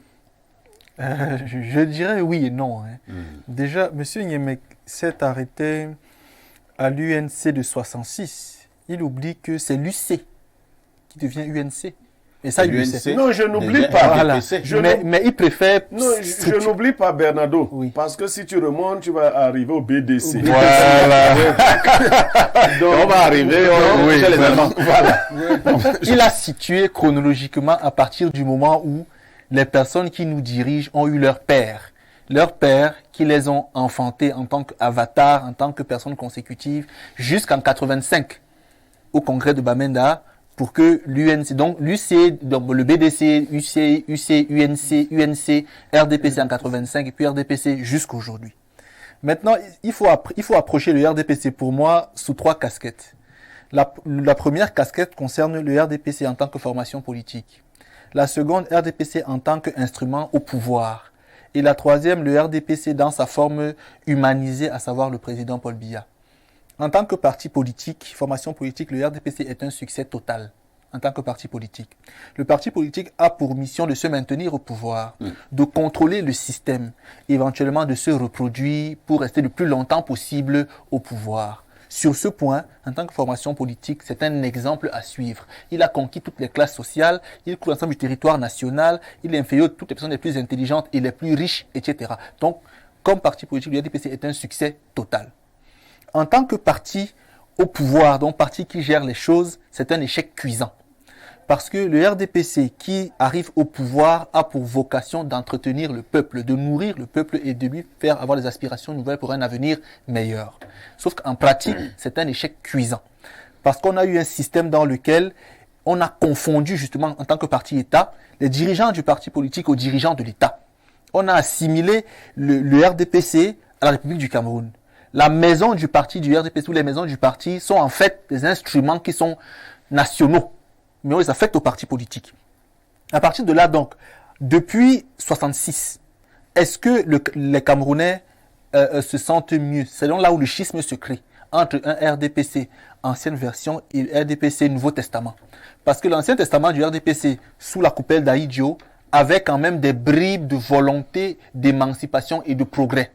Je dirais oui et non. Déjà, M. Niemek s'est arrêté à l'UNC de 66. Il oublie que c'est l'UC qui devient UNC. Et ça, l'UNC. Non, je n'oublie pas. Voilà. Mais il préfère... Non, je n'oublie pas, Bernardo. Oui. Parce que si tu remontes, tu vas arriver au BDC. Voilà. Donc, on va arriver chez les Allemands. Voilà. Il a situé chronologiquement à partir du moment où les personnes qui nous dirigent ont eu leur père qui les ont enfantés en tant qu'avatar, en tant que personnes consécutives, jusqu'en 85 au congrès de Bamenda, pour que l'UNC, donc l'UC, donc le BDC, UC, UNC, RDPC en 85 et puis RDPC jusqu'aujourd'hui. Maintenant, il faut approcher le RDPC pour moi sous trois casquettes. La première casquette concerne le RDPC en tant que formation politique. La seconde, RDPC en tant qu'instrument au pouvoir. Et la troisième, le RDPC dans sa forme humanisée, à savoir le président Paul Biya. En tant que parti politique, formation politique, le RDPC est un succès total en tant que parti politique. Le parti politique a pour mission de se maintenir au pouvoir, de contrôler le système, éventuellement de se reproduire pour rester le plus longtemps possible au pouvoir. Sur ce point, en tant que formation politique, c'est un exemple à suivre. Il a conquis toutes les classes sociales, il couvre l'ensemble du territoire national, il est inférieur à toutes les personnes les plus intelligentes et les plus riches, etc. Donc, comme parti politique, le RDPC est un succès total. En tant que parti au pouvoir, donc parti qui gère les choses, c'est un échec cuisant. Parce que le RDPC qui arrive au pouvoir a pour vocation d'entretenir le peuple, de nourrir le peuple et de lui faire avoir des aspirations nouvelles pour un avenir meilleur. Sauf qu'en pratique, c'est un échec cuisant. Parce qu'on a eu un système dans lequel on a confondu justement en tant que parti-État les dirigeants du parti politique aux dirigeants de l'État. On a assimilé le RDPC à la République du Cameroun. La maison du parti du RDPC ou les maisons du parti sont en fait des instruments qui sont nationaux, mais on les affecte au parti politique. À partir de là, donc, depuis 1966, est-ce que les Camerounais se sentent mieux? C'est donc là où le schisme se crée entre un RDPC ancienne version et le RDPC Nouveau Testament. Parce que l'Ancien Testament du RDPC, sous la coupelle d'Ahidjo, avait quand même des bribes de volonté d'émancipation et de progrès.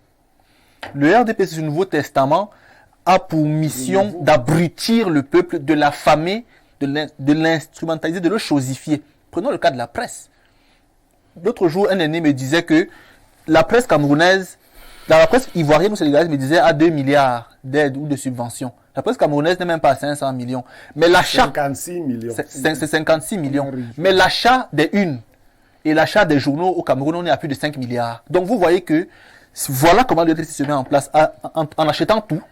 Le RDPC du Nouveau Testament a pour mission d'abrutir le peuple, de l'affamer, de l'instrumentaliser, de le chosifier. Prenons le cas de la presse. L'autre jour, un aîné me disait que la presse camerounaise, dans la presse ivoirienne ou sénégalaise, me disait à 2 milliards d'aides ou de subventions. La presse camerounaise n'est même pas à 500 millions. Mais l'achat... 56 millions. C'est 56 millions. Mais l'achat des unes et l'achat des journaux au Cameroun, on est à plus de 5 milliards. Donc vous voyez que voilà comment le RDPC se met en place, en achetant tout,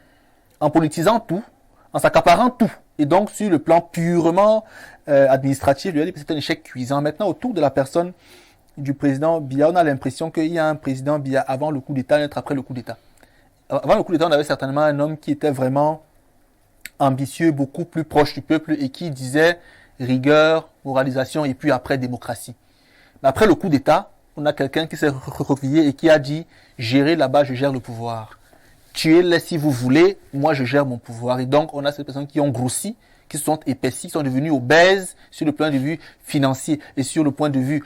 en politisant tout, en s'accaparant tout. Et donc, sur le plan purement administratif, le RDPC c'est un échec cuisant. Maintenant, autour de la personne du président Biya, on a l'impression qu'il y a un président Biya avant le coup d'État et un autre après le coup d'État. Avant le coup d'État, on avait certainement un homme qui était vraiment ambitieux, beaucoup plus proche du peuple et qui disait rigueur, moralisation et puis après démocratie. Mais après le coup d'État, on a quelqu'un qui s'est recroquevillé et qui a dit « Gérez là-bas, je gère le pouvoir. Tuez-les si vous voulez, moi je gère mon pouvoir. » Et donc, on a ces personnes qui ont grossi, qui se sont épaissis, qui sont devenues obèses sur le point de vue financier et sur le point de vue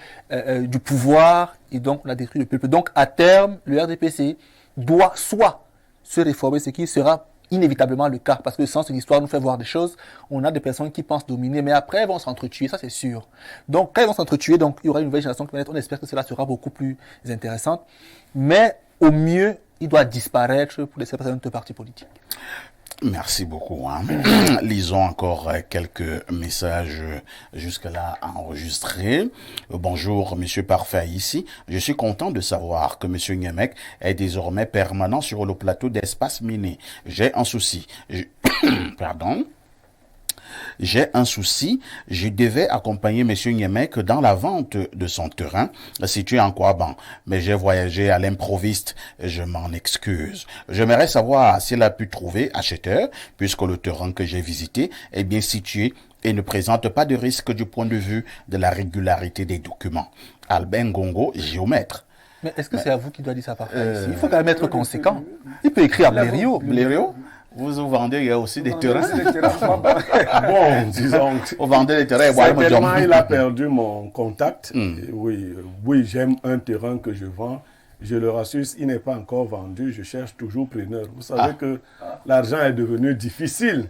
du pouvoir. Et donc, on a détruit le peuple. Donc, à terme, le RDPC doit soit se réformer, ce qui sera inévitablement le cas, parce que le sens de l'histoire nous fait voir des choses. On a des personnes qui pensent dominer, mais après, elles vont s'entretuer, ça c'est sûr. Donc, quand elles vont s'entretuer, donc, il y aura une nouvelle génération qui va naître. On espère que cela sera beaucoup plus intéressant. Mais, au mieux, il doit disparaître pour laisser passer notre parti politique. Merci beaucoup. Lisons encore quelques messages jusque-là enregistrés. Bonjour, Monsieur Parfait ici. Je suis content de savoir que Monsieur Nyemek est désormais permanent sur le plateau d'Espace Miné. J'ai un souci. J'ai un souci. Je devais accompagner Monsieur Nyemek dans la vente de son terrain situé en Kouaban. Mais j'ai voyagé à l'improviste. Je m'en excuse. J'aimerais savoir s'il a pu trouver acheteur, puisque le terrain que j'ai visité est bien situé et ne présente pas de risque du point de vue de la régularité des documents. Albin Gongo, géomètre. Mais est-ce que c'est à vous qui doit dire ça par ici? Il faut quand même être conséquent. Il peut écrire à Blériot. Blériot? Vous vendez, il y a aussi des terrains. Bon, disons. Vous vendez des terrains. Certainement, il a perdu mon contact. Oui, j'aime un terrain que je vends. Je le rassure, il n'est pas encore vendu. Je cherche toujours preneur. Vous savez que l'argent est devenu difficile.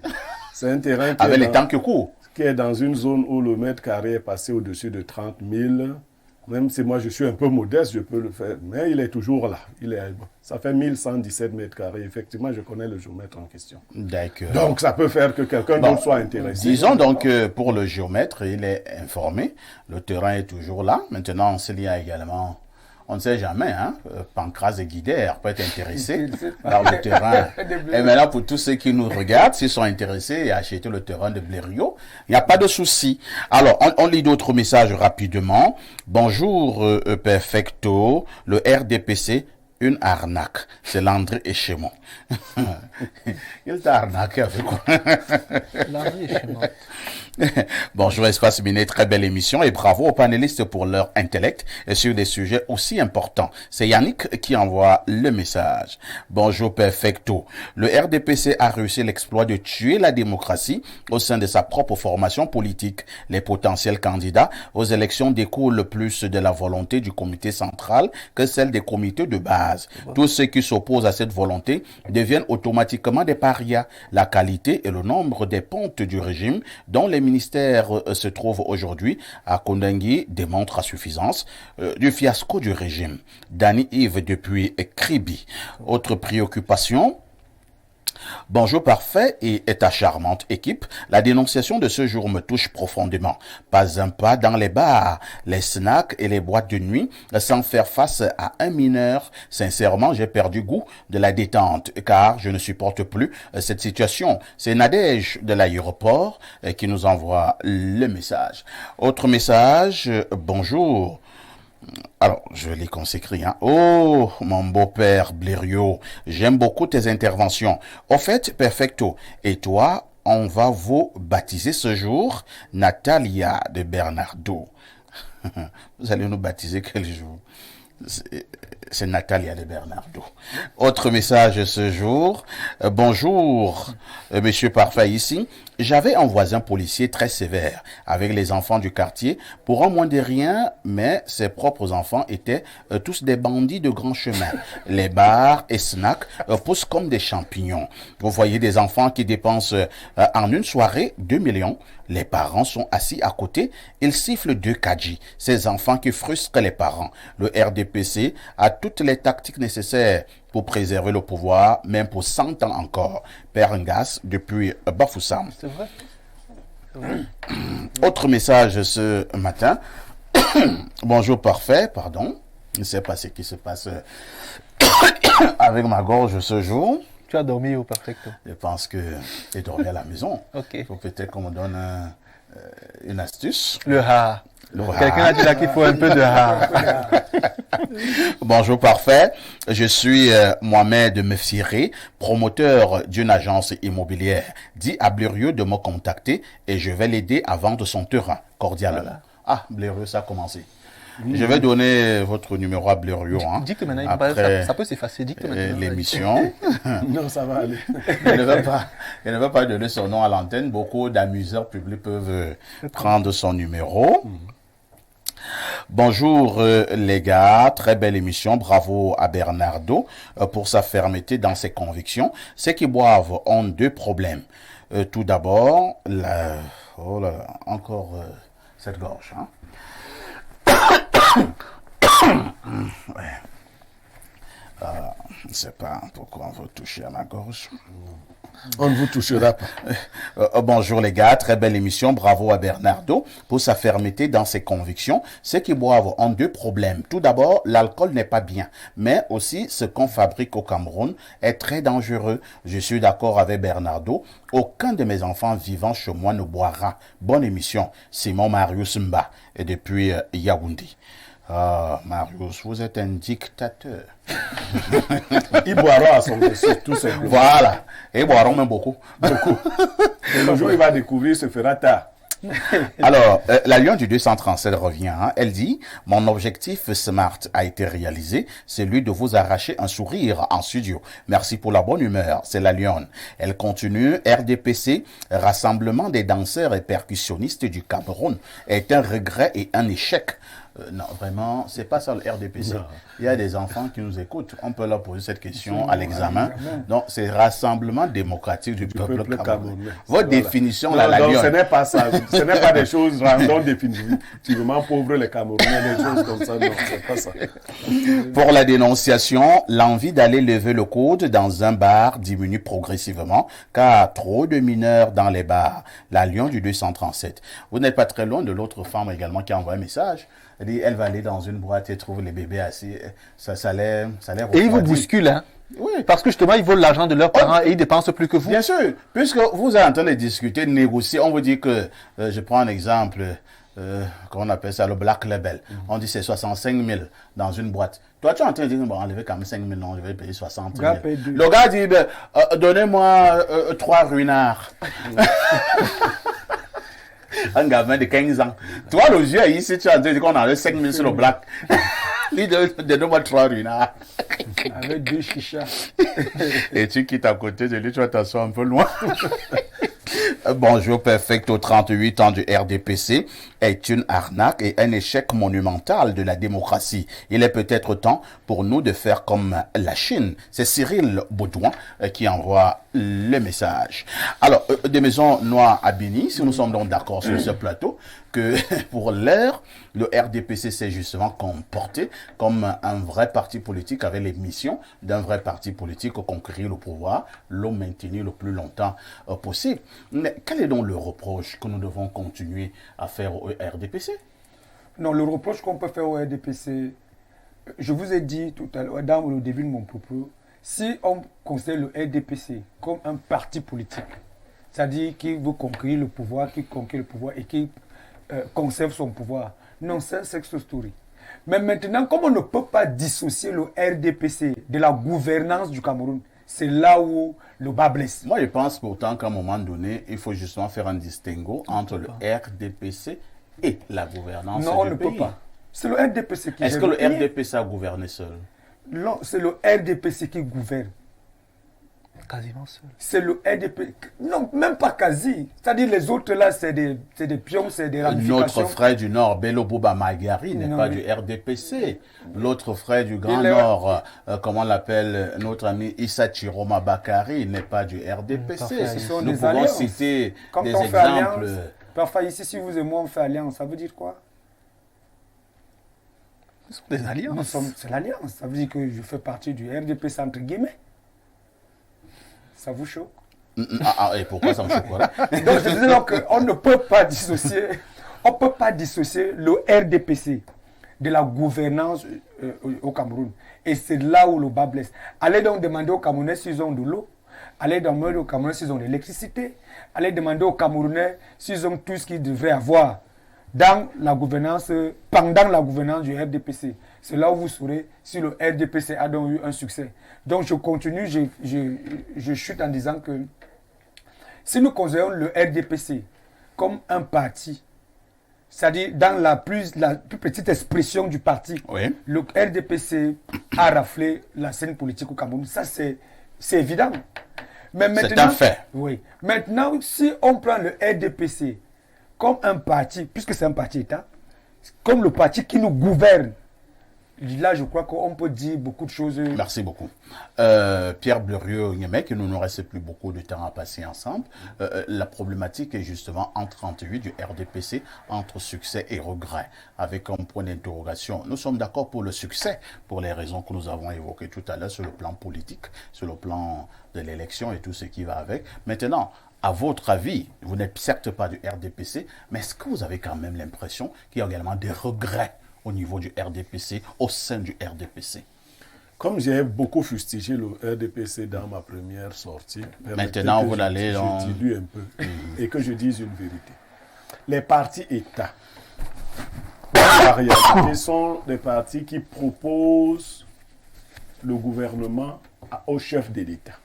C'est un terrain avec les temps qui courent. Qui est dans une zone où le mètre carré est passé au-dessus de 30 000. Même si moi je suis un peu modeste, je peux le faire. Mais il est toujours là. Ça fait 1117 mètres carrés. Effectivement, je connais le géomètre en question. D'accord. Donc ça peut faire que quelqu'un d'autre soit intéressé. Disons donc pour le géomètre, il est informé. Le terrain est toujours là. Maintenant, s'il y a également... On ne sait jamais, Pancras et Guidère peuvent être intéressés par le terrain. Et maintenant, pour tous ceux qui nous regardent, s'ils sont intéressés à acheter le terrain de Blériot, il n'y a pas de souci. Alors, on lit d'autres messages rapidement. Bonjour, Perfecto. Le RDPC une arnaque. C'est Landry Echemont. Il t'a arnaqué avec quoi? Landry Echemont. Bonjour Espace Miné, très belle émission et bravo aux panélistes pour leur intellect et sur des sujets aussi importants. C'est Yannick qui envoie le message. Bonjour Perfecto. Le RDPC a réussi l'exploit de tuer la démocratie au sein de sa propre formation politique. Les potentiels candidats aux élections découlent plus de la volonté du comité central que celle des comités de base. Tous ceux qui s'opposent à cette volonté deviennent automatiquement des parias. La qualité et le nombre des pontes du régime dont les ministères se trouvent aujourd'hui à Kondengui démontrent à suffisance du fiasco du régime. Danny Yves depuis Kribi. Autre préoccupation. Bonjour parfait et ta charmante équipe. La dénonciation de ce jour me touche profondément. Pas un pas dans les bars, les snacks et les boîtes de nuit sans faire face à un mineur. Sincèrement, j'ai perdu goût de la détente car je ne supporte plus cette situation. C'est Nadège de l'aéroport qui nous envoie le message. Autre message, bonjour. Alors, je lis qu'on s'écrit, hein. Oh, mon beau-père Blériot, j'aime beaucoup tes interventions. Au fait, perfecto. Et toi, on va vous baptiser ce jour, Natalia de Bernardo. Vous allez nous baptiser quel jour? C'est Natalia de Bernardo. Autre message ce jour. Bonjour, monsieur Parfait ici. J'avais un voisin policier très sévère avec les enfants du quartier pour un moins de rien, mais ses propres enfants étaient tous des bandits de grand chemin. Les bars et snacks poussent comme des champignons. Vous voyez des enfants qui dépensent en une soirée 2 millions. Les parents sont assis à côté, ils sifflent 2 kg. Ces enfants qui frustrent les parents. Le RDPC a toutes les tactiques nécessaires pour préserver le pouvoir, même pour 100 ans encore. Père Ngas, depuis Bafoussam. C'est vrai. Autre message ce matin. Bonjour parfait, pardon. Je ne sais pas ce qui se passe avec ma gorge ce jour. Tu as dormi au Perfecto? Je pense que j'ai dormi à la maison. Ok. Il faut peut-être qu'on me donne une astuce. Le ha. Quelqu'un a dit là qu'il faut un peu de ha. Bonjour parfait, je suis Mohamed Mefsiré, promoteur d'une agence immobilière. Dis à Blériot de me contacter et je vais l'aider à vendre son terrain. Cordialement. Voilà. Ah, Blériot, ça a commencé. Je vais donner votre numéro à Blériot. Hein, dis que maintenant, après ça peut s'effacer. Dis que maintenant. L'émission. Non, ça va aller. Je ne veux pas donner son nom à l'antenne. Beaucoup d'amuseurs publics peuvent prendre son numéro. Bonjour les gars, très belle émission, bravo à Bernardo pour sa fermeté dans ses convictions. Ceux qui boivent ont 2 problèmes. Tout d'abord, encore cette gorge. Hein? Ouais. Je ne sais pas pourquoi on veut toucher à ma gorge. On ne vous touchera pas. Bonjour les gars, très belle émission, bravo à Bernardo pour sa fermeté dans ses convictions. Ceux qui boivent ont 2 problèmes. Tout d'abord, l'alcool n'est pas bien, mais aussi ce qu'on fabrique au Cameroun est très dangereux. Je suis d'accord avec Bernardo. Aucun de mes enfants vivant chez moi ne boira. Bonne émission. Simon Marius Mba et depuis Yaoundé. Ah, Marius, vous êtes un dictateur. Ils boiront à son dessus, tout simplement. Voilà. Et ils boiront même beaucoup. Beaucoup. Et le jour où il va découvrir, se fera tard. Alors, la Lion du 237 revient. Hein. Elle dit, mon objectif SMART a été réalisé, celui de vous arracher un sourire en studio. Merci pour la bonne humeur. C'est la Lyon. Elle continue, RDPC, Rassemblement des danseurs et percussionnistes du Cameroun, est un regret et un échec. Non, vraiment, c'est pas ça le RDPC. Non. Il y a des enfants qui nous écoutent. On peut leur poser cette question à l'examen. Donc, c'est Rassemblement démocratique du peuple camerounais. Votre définition, là, la donc, Lyon. Ce n'est pas ça. Ce n'est pas des choses random définitivement pauvres les Camerounais, des choses comme ça. Non, c'est pas ça. Pour la dénonciation, l'envie d'aller lever le coude dans un bar diminue progressivement, car trop de mineurs dans les bars. La Lyon du 237. Vous n'êtes pas très loin de l'autre femme également qui a envoyé un message. Elle dit, elle va aller dans une boîte et trouve les bébés assis. Ça l'air et ils vous bousculent, hein? Oui. Parce que justement, ils volent l'argent de leurs parents et ils dépensent plus que vous. Bien sûr. Puisque vous êtes en train de discuter, de négocier, on vous dit que, je prends un exemple, comment on appelle ça, le Black Label. On dit c'est 65 000 dans une boîte. Toi, tu es en train de dire, bon, enlever quand même 5 000, non, je vais payer 60 000. Gars paye deux. Le gars dit, ben, donnez-moi 3 ruinards. Un gamin de 15 ans. Toi, le jeu ici, tu es en train de dire qu'on enlève 5 000 sur le black. Lui, donne-moi 3 ruinards. Avec 2 chichas. Et tu quittes à côté de lui, tu vas t'asseoir un peu loin. Bonjour perfect aux 38 ans du RDPC est une arnaque et un échec monumental de la démocratie. Il est peut-être temps pour nous de faire comme la Chine. C'est Cyril Baudouin qui envoie le message. Alors, des maisons noires à Béni, si nous sommes donc d'accord sur ce plateau, que pour l'heure, le RDPC s'est justement comporté comme un vrai parti politique avec les missions d'un vrai parti politique, conquérir le pouvoir, le maintenir le plus longtemps possible. Mais quel est donc le reproche que nous devons continuer à faire au RDPC? Non, le reproche qu'on peut faire au RDPC, je vous ai dit tout à l'heure, dans le début de mon propos, si on considère le RDPC comme un parti politique, c'est-à-dire qui veut conquérir le pouvoir, qui conquiert le pouvoir et qui conserve son pouvoir, non, c'est un success story. Mais maintenant, comme on ne peut pas dissocier le RDPC de la gouvernance du Cameroun, c'est là où le bas blesse. Moi, je pense pourtant qu'à un moment donné, il faut justement faire un distinguo entre le RDPC et la gouvernance du pays. Non, on ne peut pas. C'est le RDPC qui Est-ce que le RDPC a gouverné seul? Non, c'est le RDPC qui gouverne. Quasiment seul. C'est le RDP. Non, même pas quasi. C'est-à-dire les autres là, c'est des pions, c'est des ramifications. Notre frère du Nord, Bello Bouba Magari, n'est pas du RDPC. L'autre frère du Grand Nord, comment on l'appelle, notre ami Issa Chiroma Bakari, n'est pas du RDPC. Nous pouvons citer des exemples. Parfois ici, si vous et moi on fait alliance, ça veut dire quoi? Ce sont des alliances. C'est l'alliance. Ça veut dire que je fais partie du RDPC entre guillemets. Ça vous choque? Et pourquoi ça me choque? Donc je disais donc qu'on ne peut pas dissocier, le RDPC de la gouvernance au Cameroun. Et c'est là où le bas blesse. Allez donc demander aux Camerounais s'ils ont de l'eau. Allez demander aux Camerounais s'ils ont de l'électricité. Allez demander aux Camerounais s'ils ont tout ce qu'ils devraient avoir dans la gouvernance, pendant la gouvernance du RDPC. C'est là où vous saurez si le RDPC a donc eu un succès. Donc je continue, je chute en disant que si nous considérons le RDPC comme un parti, c'est-à-dire dans la plus petite expression du parti, oui, le RDPC a raflé la scène politique au Cameroun. Ça, c'est évident. Mais maintenant, c'est un fait. Oui. Maintenant, si on prend le RDPC comme un parti, puisque c'est un parti État, comme le parti qui nous gouverne, là, je crois qu'on peut dire beaucoup de choses. Merci beaucoup. Pierre Bleriot-Niemek, il ne nous reste plus beaucoup de temps à passer ensemble. La problématique est justement entre vue du RDPC, entre succès et regret, avec un point d'interrogation. Nous sommes d'accord pour le succès, pour les raisons que nous avons évoquées tout à l'heure sur le plan politique, sur le plan de l'élection et tout ce qui va avec. Maintenant, à votre avis, vous n'êtes certes pas du RDPC, mais est-ce que vous avez quand même l'impression qu'il y a également des regrets au niveau du RDPC, au sein du RDPC? Comme j'ai beaucoup fustigé le RDPC dans ma première sortie, maintenant vous allez je dilue un peu et que je dise une vérité. Les partis États, dans la réalité, sont des partis qui proposent le gouvernement au chef de l'État.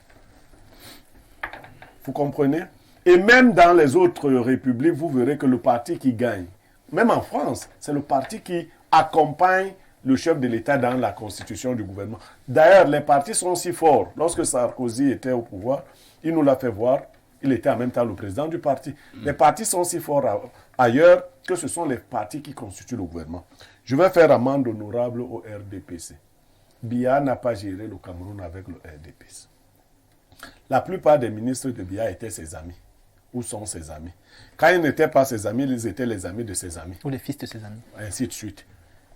Vous comprenez? Et même dans les autres républiques, vous verrez que le parti qui gagne, même en France, c'est le parti qui accompagne le chef de l'État dans la constitution du gouvernement. D'ailleurs, les partis sont si forts. Lorsque Sarkozy était au pouvoir, il nous l'a fait voir, il était en même temps le président du parti. Les partis sont si forts ailleurs que ce sont les partis qui constituent le gouvernement. Je vais faire amende honorable au RDPC. Biya n'a pas géré le Cameroun avec le RDPC. La plupart des ministres de Biya étaient ses amis. Où sont ses amis? Quand ils n'étaient pas ses amis, ils étaient les amis de ses amis. Ou les fils de ses amis. Ainsi de suite.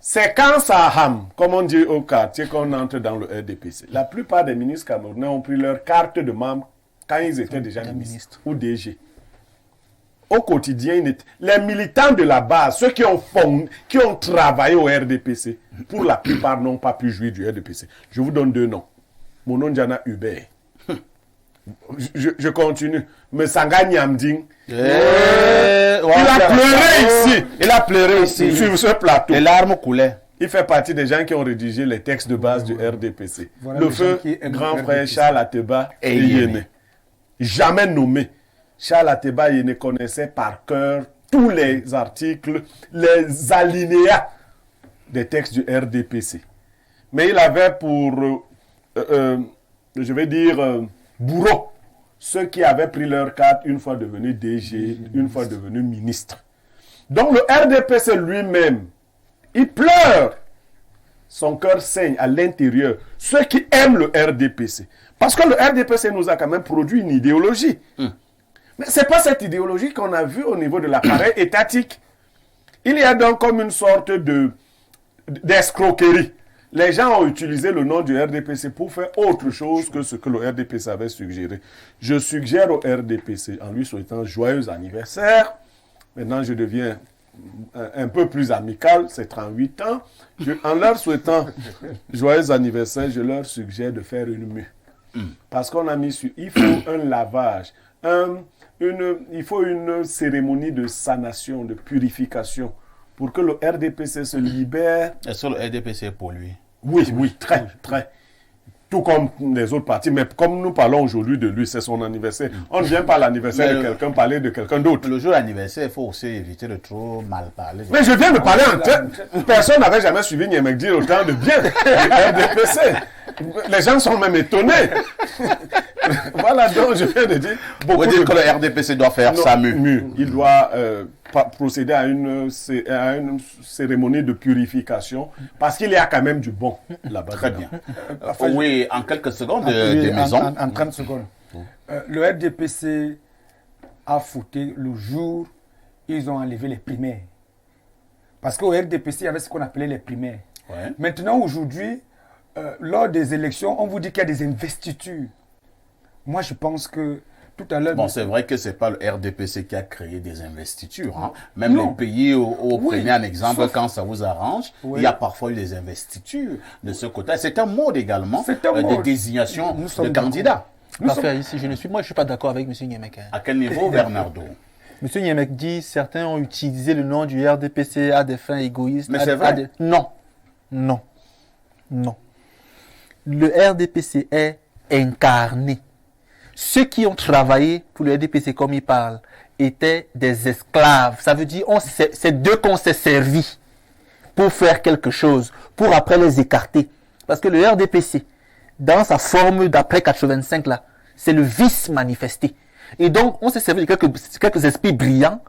C'est quand ça hame, comme on dit au quartier, qu'on entre dans le RDPC. La plupart des ministres camerounais ont pris leur carte de membre quand ils étaient déjà ministres ou DG. Au quotidien, les militants de la base, ceux qui ont travaillé au RDPC, pour la plupart n'ont pas pu jouir du RDPC. Je vous donne deux noms. Monon Djana Hubert. Je continue. Mais Sanga Nyamding. Il a pleuré ici. Il a pleuré ici. Sur ce plateau. Les larmes coulaient. Il fait partie des gens qui ont rédigé les textes de base du RDPC. Voilà le feu, grand frère Charles Ateba et Yéné. Jamais nommé. Charles Ateba Yéné connaissait par cœur tous les articles, les alinéas des textes du RDPC. Mais il avait pour, je vais dire, bourreau, ceux qui avaient pris leur carte une fois devenus DG, une fois devenus ministres. Donc le RDPC lui-même, il pleure. Son cœur saigne à l'intérieur. Ceux qui aiment le RDPC. Parce que le RDPC nous a quand même produit une idéologie. Mais ce n'est pas cette idéologie qu'on a vue au niveau de l'appareil étatique. Il y a donc comme une sorte d'escroquerie. Les gens ont utilisé le nom du RDPC pour faire autre chose que ce que le RDPC avait suggéré. Je suggère au RDPC, en lui souhaitant joyeux anniversaire, maintenant je deviens un peu plus amical, c'est 38 ans, en leur souhaitant joyeux anniversaire, je leur suggère de faire une mue. Parce qu'on a mis sur... Il faut un lavage, il faut une cérémonie de sanation, de purification, pour que le RDPC se libère. Est-ce que le RDPC est pour lui? Oui, très. Tout comme les autres partis, mais comme nous parlons aujourd'hui de lui, c'est son anniversaire. On ne vient pas à l'anniversaire de quelqu'un parler de quelqu'un d'autre. Le jour d'anniversaire, il faut aussi éviter de trop mal parler. Mais je viens de parler en tête. Personne n'avait jamais suivi Niémec dire autant de bien du RDPC. Les gens sont même étonnés. Voilà, donc je viens de dire... Vous dites que le RDPC doit faire sa mue. Il doit procéder à une cérémonie de purification, parce qu'il y a quand même du bon là-bas. Très bien. Oui, en quelques secondes, des maisons. En 30 secondes. Le RDPC a fouté le jour où ils ont enlevé les primaires. Parce qu'au RDPC, il y avait ce qu'on appelait les primaires. Ouais. Maintenant, aujourd'hui, lors des élections, on vous dit qu'il y a des investitures. Moi, je pense que tout à l'heure... Bon, c'est vrai que ce n'est pas le RDPC qui a créé des investitures. Hein. Même les pays, prenez un exemple, quand ça vous arrange, il y a parfois eu des investitures de ce côté. C'est un mode également de désignation de candidats. Parfait, ici, je ne suis pas d'accord avec M. Niémec. À quel niveau, Bernardo? M. Niémec dit certains ont utilisé le nom du RDPC à des fins égoïstes. Mais c'est vrai. Non. Le RDPC est incarné. Ceux qui ont travaillé pour le RDPC, comme il parle, étaient des esclaves. Ça veut dire c'est d'eux qu'on s'est servi pour faire quelque chose, pour après les écarter. Parce que le RDPC, dans sa forme d'après 85, là, c'est le vice manifesté. Et donc, on s'est servi de quelques esprits brillants,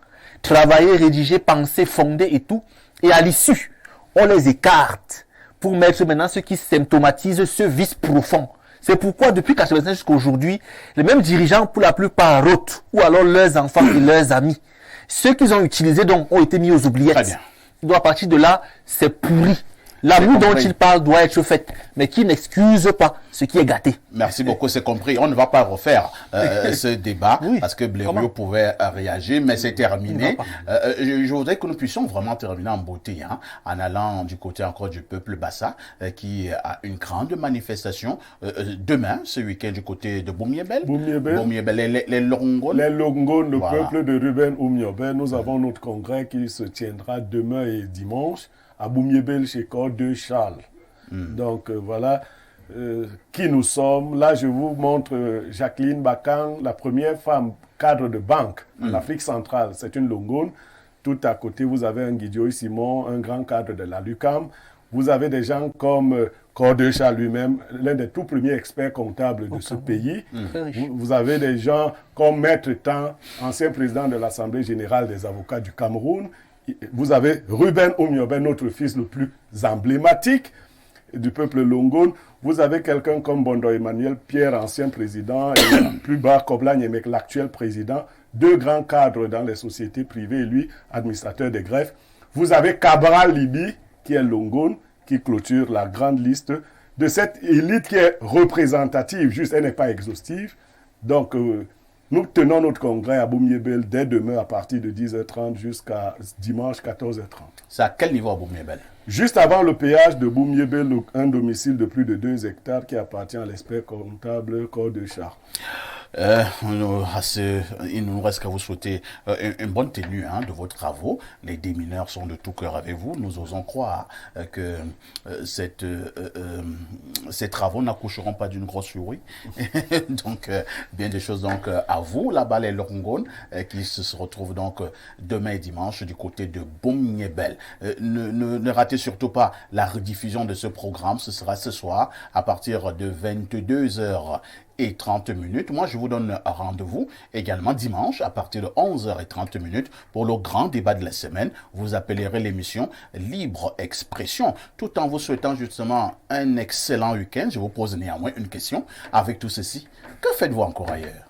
travailler, rédiger, penser, fonder et tout. Et à l'issue, on les écarte pour mettre maintenant ce qui symptomatise ce vice profond. C'est pourquoi, depuis 1985 jusqu'à aujourd'hui, les mêmes dirigeants, pour la plupart, rotent, ou alors leurs enfants et leurs amis. Ceux qu'ils ont utilisés, donc, ont été mis aux oubliettes. Très bien. Donc, à partir de là, c'est pourri. L'amour dont il parle doit être fait, mais qui n'excuse pas ce qui est gâté. Merci beaucoup, c'est compris. On ne va pas refaire ce débat parce que Blériot pouvait réagir, mais c'est terminé. Je voudrais que nous puissions vraiment terminer en beauté, hein, en allant du côté encore du peuple Bassa, qui a une grande manifestation demain, ce week-end, du côté de Boumiébel. Les Longones. Les Longones, le peuple de Ruben Oumniobel. Nous avons notre congrès qui se tiendra demain et dimanche à Boumiébel chez Corps de Charles. Donc voilà qui nous sommes. Là, je vous montre Jacqueline Bakan, la première femme cadre de banque en Afrique centrale. C'est une Longone. Tout à côté, vous avez un Guidio Simon, un grand cadre de la LUCAM. Vous avez des gens comme Corps de Charles lui-même, l'un des tout premiers experts comptables de ce pays. Vous avez des gens comme Maître Tan, ancien président de l'Assemblée générale des avocats du Cameroun. Vous avez Ruben Oumniobel, notre fils le plus emblématique du peuple Longone. Vous avez quelqu'un comme Bondo Emmanuel Pierre, ancien président, et plus bas, Kobla Niémec, l'actuel président. Deux grands cadres dans les sociétés privées, et lui, administrateur des greffes. Vous avez Cabral Libi, qui est Longone, qui clôture la grande liste de cette élite qui est représentative, juste, elle n'est pas exhaustive. Donc, nous tenons notre congrès à Boumiébel dès demain à partir de 10h30 jusqu'à dimanche 14h30. C'est à quel niveau à Boumiébel? Juste avant le péage de Boumiébel, un domicile de plus de 2 hectares qui appartient à l'expert comptable Corps de Charles. Il ne nous reste qu'à vous souhaiter une bonne tenue de vos travaux. Les démineurs sont de tout cœur avec vous. Nous osons croire que ces travaux n'accoucheront pas d'une grosse furie. Donc, bien des choses donc à vous. La balle et le Rongon qui se retrouvent donc demain et dimanche du côté de Boum-Niébel. Ne ratez surtout pas la rediffusion de ce programme. Ce sera ce soir à partir de 22h30. Moi, je vous donne rendez-vous également dimanche à partir de 11h30 pour le grand débat de la semaine. Vous appellerez l'émission Libre Expression, tout en vous souhaitant justement un excellent week-end. Je vous pose néanmoins une question. Avec tout ceci, que faites-vous encore ailleurs?